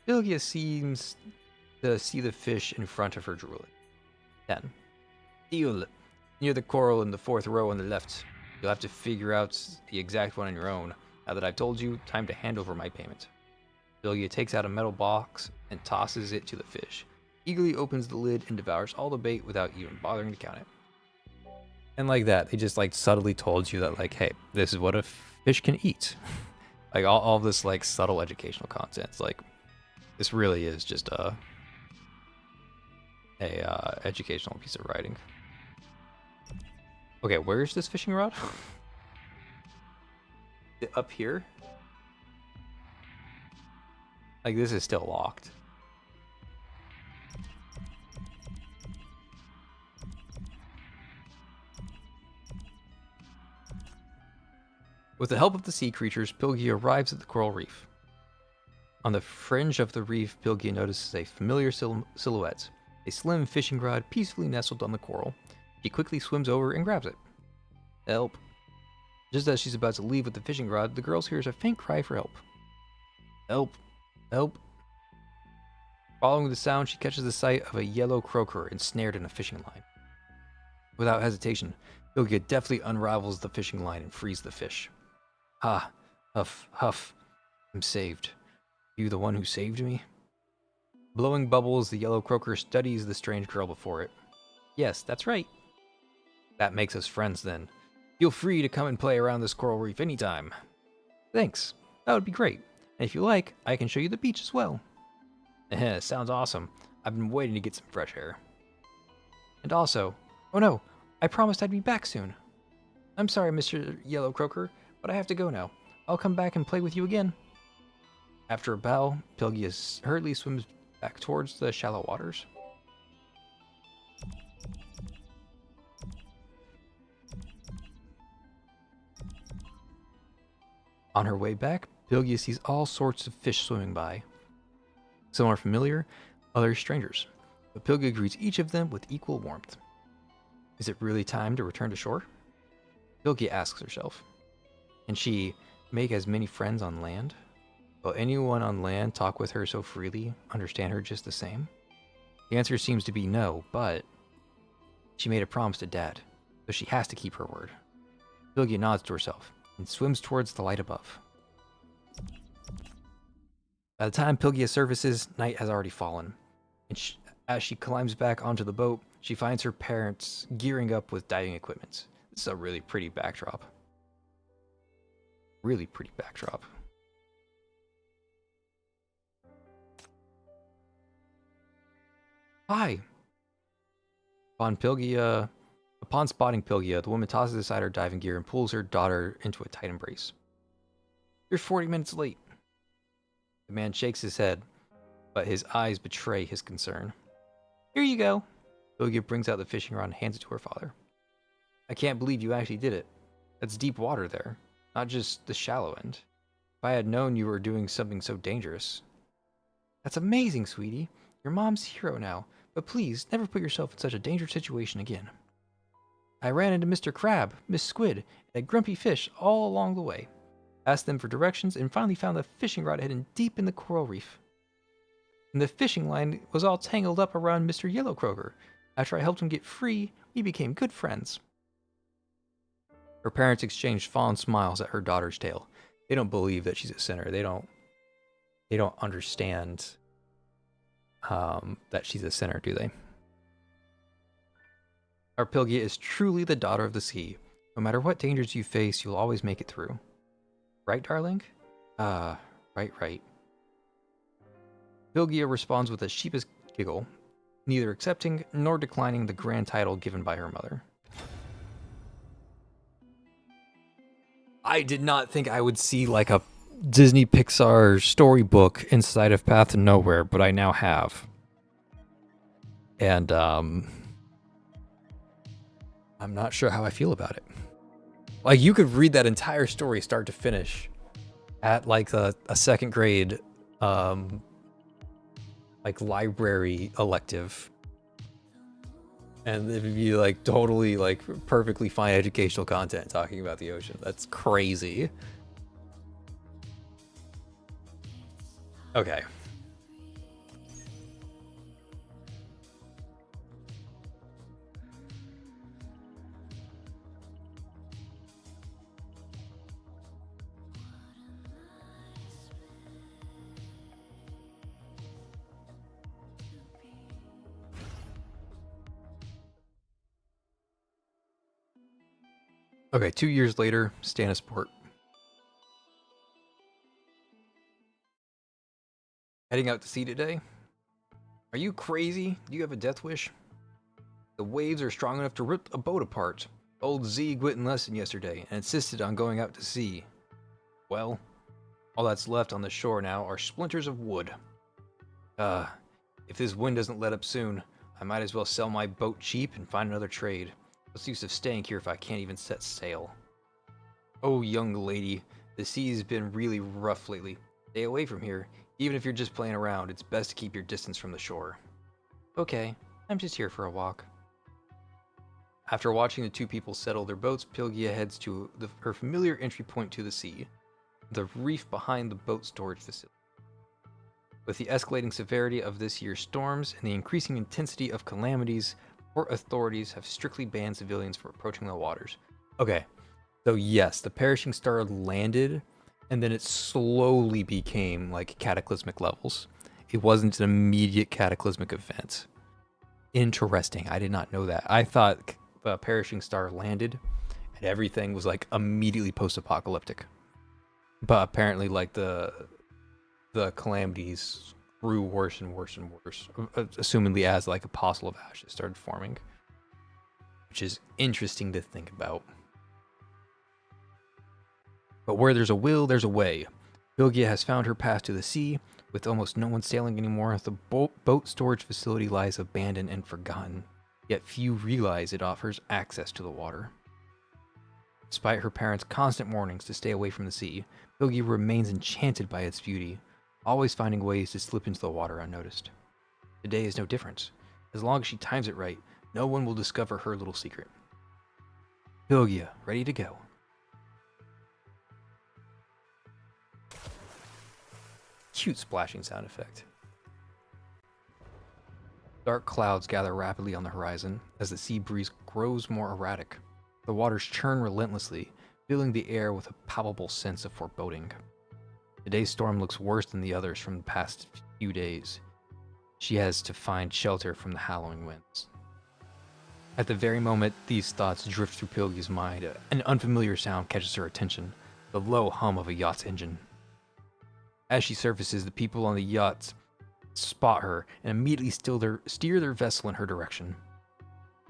Pilgia seems to see the fish in front of her drooling. 10. Deal. Near the coral in the 4th row on the left. You'll have to figure out the exact one on your own. Now that I've told you, time to hand over my payment. Pilgia takes out a metal box and tosses it to the fish. Eagerly opens the lid and devours all the bait without even bothering to count it. And like that, they just like subtly told you that like, hey, this is what a fish can eat. Like all this like subtle educational content. It's like, this really is just a educational piece of writing. Okay, where is this fishing rod? Is it up here? Like, this is still locked. With the help of the sea creatures, Pilgia arrives at the coral reef. On the fringe of the reef, Pilgia notices a familiar silhouette, a slim fishing rod peacefully nestled on the coral. She quickly swims over and grabs it. Help. Just as she's about to leave with the fishing rod, the girl hears a faint cry for help. Help. Help. Following the sound, she catches the sight of a yellow croaker ensnared in a fishing line. Without hesitation, Pilgia deftly unravels the fishing line and frees the fish. Ah, huff, huff. I'm saved. You the one who saved me? Blowing bubbles, the yellow croaker studies the strange girl before it. Yes, that's right. That makes us friends then. Feel free to come and play around this coral reef anytime. Thanks. That would be great. And if you like, I can show you the beach as well. Sounds awesome. I've been waiting to get some fresh air. And also, oh no, I promised I'd be back soon. I'm sorry, Mr. Yellow Croaker, but I have to go now. I'll come back and play with you again. After a bow, Pylgia hurriedly swims back towards the shallow waters. On her way back, Pylgia sees all sorts of fish swimming by. Some are familiar, others strangers, but Pylgia greets each of them with equal warmth. Is it really time to return to shore? Pylgia asks herself. Can she make as many friends on land? Will anyone on land talk with her so freely, understand her just the same? The answer seems to be no, but she made a promise to Dad, so she has to keep her word. Pylgia nods to herself and swims towards the light above. By the time Pylgia surfaces, night has already fallen, and as she climbs back onto the boat, she finds her parents gearing up with diving equipment. This is a really pretty backdrop. Really pretty backdrop. Hi. Upon spotting Pylgia, the woman tosses aside her diving gear and pulls her daughter into a tight embrace. You're 40 minutes late. The man shakes his head, but his eyes betray his concern. Here you go. Pylgia brings out the fishing rod and hands it to her father. I can't believe you actually did it. That's deep water there, not just the shallow end. If I had known you were doing something so dangerous. That's amazing, sweetie. Your mom's hero now, but please never put yourself in such a dangerous situation again. I ran into Mr. Crab, Miss Squid, and a grumpy fish all along the way. Asked them for directions and finally found the fishing rod hidden deep in the coral reef. And the fishing line was all tangled up around Mr. Yellow Croaker. After I helped him get free, we became good friends. Her parents exchanged fond smiles at her daughter's tale. They don't believe that she's a sinner. They don't understand that she's a sinner, do they? Our Pylgia is truly the daughter of the sea. No matter what dangers you face, you'll always make it through. Right, darling? Right. Pylgia responds with a sheepish giggle, neither accepting nor declining the grand title given by her mother. I did not think I would see like a Disney Pixar storybook inside of Path to Nowhere, but I now have. And I'm not sure how I feel about it. Like, you could read that entire story start to finish at like a second grade like library elective, and it would be like totally like perfectly fine educational content talking about the ocean. That's crazy. Okay. Okay, 2 years later, Stanisport. Heading out to sea today? Are you crazy? Do you have a death wish? The waves are strong enough to rip a boat apart. Old Z quit in lesson yesterday and insisted on going out to sea. Well, all that's left on the shore now are splinters of wood. If this wind doesn't let up soon, I might as well sell my boat cheap and find another trade. What's the use of staying here if I can't even set sail? Oh, young lady, the sea's been really rough lately. Stay away from here. Even if you're just playing around, it's best to keep your distance from the shore. Okay, I'm just here for a walk. After watching the two people settle their boats, Pylgia heads to her familiar entry point to the sea, the reef behind the boat storage facility. With the escalating severity of this year's storms and the increasing intensity of calamities, port authorities have strictly banned civilians from approaching the waters. Okay, so yes, the perishing star landed, and then it slowly became like cataclysmic levels. it wasn't an immediate cataclysmic event. Interesting. I did not know that. I thought Perishing Star landed and everything was like immediately post-apocalyptic. But apparently like the calamities grew worse and worse and worse, assumingly as like a Apostle of Ashes started forming, which is interesting to think about. But where there's a will, there's a way. Bilgia has found her path to the sea. With almost no one sailing anymore, the boat storage facility lies abandoned and forgotten, yet few realize it offers access to the water. Despite her parents' constant warnings to stay away from the sea, Bilgia remains enchanted by its beauty, always finding ways to slip into the water unnoticed. Today is no different. As long as she times it right, no one will discover her little secret. Bilgia, ready to go. Cute splashing sound effect. Dark clouds gather rapidly on the horizon as the sea breeze grows more erratic. The waters churn relentlessly, filling the air with a palpable sense of foreboding. Today's storm looks worse than the others from the past few days. She has to find shelter from the howling winds. At the very moment these thoughts drift through Pilgi's mind, an unfamiliar sound catches her attention, the low hum of a yacht's engine. As she surfaces, the people on the yacht spot her and immediately steer their vessel in her direction.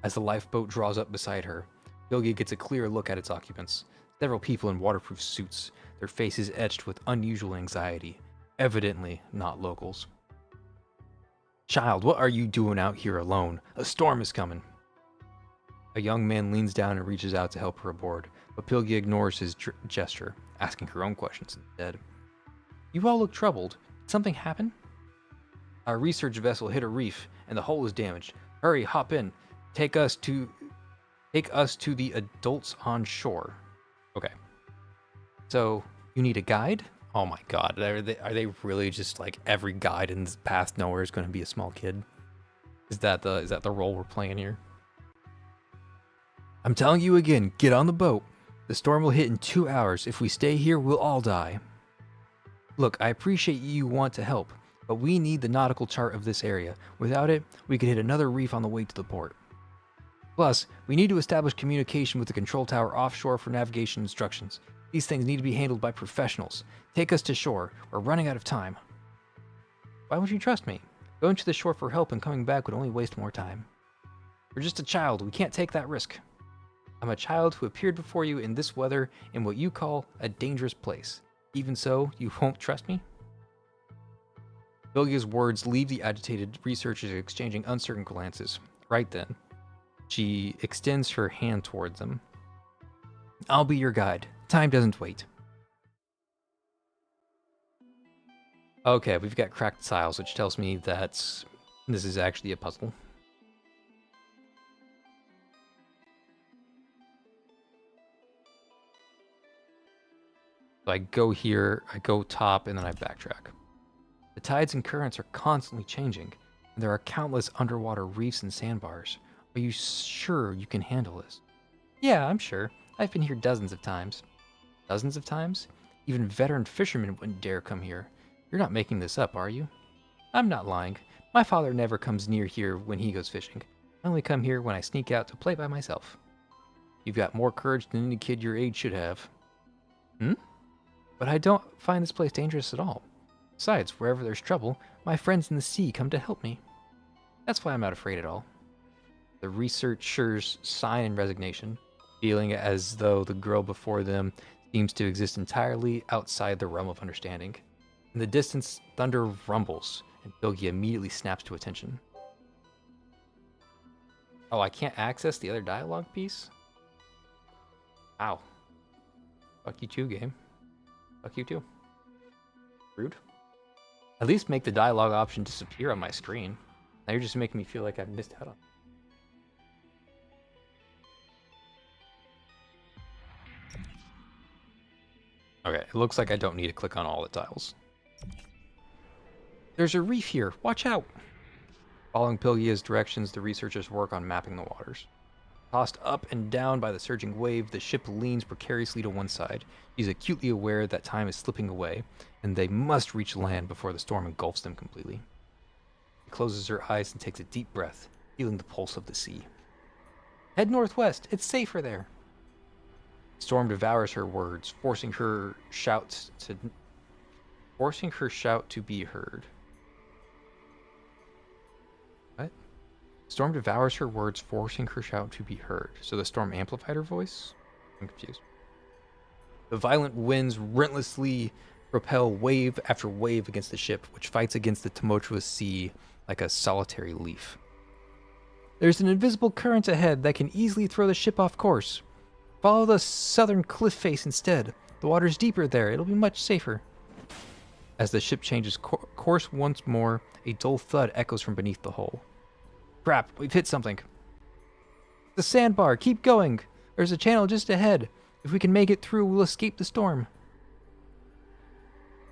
As the lifeboat draws up beside her, Bilgia gets a clear look at its occupants. Several people in waterproof suits, their faces etched with unusual anxiety, evidently not locals. "Child, what are you doing out here alone? A storm is coming." A young man leans down and reaches out to help her aboard, but Pilgia ignores his gesture, asking her own questions instead. "You all look troubled. Did something happen?" "Our research vessel hit a reef, and the hull is damaged. Hurry, hop in. Take us to the adults on shore." Okay. So, you need a guide? Oh my god, are they really just like every guide in this Path Nowhere is going to be a small kid? Is that the role we're playing here? "I'm telling you again, get on the boat. The storm will hit in 2 hours. If we stay here, we'll all die. Look, I appreciate you want to help, but we need the nautical chart of this area. Without it, we could hit another reef on the way to the port. Plus, we need to establish communication with the control tower offshore for navigation instructions. These things need to be handled by professionals. Take us to shore. We're running out of time." "Why would you trust me? Going to the shore for help and coming back would only waste more time." "You're just a child. We can't take that risk." "I'm a child who appeared before you in this weather in what you call a dangerous place. Even so, you won't trust me?" Bilgia's words leave the agitated researchers exchanging uncertain glances. Right then, she extends her hand towards them. "I'll be your guide. Time doesn't wait." Okay, we've got cracked tiles, which tells me that this is actually a puzzle. So I go here, I go top, and then I backtrack. The tides and currents are constantly changing, and there are countless underwater reefs and sandbars. Are you sure you can handle this? "Yeah, I'm sure. I've been here dozens of times." "Dozens of times? Even veteran fishermen wouldn't dare come here. You're not making this up, are you?" "I'm not lying. My father never comes near here when he goes fishing. I only come here when I sneak out to play by myself." "You've got more courage than any kid your age should have." "Hmm? But I don't find this place dangerous at all. Besides, wherever there's trouble, my friends in the sea come to help me. That's why I'm not afraid at all." The researchers sigh in resignation, feeling as though the girl before them seems to exist entirely outside the realm of understanding. In the distance, thunder rumbles, and Bilgia immediately snaps to attention. Oh, I can't access the other dialogue piece? Ow. Fuck you too, game. Fuck you too. Rude. At least make the dialogue option disappear on my screen. Now you're just making me feel like I've missed out on. Okay, it looks like I don't need to click on all the tiles. "There's a reef here. Watch out!" Following Pilgia's directions, the researchers work on mapping the waters. Tossed up and down by the surging wave, the ship leans precariously to one side. She's acutely aware that time is slipping away, and they must reach land before the storm engulfs them completely. She closes her eyes and takes a deep breath, feeling the pulse of the sea. Head northwest. It's safer there. Storm devours her words, forcing her shout to be heard. What? Storm devours her words, forcing her shout to be heard. So the storm amplified her voice? I'm confused. The violent winds relentlessly propel wave after wave against the ship, which fights against the tumultuous sea like a solitary leaf. There's an invisible current ahead that can easily throw the ship off course. Follow the southern cliff face instead. The water's deeper there. It'll be much safer. As the ship changes course once more, a dull thud echoes from beneath the hull. Crap, we've hit something. The sandbar, keep going. There's a channel just ahead. If we can make it through, we'll escape the storm.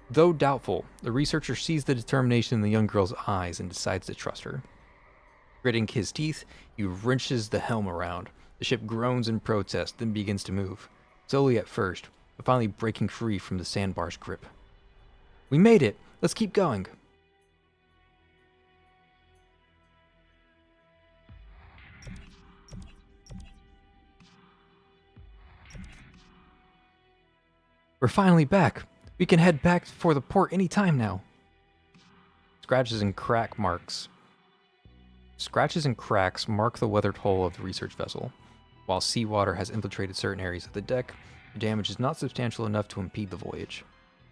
Though doubtful, the researcher sees the determination in the young girl's eyes and decides to trust her. Gritting his teeth, he wrenches the helm around. The ship groans in protest, then begins to move. Slowly at first, but finally breaking free from the sandbar's grip. We made it! Let's keep going! We're finally back! We can head back for the port any time now! Scratches and cracks mark the weathered hull of the research vessel. While seawater has infiltrated certain areas of the deck, the damage is not substantial enough to impede the voyage.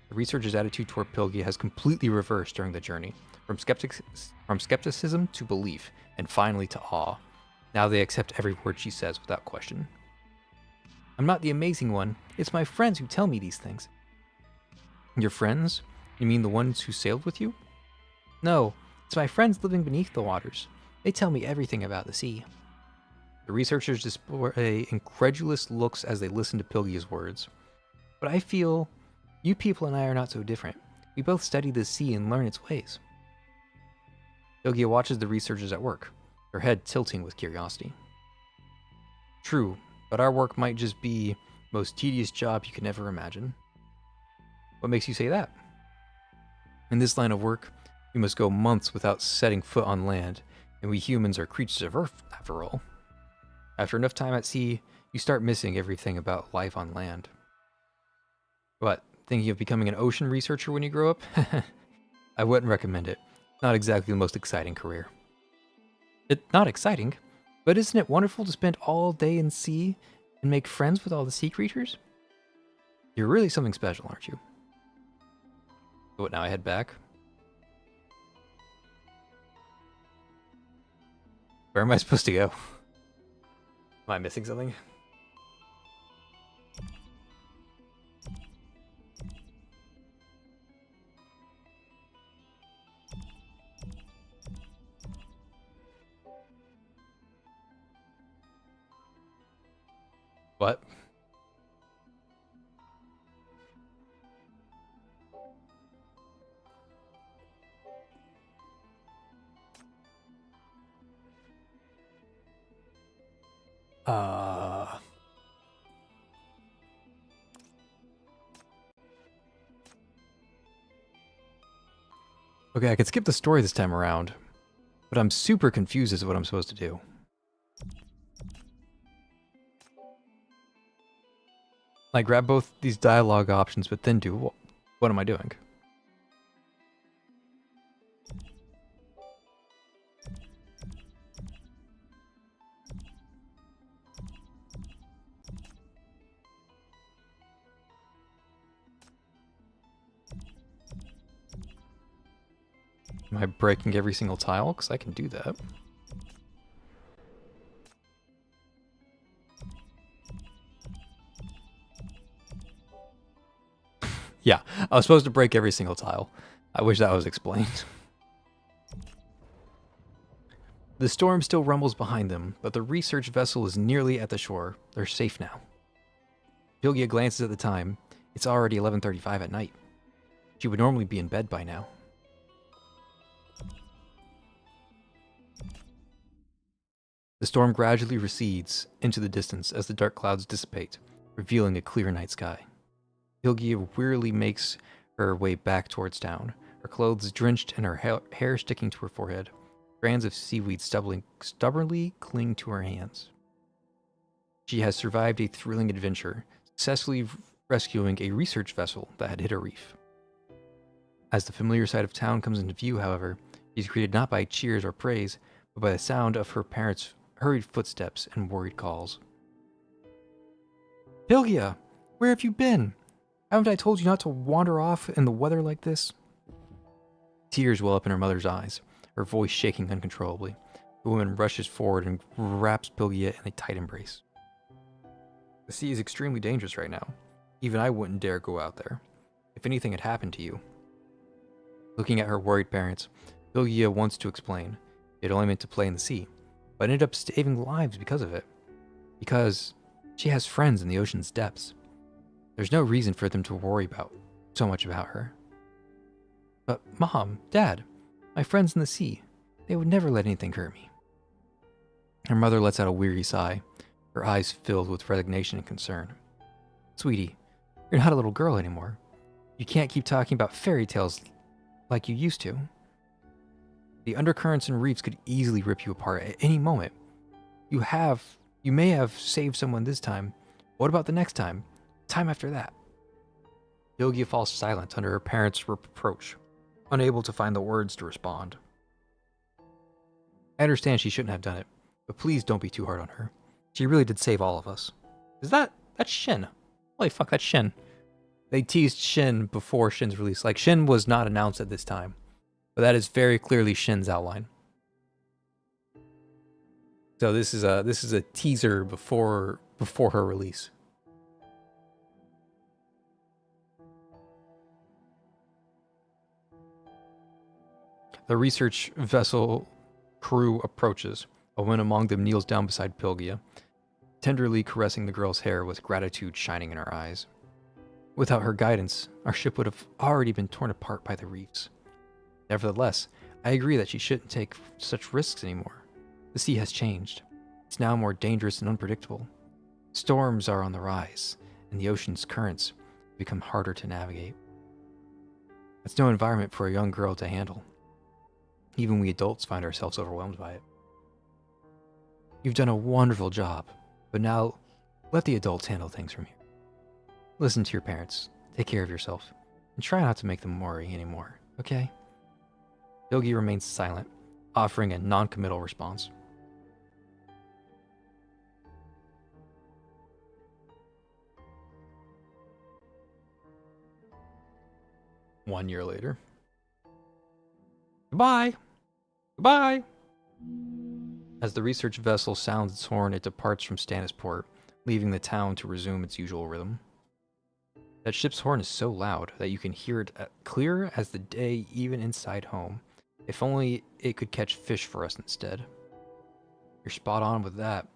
The researcher's attitude toward Pilgia has completely reversed during the journey, from skepticism to belief, and finally to awe. Now they accept every word she says without question. I'm not the amazing one. It's my friends who tell me these things. Your friends? You mean the ones who sailed with you? No, it's my friends living beneath the waters. They tell me everything about the sea. The researchers display incredulous looks as they listen to Pilgia's words. But I feel you people and I are not so different. We both study the sea and learn its ways. Pilgia watches the researchers at work, her head tilting with curiosity. True, but our work might just be the most tedious job you could ever imagine. What makes you say that? In this line of work, we must go months without setting foot on land, and we humans are creatures of Earth, after all. After enough time at sea, you start missing everything about life on land. What, thinking of becoming an ocean researcher when you grow up? I wouldn't recommend it. Not exactly the most exciting career. It's not exciting, but isn't it wonderful to spend all day in sea and make friends with all the sea creatures? You're really something special, aren't you? So what, now I head back? Where am I supposed to go? Am I missing something? What? Okay, I could skip the story this time around, but I'm super confused as to what I'm supposed to do. Like, grab both these dialogue options, but then do what am I doing? Am I breaking every single tile? Because I can do that. Yeah, I was supposed to break every single tile. I wish that was explained. The storm still rumbles behind them, but the research vessel is nearly at the shore. They're safe now. Pilgia glances at the time. It's already 11:35 at night. She would normally be in bed by now. The storm gradually recedes into the distance as the dark clouds dissipate, revealing a clear night sky. Hilgia wearily makes her way back towards town, her clothes drenched and her hair sticking to her forehead. Strands of seaweed stubbornly cling to her hands. She has survived a thrilling adventure, successfully rescuing a research vessel that had hit a reef. As the familiar side of town comes into view, however, she's greeted not by cheers or praise, but by the sound of her parents' hurried footsteps and worried calls. Hilgia, where have you been? Haven't I told you not to wander off in the weather like this? Tears well up in her mother's eyes, her voice shaking uncontrollably. The woman rushes forward and wraps Pilgia in a tight embrace. The sea is extremely dangerous right now. Even I wouldn't dare go out there. If anything had happened to you. Looking at her worried parents, Pilgia wants to explain. It only meant to play in the sea, but ended up saving lives because of it. Because she has friends in the ocean's depths. There's no reason for them to worry so much about her. But Mom, Dad, my friends in the sea, they would never let anything hurt me. Her mother lets out a weary sigh, her eyes filled with resignation and concern. Sweetie, you're not a little girl anymore. You can't keep talking about fairy tales like you used to. The undercurrents and reefs could easily rip you apart at any moment. You may have saved someone this time. What about the next time? Time after that? Hilgia falls silent under her parents' reproach, unable to find the words to respond. I understand she shouldn't have done it, but please don't be too hard on her. She really did save all of us. That's Shin. Holy fuck, that's Shin. They teased Shin before Shin's release. Like, Shin was not announced at this time, but that is very clearly Shin's outline. So this is a teaser before her release. The research vessel crew approaches. A woman among them kneels down beside Pilgia, tenderly caressing the girl's hair with gratitude shining in her eyes. Without her guidance, our ship would have already been torn apart by the reefs. Nevertheless, I agree that she shouldn't take such risks anymore. The sea has changed. It's now more dangerous and unpredictable. Storms are on the rise, and the ocean's currents become harder to navigate. It's no environment for a young girl to handle. Even we adults find ourselves overwhelmed by it. You've done a wonderful job, but now let the adults handle things from here. Listen to your parents, take care of yourself, and try not to make them worry anymore, okay? Yogi remains silent, offering a non-committal response. One year later. Goodbye! Goodbye! As the research vessel sounds its horn, it departs from Stannisport, leaving the town to resume its usual rhythm. That ship's horn is so loud that you can hear it clear as the day even inside home. If only it could catch fish for us instead. You're spot on with that.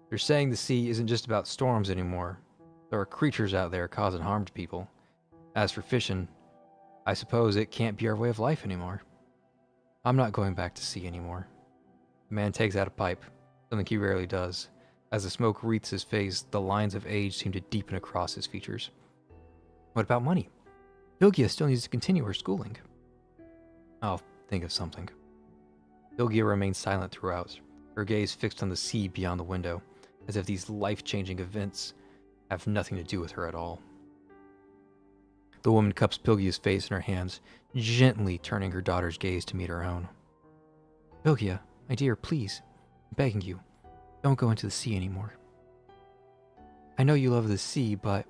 They're saying the sea isn't just about storms anymore. There are creatures out there causing harm to people. As for fishing, I suppose it can't be our way of life anymore. I'm not going back to sea anymore. The man takes out a pipe, something he rarely does. As the smoke wreathes his face, the lines of age seem to deepen across his features. What about money? Hilgia still needs to continue her schooling. I'll think of something. Hilgia remains silent throughout, her gaze fixed on the sea beyond the window, as if these life-changing events have nothing to do with her at all. The woman cups Pilgia's face in her hands, gently turning her daughter's gaze to meet her own. Pilgia, my dear, please, I'm begging you, don't go into the sea anymore. I know you love the sea, but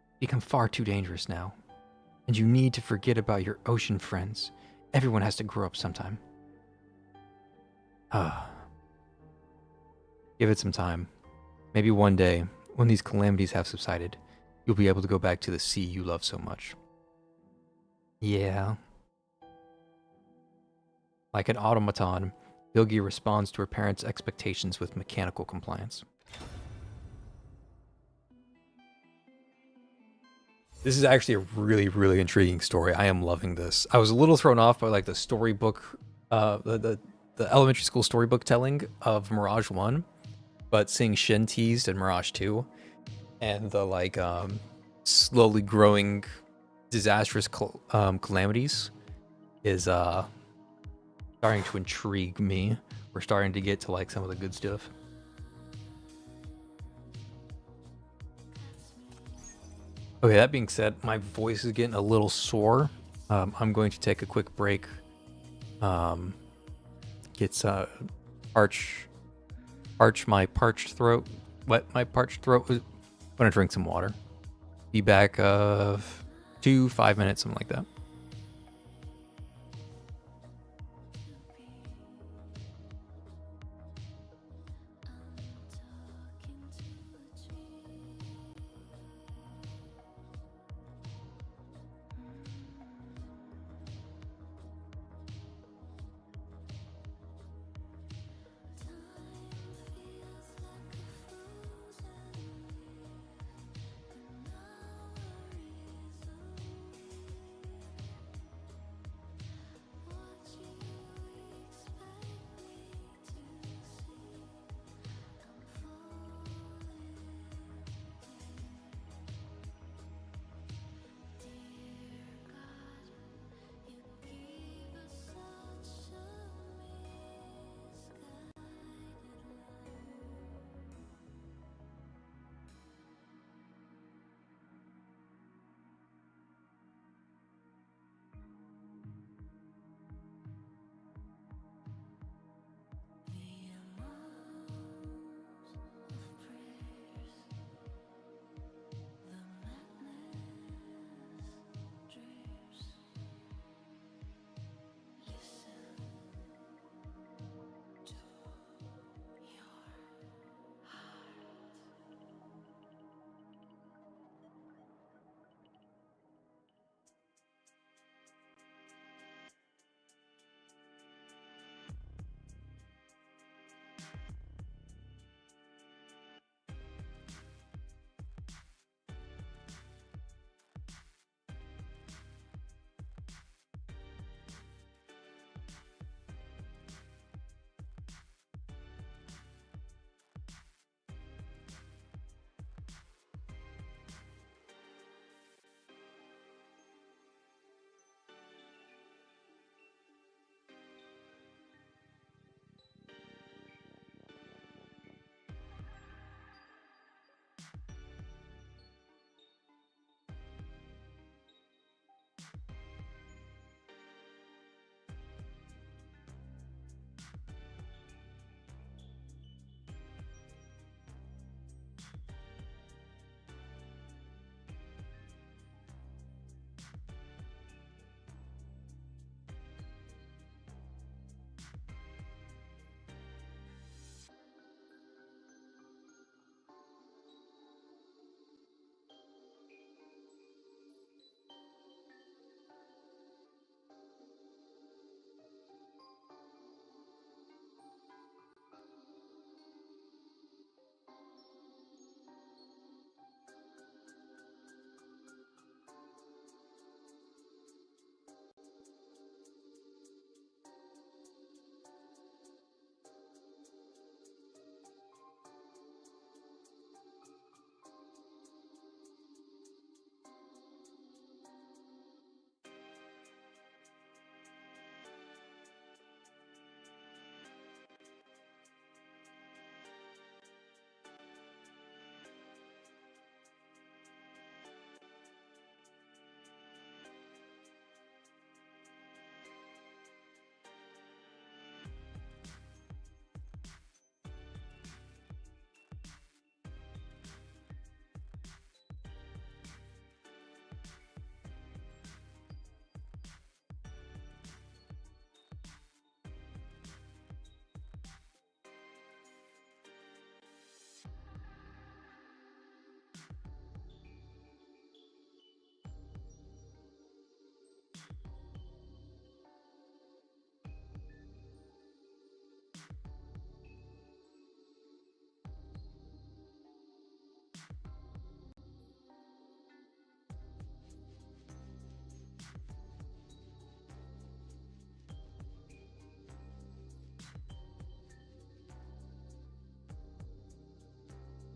it's become far too dangerous now, and you need to forget about your ocean friends. Everyone has to grow up sometime. Give it some time. Maybe one day, when these calamities have subsided, you'll be able to go back to the sea you love so much. Yeah. Like an automaton, Bilgi responds to her parents' expectations with mechanical compliance. This is actually a really, really intriguing story. I am loving this. I was a little thrown off by like the storybook, the the elementary school storybook telling of Mirage 1, but seeing Shin teased in Mirage 2, and the like slowly growing disastrous calamities is starting to intrigue me. We're starting to get to like some of the good stuff. Okay, that being said, my voice is getting a little sore. I'm going to take a quick break. Get parch my parched throat, wet my parched throat. I'm gonna drink some water. Be back 5 minutes, something like that.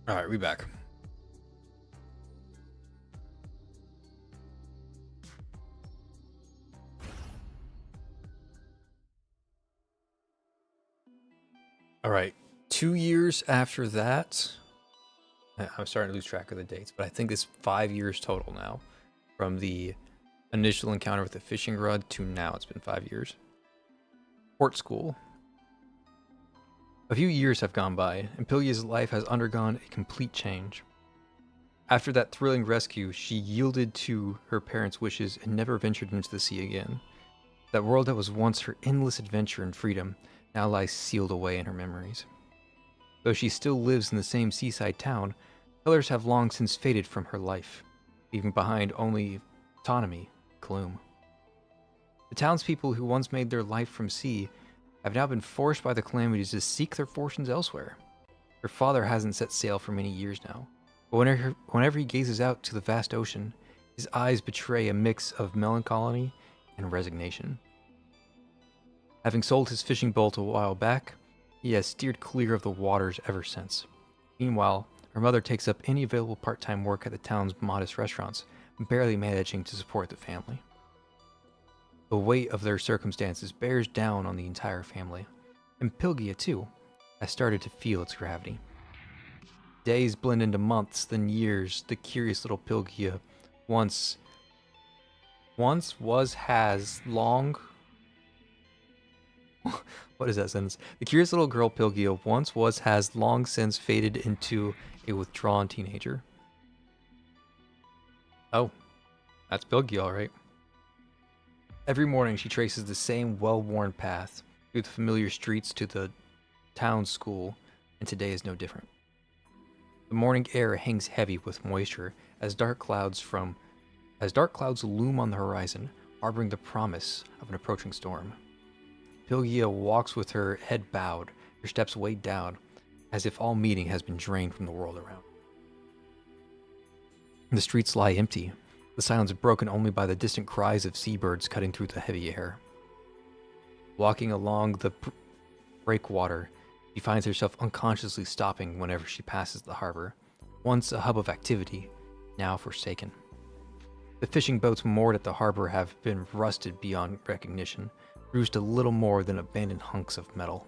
All right, we back. All right, 2 years after that, I'm starting to lose track of the dates, but I think it's 5 years total now from the initial encounter with the fishing rod to now. It's been 5 years. Port school. A few years have gone by, and Pilgia's life has undergone a complete change. After that thrilling rescue, she yielded to her parents' wishes and never ventured into the sea again. That world that was once her endless adventure and freedom now lies sealed away in her memories. Though she still lives in the same seaside town, colors have long since faded from her life, leaving behind only autonomy, gloom. The townspeople who once made their life from sea have now been forced by the calamities to seek their fortunes elsewhere. Her father hasn't set sail for many years now, but whenever he gazes out to the vast ocean, his eyes betray a mix of melancholy and resignation. Having sold his fishing boat a while back, he has steered clear of the waters ever since. Meanwhile, her mother takes up any available part-time work at the town's modest restaurants, barely managing to support the family. The weight of their circumstances bears down on the entire family, and Pilgia, too, has started to feel its gravity. Days blend into months, then years. The curious little Pilgia once was, has, long... What is that sentence? The curious little girl Pilgia once was, has, long since faded into a withdrawn teenager. Oh, that's Pilgia, all right. Every morning she traces the same well-worn path through the familiar streets to the town school, and today is no different. The morning air hangs heavy with moisture as dark clouds loom on the horizon, harboring the promise of an approaching storm. Pilgia walks with her head bowed, her steps weighed down, as if all meaning has been drained from the world around. The streets lie empty, the silence broken only by the distant cries of seabirds cutting through the heavy air. Walking along the breakwater, she finds herself unconsciously stopping whenever she passes the harbor, once a hub of activity, now forsaken. The fishing boats moored at the harbor have been rusted beyond recognition, reduced to little more than abandoned hunks of metal.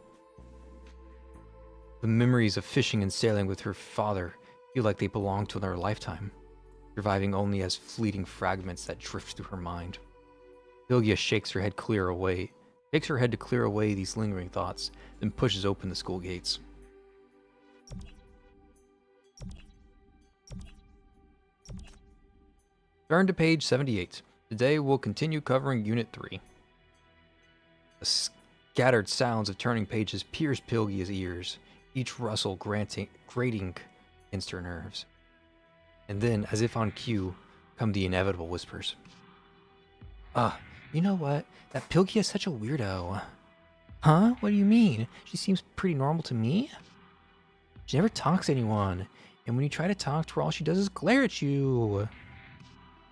The memories of fishing and sailing with her father feel like they belong to another lifetime, surviving only as fleeting fragments that drift through her mind. Pilgia shakes her head to clear away these lingering thoughts, then pushes open the school gates. Turn to page 78. Today we'll continue covering Unit 3. The scattered sounds of turning pages pierce Pilgia's ears, each rustle grating against her nerves. And then, as if on cue, come the inevitable whispers. You know what? That Pilgia is such a weirdo. Huh? What do you mean? She seems pretty normal to me. She never talks to anyone, and when you try to talk to her, all she does is glare at you.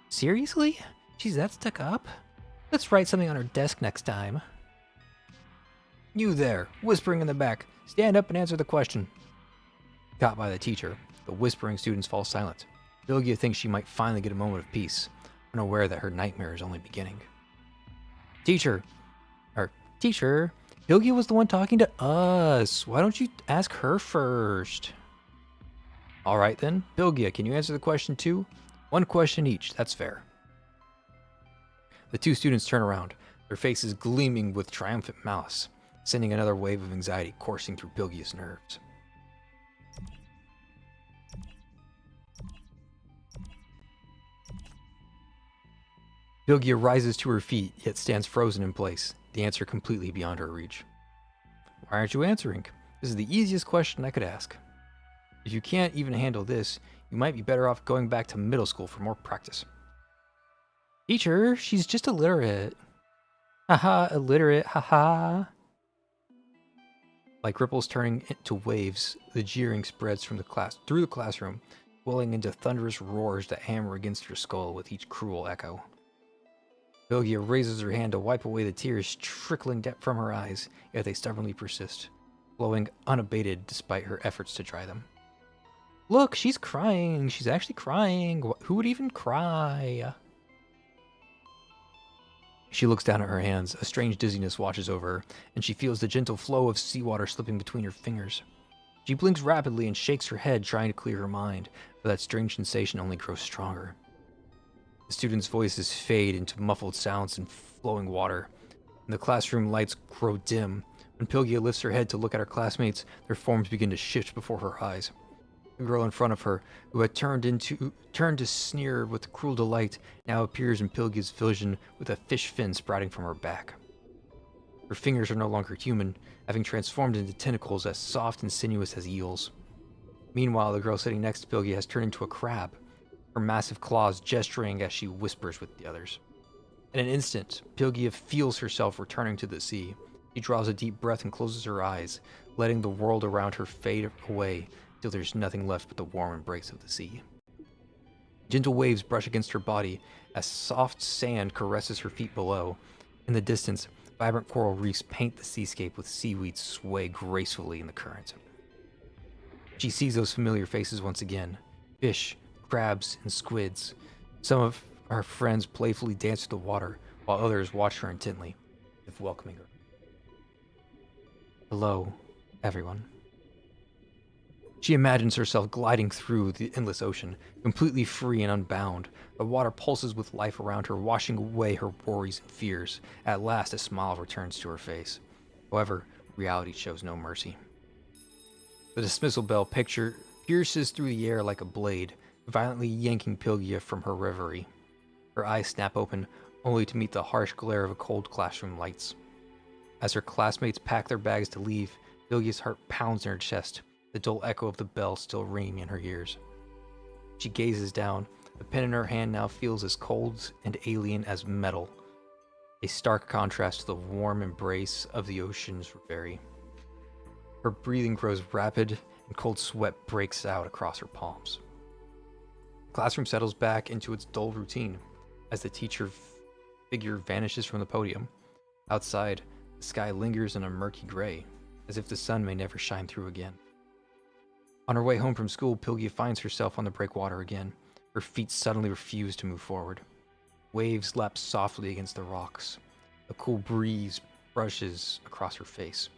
Seriously? She's that stuck up? Let's write something on her desk next time. You there, whispering in the back. Stand up and answer the question. Caught by the teacher, the whispering students fall silent. Pilgia thinks she might finally get a moment of peace, unaware that her nightmare is only beginning. Teacher, Pilgia was the one talking to us. Why don't you ask her first? All right then, Pilgia, can you answer the question too? One question each, that's fair. The two students turn around, their faces gleaming with triumphant malice, sending another wave of anxiety coursing through Pilgia's nerves. Pilgia rises to her feet, yet stands frozen in place, the answer completely beyond her reach. Why aren't you answering? This is the easiest question I could ask. If you can't even handle this, you might be better off going back to middle school for more practice. Teacher, she's just illiterate. Haha, illiterate, haha. Like ripples turning into waves, the jeering spreads through the classroom, welling into thunderous roars that hammer against her skull with each cruel echo. Pilgia raises her hand to wipe away the tears trickling from her eyes, yet they stubbornly persist, flowing unabated despite her efforts to dry them. Look, she's crying. She's actually crying. Who would even cry? She looks down at her hands. A strange dizziness washes over her, and she feels the gentle flow of seawater slipping between her fingers. She blinks rapidly and shakes her head, trying to clear her mind, but that strange sensation only grows stronger. The students' voices fade into muffled sounds and flowing water, and the classroom lights grow dim. When Pilgia lifts her head to look at her classmates, their forms begin to shift before her eyes. The girl in front of her, who had turned to sneer with cruel delight, now appears in Pilgia's vision with a fish fin sprouting from her back. Her fingers are no longer human, having transformed into tentacles as soft and sinuous as eels. Meanwhile, the girl sitting next to Pilgia has turned into a crab, her massive claws gesturing as she whispers with the others. In an instant, Pilgia feels herself returning to the sea. She draws a deep breath and closes her eyes, letting the world around her fade away till there's nothing left but the warm embrace of the sea. Gentle waves brush against her body as soft sand caresses her feet below. In the distance, vibrant coral reefs paint the seascape with seaweed sway gracefully in the current. She sees those familiar faces once again. Fish, crabs, and squids. Some of our friends playfully dance through the water, while others watch her intently, as if welcoming her. Hello, everyone. She imagines herself gliding through the endless ocean, completely free and unbound. The water pulses with life around her, washing away her worries and fears. At last, a smile returns to her face. However, reality shows no mercy. The dismissal bell picture pierces through the air like a blade, violently yanking Pilgia from her reverie. Her eyes snap open, only to meet the harsh glare of cold classroom lights. As her classmates pack their bags to leave, Pilgia's heart pounds in her chest, the dull echo of the bell still ringing in her ears. She gazes down. The pen in her hand now feels as cold and alien as metal, a stark contrast to the warm embrace of the ocean's reverie. Her breathing grows rapid, and cold sweat breaks out across her palms. The classroom settles back into its dull routine as the teacher figure vanishes from the podium. Outside, the sky lingers in a murky gray, as if the sun may never shine through again. On her way home from school, Pilgia finds herself on the breakwater again. Her feet suddenly refuse to move forward. Waves lap softly against the rocks. A cool breeze brushes across her face.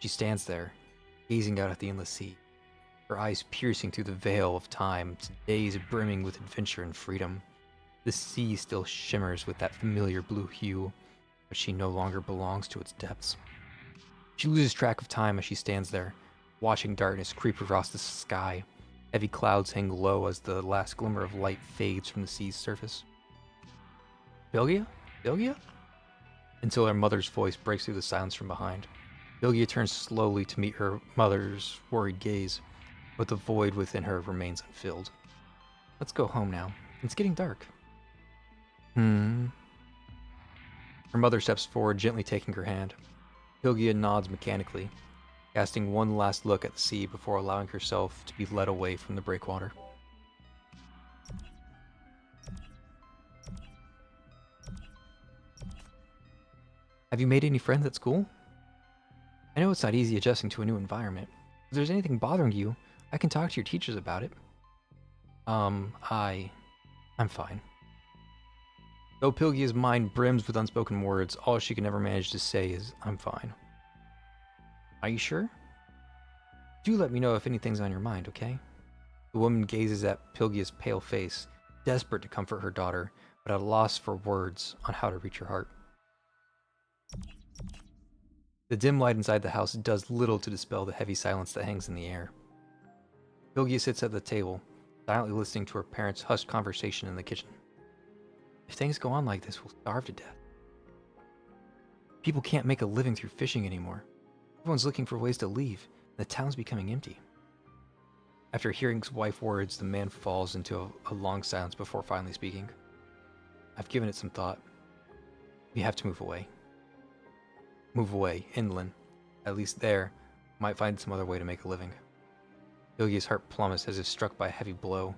She stands there, gazing out at the endless sea, her eyes piercing through the veil of time, days brimming with adventure and freedom. The sea still shimmers with that familiar blue hue, but she no longer belongs to its depths. She loses track of time as she stands there, watching darkness creep across the sky. Heavy clouds hang low as the last glimmer of light fades from the sea's surface. Pilgia? Pilgia? Until her mother's voice breaks through the silence from behind. Pilgia turns slowly to meet her mother's worried gaze, but the void within her remains unfilled. Let's go home now. It's getting dark. Her mother steps forward, gently taking her hand. Pilgia nods mechanically, casting one last look at the sea before allowing herself to be led away from the breakwater. Have you made any friends at school? I know it's not easy adjusting to a new environment. If there's anything bothering you, I can talk to your teachers about it. I'm fine. Though Pilgia's mind brims with unspoken words, all she can ever manage to say is, I'm fine. Are you sure? Do let me know if anything's on your mind, okay? The woman gazes at Pilgia's pale face, desperate to comfort her daughter, but at a loss for words on how to reach her heart. The dim light inside the house does little to dispel the heavy silence that hangs in the air. Pilgia sits at the table, silently listening to her parents' hushed conversation in the kitchen. If things go on like this, we'll starve to death. People can't make a living through fishing anymore. Everyone's looking for ways to leave, and the town's becoming empty. After hearing his wife's words, the man falls into a long silence before finally speaking. I've given it some thought. We have to move away. Move away, inland. At least there, I might find some other way to make a living. Pilgia's heart plummets as if struck by a heavy blow.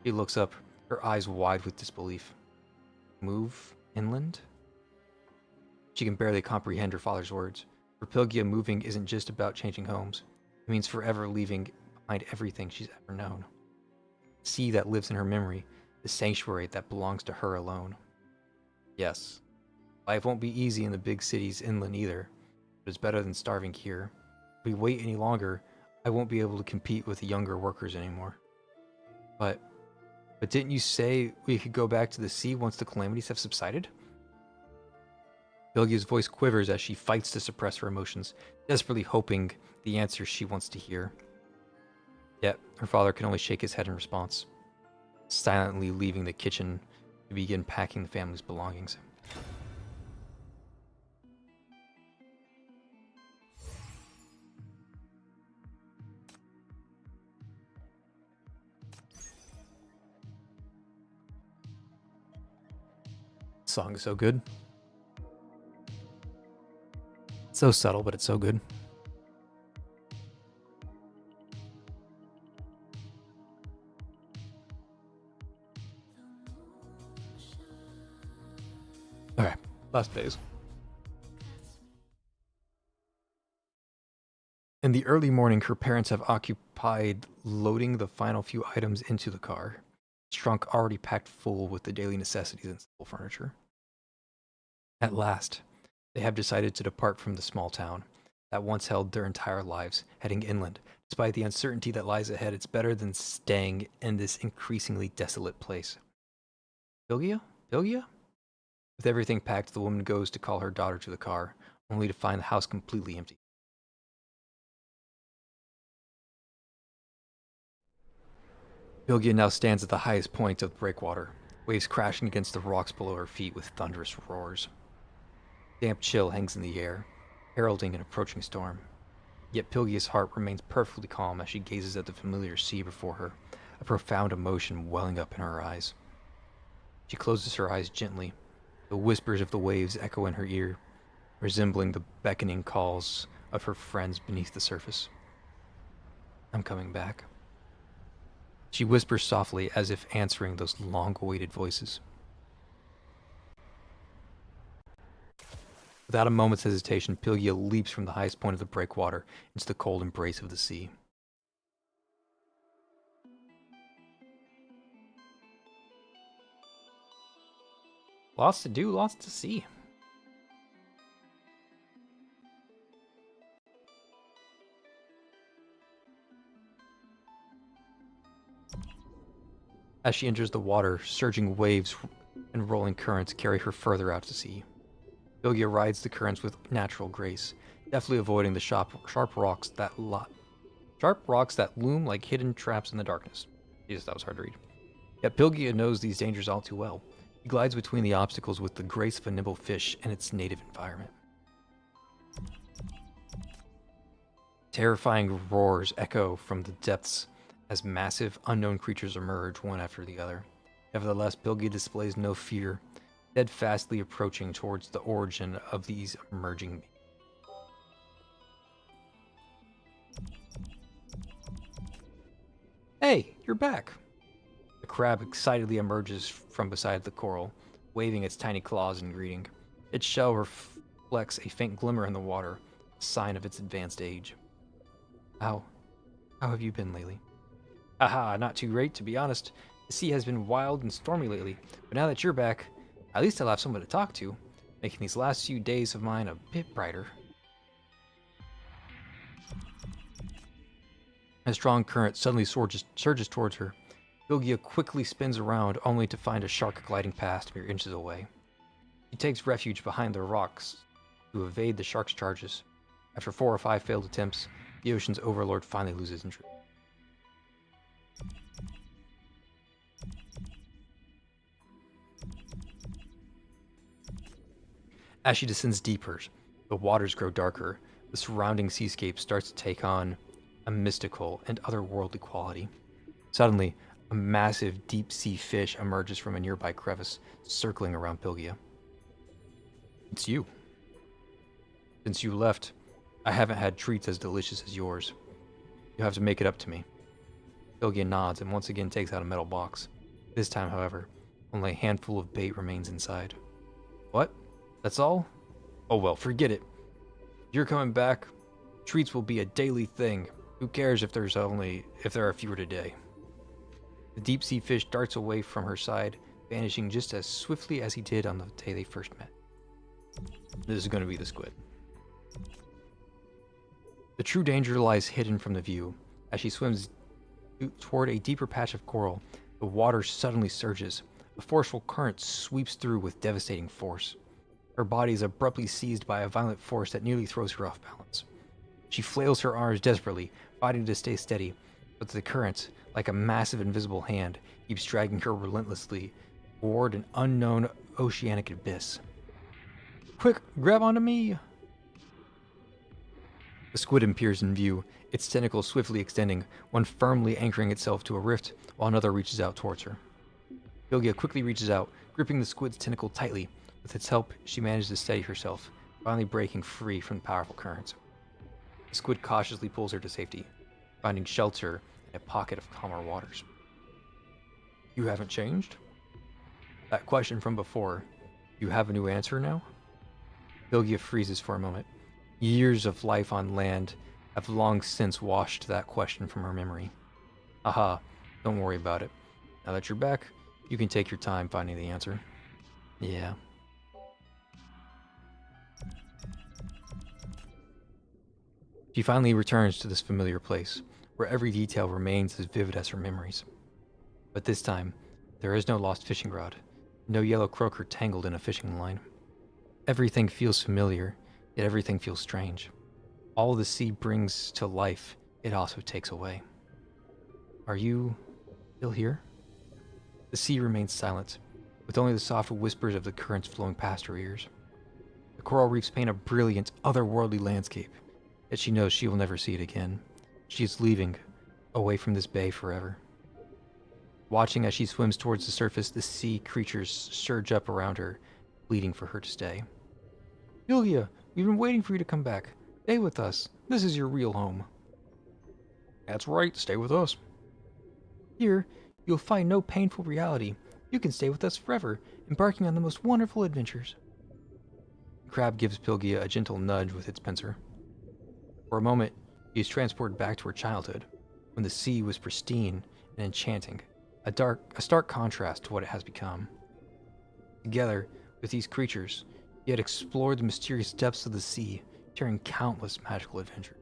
She looks up, her eyes wide with disbelief. Move inland? She can barely comprehend her father's words. For Pilgia, moving isn't just about changing homes. It means forever leaving behind everything she's ever known. The sea that lives in her memory, the sanctuary that belongs to her alone. Yes, life won't be easy in the big cities inland either, but it's better than starving here. If we wait any longer, I won't be able to compete with the younger workers anymore. But didn't you say we could go back to the sea once the calamities have subsided? Bilgia's voice quivers as she fights to suppress her emotions, desperately hoping the answer she wants to hear. Yet, her father can only shake his head in response, silently leaving the kitchen to begin packing the family's belongings. The song is so good. It's so subtle, but it's so good. Okay, last phase. In the early morning, her parents have occupied loading the final few items into the car, its trunk already packed full with the daily necessities and simple furniture. At last, they have decided to depart from the small town that once held their entire lives, heading inland. Despite the uncertainty that lies ahead, it's better than staying in this increasingly desolate place. Bilgia? Bilgia? With everything packed, the woman goes to call her daughter to the car, only to find the house completely empty. Bilgia now stands at the highest point of the breakwater, waves crashing against the rocks below her feet with thunderous roars. Damp chill hangs in the air, heralding an approaching storm. Yet Bilgia's heart remains perfectly calm as she gazes at the familiar sea before her, a profound emotion welling up in her eyes. She closes her eyes gently, the whispers of the waves echo in her ear, resembling the beckoning calls of her friends beneath the surface. I'm coming back. She whispers softly as if answering those long-awaited voices. Without a moment's hesitation, Bilgia leaps from the highest point of the breakwater into the cold embrace of the sea. Lots to do, lots to see. As she enters the water, surging waves and rolling currents carry her further out to sea. Bilgia rides the currents with natural grace, deftly avoiding the sharp rocks that loom like hidden traps in the darkness. Jesus, that was hard to read. Yet Bilgia knows these dangers all too well. He glides between the obstacles with the grace of a nimble fish in its native environment. Terrifying roars echo from the depths as massive, unknown creatures emerge one after the other. Nevertheless, Bilgia displays no fear, steadfastly approaching towards the origin of these emerging beings. Hey, you're back! The crab excitedly emerges from beside the coral, waving its tiny claws in greeting. Its shell reflects a faint glimmer in the water, a sign of its advanced age. How have you been lately? Haha, not too great, to be honest. The sea has been wild and stormy lately, but now that you're back, at least I'll have someone to talk to, making these last few days of mine a bit brighter. A strong current suddenly surges towards her. Bilgia quickly spins around, only to find a shark gliding past mere inches away. She takes refuge behind the rocks to evade the shark's charges. After 4 or 5 failed attempts, the ocean's overlord finally loses interest. As she descends deeper, the waters grow darker. The surrounding seascape starts to take on a mystical and otherworldly quality. Suddenly, a massive deep-sea fish emerges from a nearby crevice, circling around Bilgia. It's you. Since you left, I haven't had treats as delicious as yours. You'll have to make it up to me. Bilgia nods and once again takes out a metal box. This time, however, only a handful of bait remains inside. What? That's all? Oh well, forget it. You're coming back. Treats will be a daily thing. Who cares if there are fewer today? The deep sea fish darts away from her side, vanishing just as swiftly as he did on the day they first met. This is going to be the squid. The true danger lies hidden from the view. As she swims toward a deeper patch of coral, the water suddenly surges. A forceful current sweeps through with devastating force. Her body is abruptly seized by a violent force that nearly throws her off balance. She flails her arms desperately, fighting to stay steady, but the current, like a massive invisible hand, keeps dragging her relentlessly toward an unknown oceanic abyss. Quick, grab onto me! The squid appears in view, its tentacles swiftly extending, one firmly anchoring itself to a rift, while another reaches out towards her. Pylgia quickly reaches out, gripping the squid's tentacle tightly. With its help, she manages to steady herself, finally breaking free from the powerful currents. The squid cautiously pulls her to safety, finding shelter in a pocket of calmer waters. You haven't changed? That question from before, you have a new answer now? Pylgia freezes for a moment. Years of life on land have long since washed that question from her memory. Aha, don't worry about it. Now that you're back, you can take your time finding the answer. Yeah. She finally returns to this familiar place, where every detail remains as vivid as her memories. But this time, there is no lost fishing rod, no yellow croaker tangled in a fishing line. Everything feels familiar, yet everything feels strange. All the sea brings to life, it also takes away. Are you still here? The sea remains silent, with only the soft whispers of the currents flowing past her ears. The coral reefs paint a brilliant, otherworldly landscape, yet she knows she will never see it again. She is leaving, away from this bay forever. Watching as she swims towards the surface, the sea creatures surge up around her, pleading for her to stay. Pylgia, we've been waiting for you to come back. Stay with us. This is your real home. That's right, stay with us. Here, you'll find no painful reality. You can stay with us forever, embarking on the most wonderful adventures. The crab gives Pylgia a gentle nudge with its pincer. For a moment, she is transported back to her childhood, when the sea was pristine and enchanting, a stark contrast to what it has become. Together with these creatures, he had explored the mysterious depths of the sea, sharing countless magical adventures.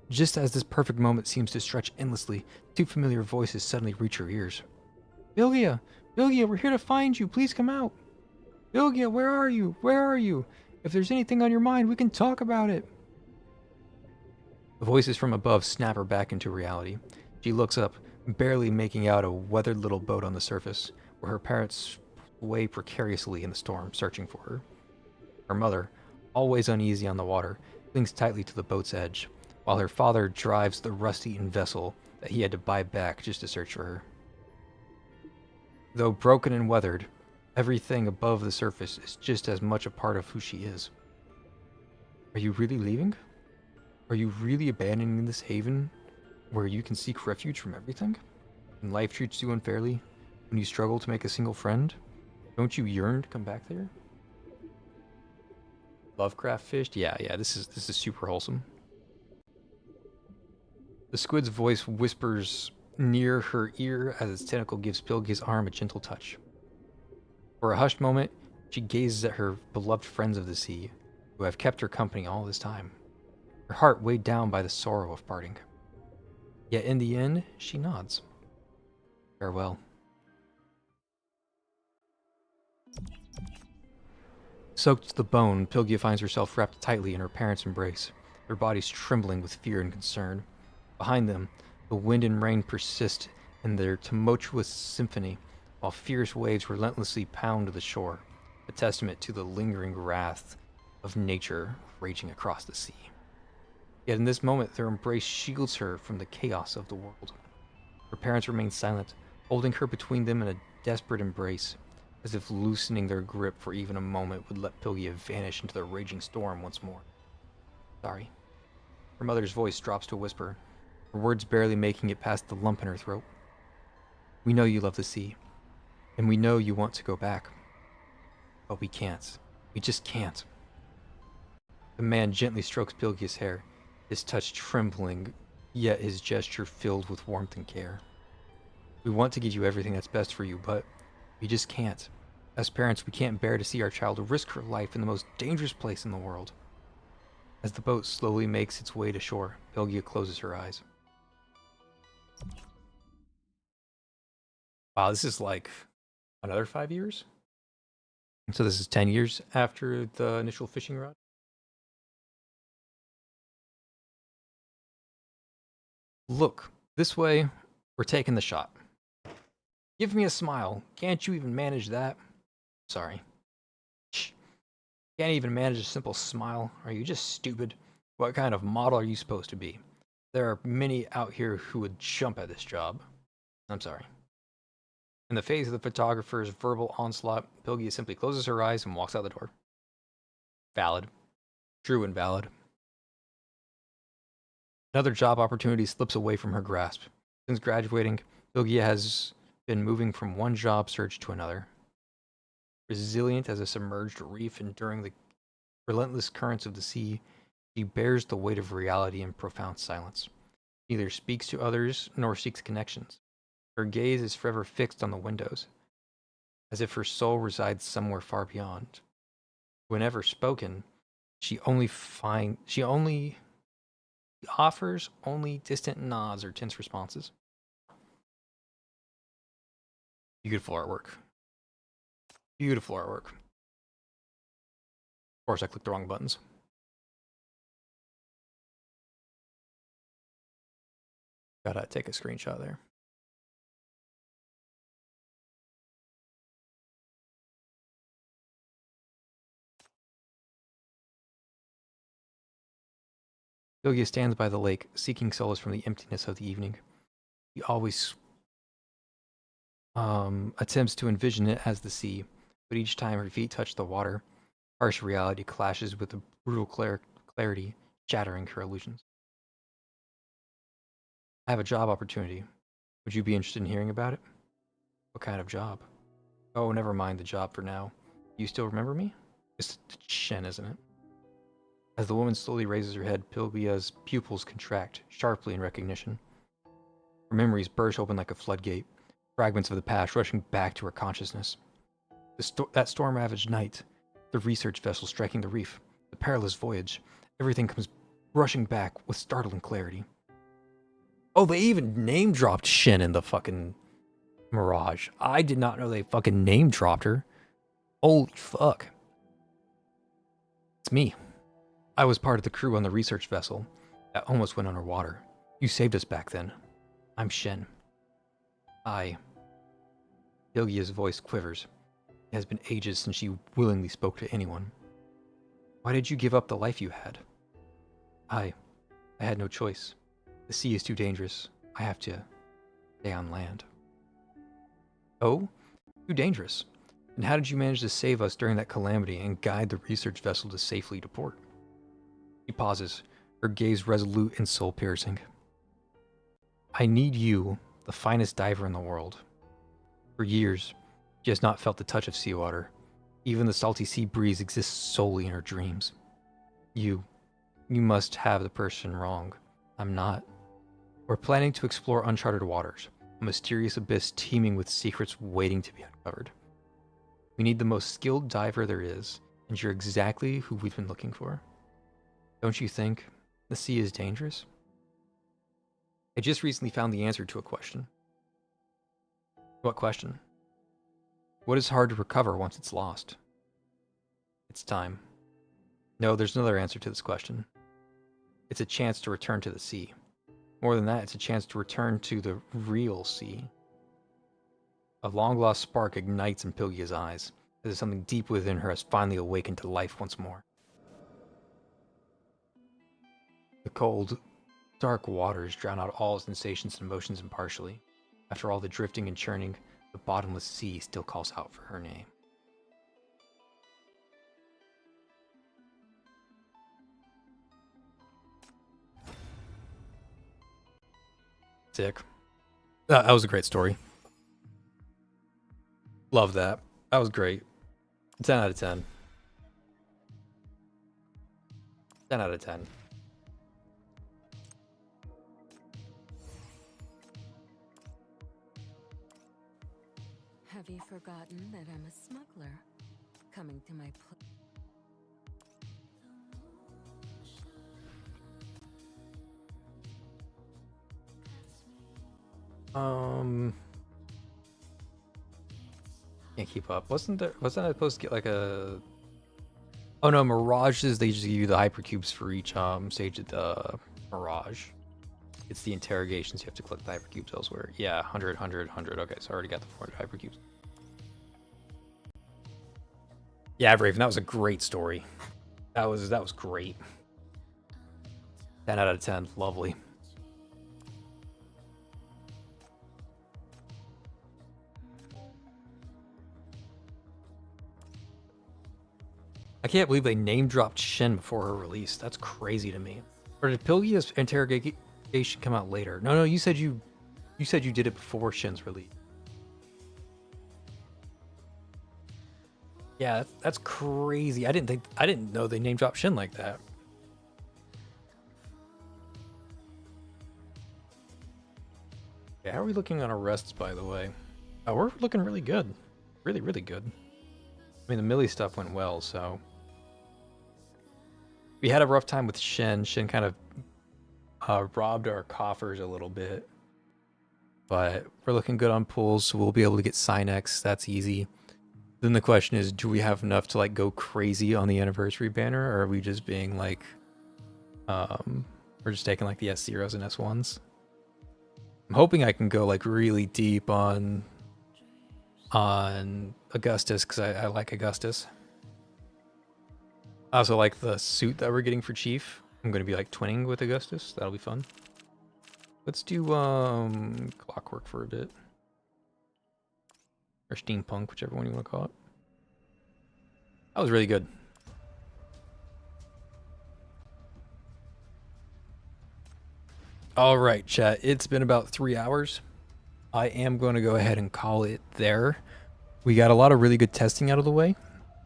Just as this perfect moment seems to stretch endlessly, two familiar voices suddenly reach her ears. Pylgia! Pylgia, we're here to find you! Please come out! Pylgia, where are you? Where are you? If there's anything on your mind, we can talk about it! The voices from above snap her back into reality. She looks up, barely making out a weathered little boat on the surface, where her parents sway precariously in the storm, searching for her. Her mother, always uneasy on the water, clings tightly to the boat's edge, while her father drives the rusty-eaten vessel that he had to buy back just to search for her. Though broken and weathered, everything above the surface is just as much a part of who she is. Are you really leaving? Are you really abandoning this haven where you can seek refuge from everything? When life treats you unfairly? When you struggle to make a single friend? Don't you yearn to come back there? Lovecraft fished? Yeah, this is super wholesome. The squid's voice whispers near her ear as its tentacle gives Pylgia's arm a gentle touch. For a hushed moment, she gazes at her beloved friends of the sea, who have kept her company all this time, her heart weighed down by the sorrow of parting. Yet in the end, she nods. Farewell. Soaked to the bone, Pylgia finds herself wrapped tightly in her parents' embrace, their bodies trembling with fear and concern. Behind them, the wind and rain persist in their tumultuous symphony, while fierce waves relentlessly pound the shore, a testament to the lingering wrath of nature raging across the sea. Yet in this moment, their embrace shields her from the chaos of the world. Her parents remain silent, holding her between them in a desperate embrace, as if loosening their grip for even a moment would let Pylgia vanish into the raging storm once more. Sorry. Her mother's voice drops to a whisper, her words barely making it past the lump in her throat. We know you love the sea, and we know you want to go back. But we can't. We just can't. The man gently strokes Pylgia's hair, his touch trembling yet his gesture filled with warmth and care. We want to give you everything that's best for you, but we just can't. As parents, we can't bear to see our child risk her life in the most dangerous place in the world. As the boat slowly makes its way to shore, Belgia closes her eyes. Wow, this is like another 5 years? So this is 10 years after the initial fishing rod? Look, this way, we're taking the shot. Give me a smile. Can't you even manage that? Sorry. Shh. Can't even manage a simple smile. Are you just stupid? What kind of model are you supposed to be? There are many out here who would jump at this job. I'm sorry. In the face of the photographer's verbal onslaught, Pilgia simply closes her eyes and walks out the door. Valid. True and valid. Another job opportunity slips away from her grasp. Since graduating, Pilgia has been moving from one job search to another. Resilient as a submerged reef enduring the relentless currents of the sea, she bears the weight of reality in profound silence. Neither speaks to others nor seeks connections. Her gaze is forever fixed on the windows, as if her soul resides somewhere far beyond. Whenever spoken, she offers only distant nods or tense responses. Beautiful artwork. Beautiful artwork. Of course, I clicked the wrong buttons. Gotta take a screenshot there. Yogi stands by the lake, seeking solace from the emptiness of the evening. He always attempts to envision it as the sea, but each time her feet touch the water, harsh reality clashes with the brutal clarity, shattering her illusions. I have a job opportunity. Would you be interested in hearing about it? What kind of job? Oh, never mind the job for now. You still remember me? It's Shen, isn't it? As the woman slowly raises her head, Pilvia's pupils contract sharply in recognition. Her memories burst open like a floodgate, fragments of the past rushing back to her consciousness. That storm-ravaged night, the research vessel striking the reef, the perilous voyage, everything comes rushing back with startling clarity. Oh, they even name-dropped Shen in the fucking Mirage. I did not know they fucking name-dropped her. Holy fuck. It's me. I was part of the crew on the research vessel that almost went underwater. You saved us back then. I'm Shen. Ilgia's voice quivers. It has been ages since she willingly spoke to anyone. Why did you give up the life you had? I had no choice. The sea is too dangerous. I have to stay on land. Oh? Too dangerous. And how did you manage to save us during that calamity and guide the research vessel to safely to port? She pauses, her gaze resolute and soul-piercing. I need you, the finest diver in the world. For years, she has not felt the touch of seawater. Even the salty sea breeze exists solely in her dreams. You must have the person wrong. I'm not. We're planning to explore uncharted waters, a mysterious abyss teeming with secrets waiting to be uncovered. We need the most skilled diver there is, and you're exactly who we've been looking for. Don't you think the sea is dangerous? I just recently found the answer to a question. What question? What is hard to recover once it's lost? It's time. No, there's another answer to this question. It's a chance to return to the sea. More than that, it's a chance to return to the real sea. A long-lost spark ignites in Pilgia's eyes, as if something deep within her has finally awakened to life once more. The cold, dark waters drown out all sensations and emotions impartially. After all the drifting and churning, the bottomless sea still calls out for her name. Sick. That was a great story. Love that. That was great. 10 out of 10. 10 out of 10. Have you forgotten that I'm a smuggler? Coming to my place. Can't keep up. Wasn't I supposed to get like a... Oh no, Mirages, they just give you the hypercubes for each stage of the Mirage. It's the interrogations, you have to collect the hypercubes elsewhere. Yeah, 100, 100, 100. Okay, so I already got the 400 hypercubes. Yeah, Raven, that was a great story. That was great. 10 out of 10. Lovely. I can't believe they name dropped Shin before her release. That's crazy to me. Or did Pilgia's interrogation come out later? No, you said you did it before Shin's release. Yeah, that's crazy. I didn't know they name dropped Shin like that. Yeah, how are we looking on arrests, by the way? Oh, we're looking really good. Really, really good. I mean, the Millie stuff went well, so... We had a rough time with Shin. Shin kind of robbed our coffers a little bit. But we're looking good on pulls, so we'll be able to get Synex. That's easy. Then the question is, do we have enough to like go crazy on the anniversary banner, or are we just being like... we're just taking like the S0s and S1s? I'm hoping I can go like really deep on Augustus, because I like Augustus. I also like the suit that we're getting for Chief. I'm going to be like twinning with Augustus. That'll be fun. Let's do Clockwork for a bit. Or Steampunk, whichever one you want to call it. That was really good. All right, chat. It's been about 3 hours. I am going to go ahead and call it there. We got a lot of really good testing out of the way.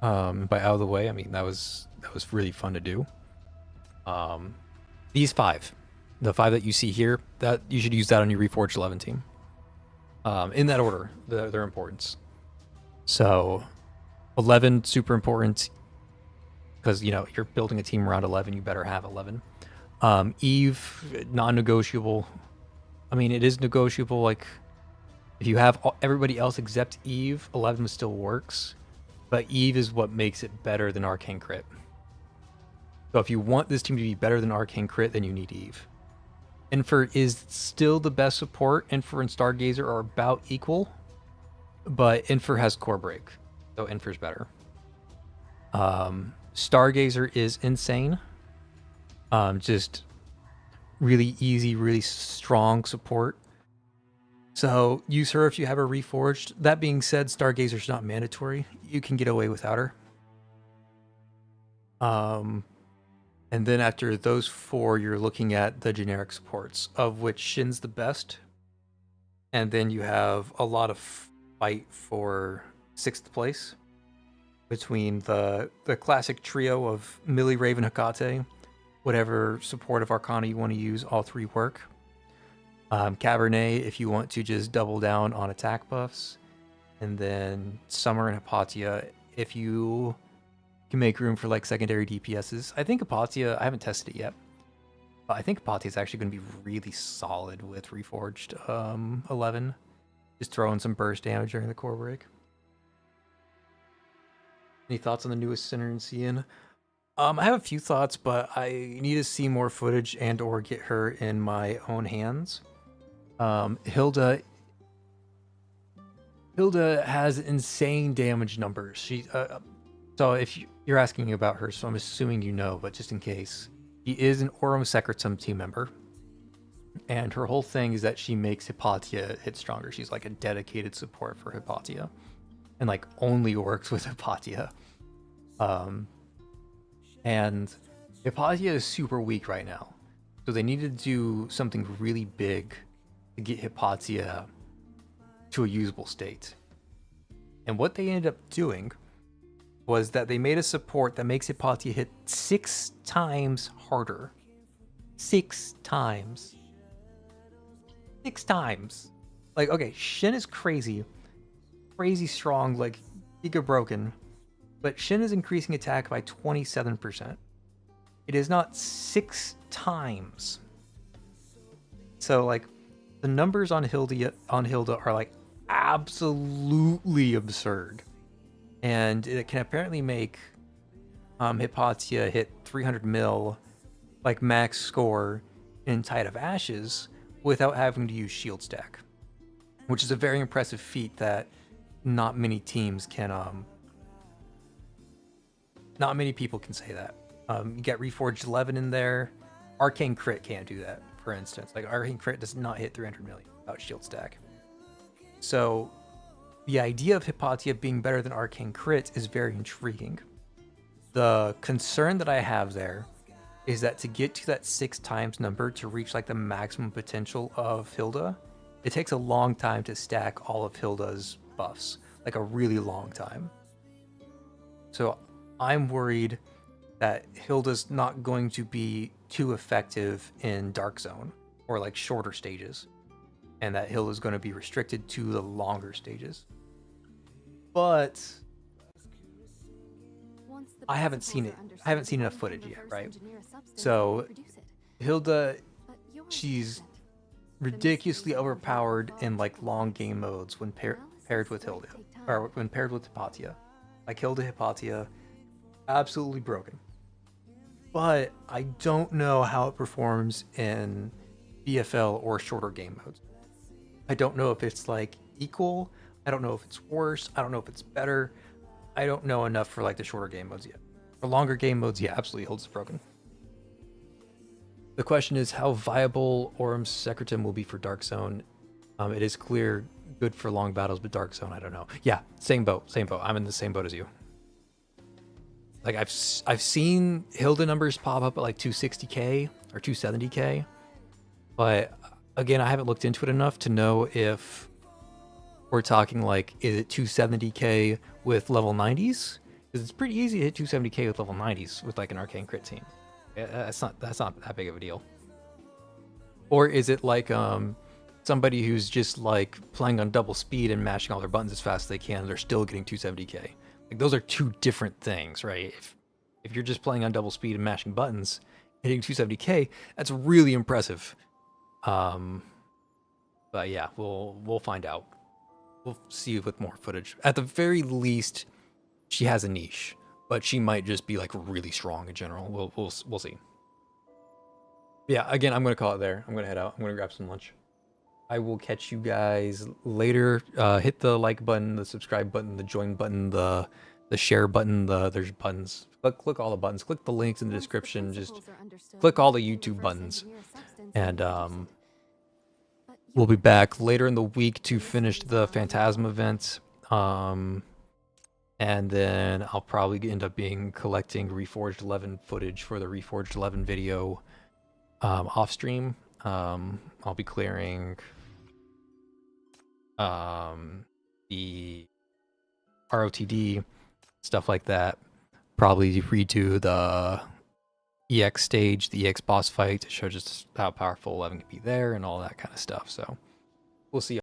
By out of the way, I mean that was really fun to do. These 5, the 5 that you see here, that you should use that on your Reforged 11 team. In that order, their importance. So, 11 super important because you know you're building a team around 11. You better have 11. Eve, non-negotiable. I mean, it is negotiable. Like, if you have everybody else except Eve, 11 still works. But Eve is what makes it better than Arcane Crit. So if you want this team to be better than Arcane Crit, then you need Eve. Infer is still the best support. Infer and Stargazer are about equal. But Infer has Core Break. So Infer's better. Stargazer is insane. Just really easy, really strong support. So use her if you have her Reforged. That being said, Stargazer's not mandatory. You can get away without her. And then after those 4, you're looking at the generic supports, of which Shin's the best. And then you have a lot of fight for 6th place between the classic trio of Millie, Raven, Hecate. Whatever support of Arcana you want to use, all 3 work. Cabernet, if you want to just double down on attack buffs. And then Summer and Hypatia, if you can make room for like secondary DPSs. I think Hypatia, I haven't tested it yet, but I think Hypatia is actually going to be really solid with Reforged 11. Just throw in some burst damage during the core break. Any thoughts on the newest Sinner and Cian? I have a few thoughts, but I need to see more footage and or get her in my own hands. Hilda has insane damage numbers. She so if you're asking about her, so I'm assuming you know, but just in case, she is an Aurum Secretum team member, and her whole thing is that she makes Hypatia hit stronger. She's like a dedicated support for Hypatia, and like only works with Hypatia. And Hypatia is super weak right now, so they need to do something really big to get Hypatia to a usable state. And what they ended up doing was that they made a support that makes Hypatia hit 6 times harder. 6 times. 6 times. Like, okay, Shin is crazy, crazy strong, like Giga broken, but Shin is increasing attack by 27%. It is not 6 times. So like the numbers on Hilda are like absolutely absurd. And it can apparently make Hypatia hit 300 mil like max score in Tide of Ashes without having to use shield stack, which is a very impressive feat that not many teams can not many people can say that. You get Reforged 11 in there. Arcane Crit can't do that, for instance. Like Arcane Crit does not hit 300 million without shield stack. So the idea of Hypatia being better than Arcane Crit is very intriguing. The concern that I have there is that to get to that 6 times number to reach like the maximum potential of Hilda, it takes a long time to stack all of Hilda's buffs, like a really long time. So I'm worried that Hilda's not going to be too effective in Dark Zone or like shorter stages, and that Hilda's going to be restricted to the longer stages. But I haven't seen it. I haven't seen enough footage yet, right? So Hilda, she's ridiculously overpowered in like long game modes when paired with Hilda, or when paired with Hypatia. Like Hilda Hypatia, absolutely broken. But I don't know how it performs in BFL or shorter game modes. I don't know if it's like equal. I don't know if it's worse. I don't know if it's better. I don't know enough for like the shorter game modes yet. For longer game modes, yeah, absolutely Hilda's broken. The question is how viable Orm's Secretum will be for Dark Zone. It is clear good for long battles, but Dark Zone, I don't know. Yeah, same boat. I'm in the same boat as you. Like I've seen Hilda numbers pop up at like 260k or 270k, but again, I haven't looked into it enough to know if we're talking like, is it 270k with level 90s? Because it's pretty easy to hit 270k with level 90s with like an Arcane Crit team. Yeah, that's not that big of a deal. Or is it like somebody who's just like playing on double speed and mashing all their buttons as fast as they can, and they're still getting 270k? Like those are two different things, right? If you're just playing on double speed and mashing buttons, hitting 270k, that's really impressive. But yeah, we'll find out. We'll see with more footage. At the very least, she has a niche, but she might just be like really strong in general. We'll see. Yeah, again, I'm gonna call it there. I'm gonna head out. I'm gonna grab some lunch. I will catch you guys later. Hit the like button, the subscribe button, the join button, the share button. There's buttons. Click all the buttons. Click the links in the description. Just click all the YouTube buttons, and we'll be back later in the week to finish the Phantasm event. And then I'll probably end up collecting Reforged 11 footage for the Reforged 11 video off stream. I'll be clearing the ROTD, stuff like that. Probably redo the EX stage, the EX boss fight to show just how powerful 11 can be there and all that kind of stuff. So we'll see.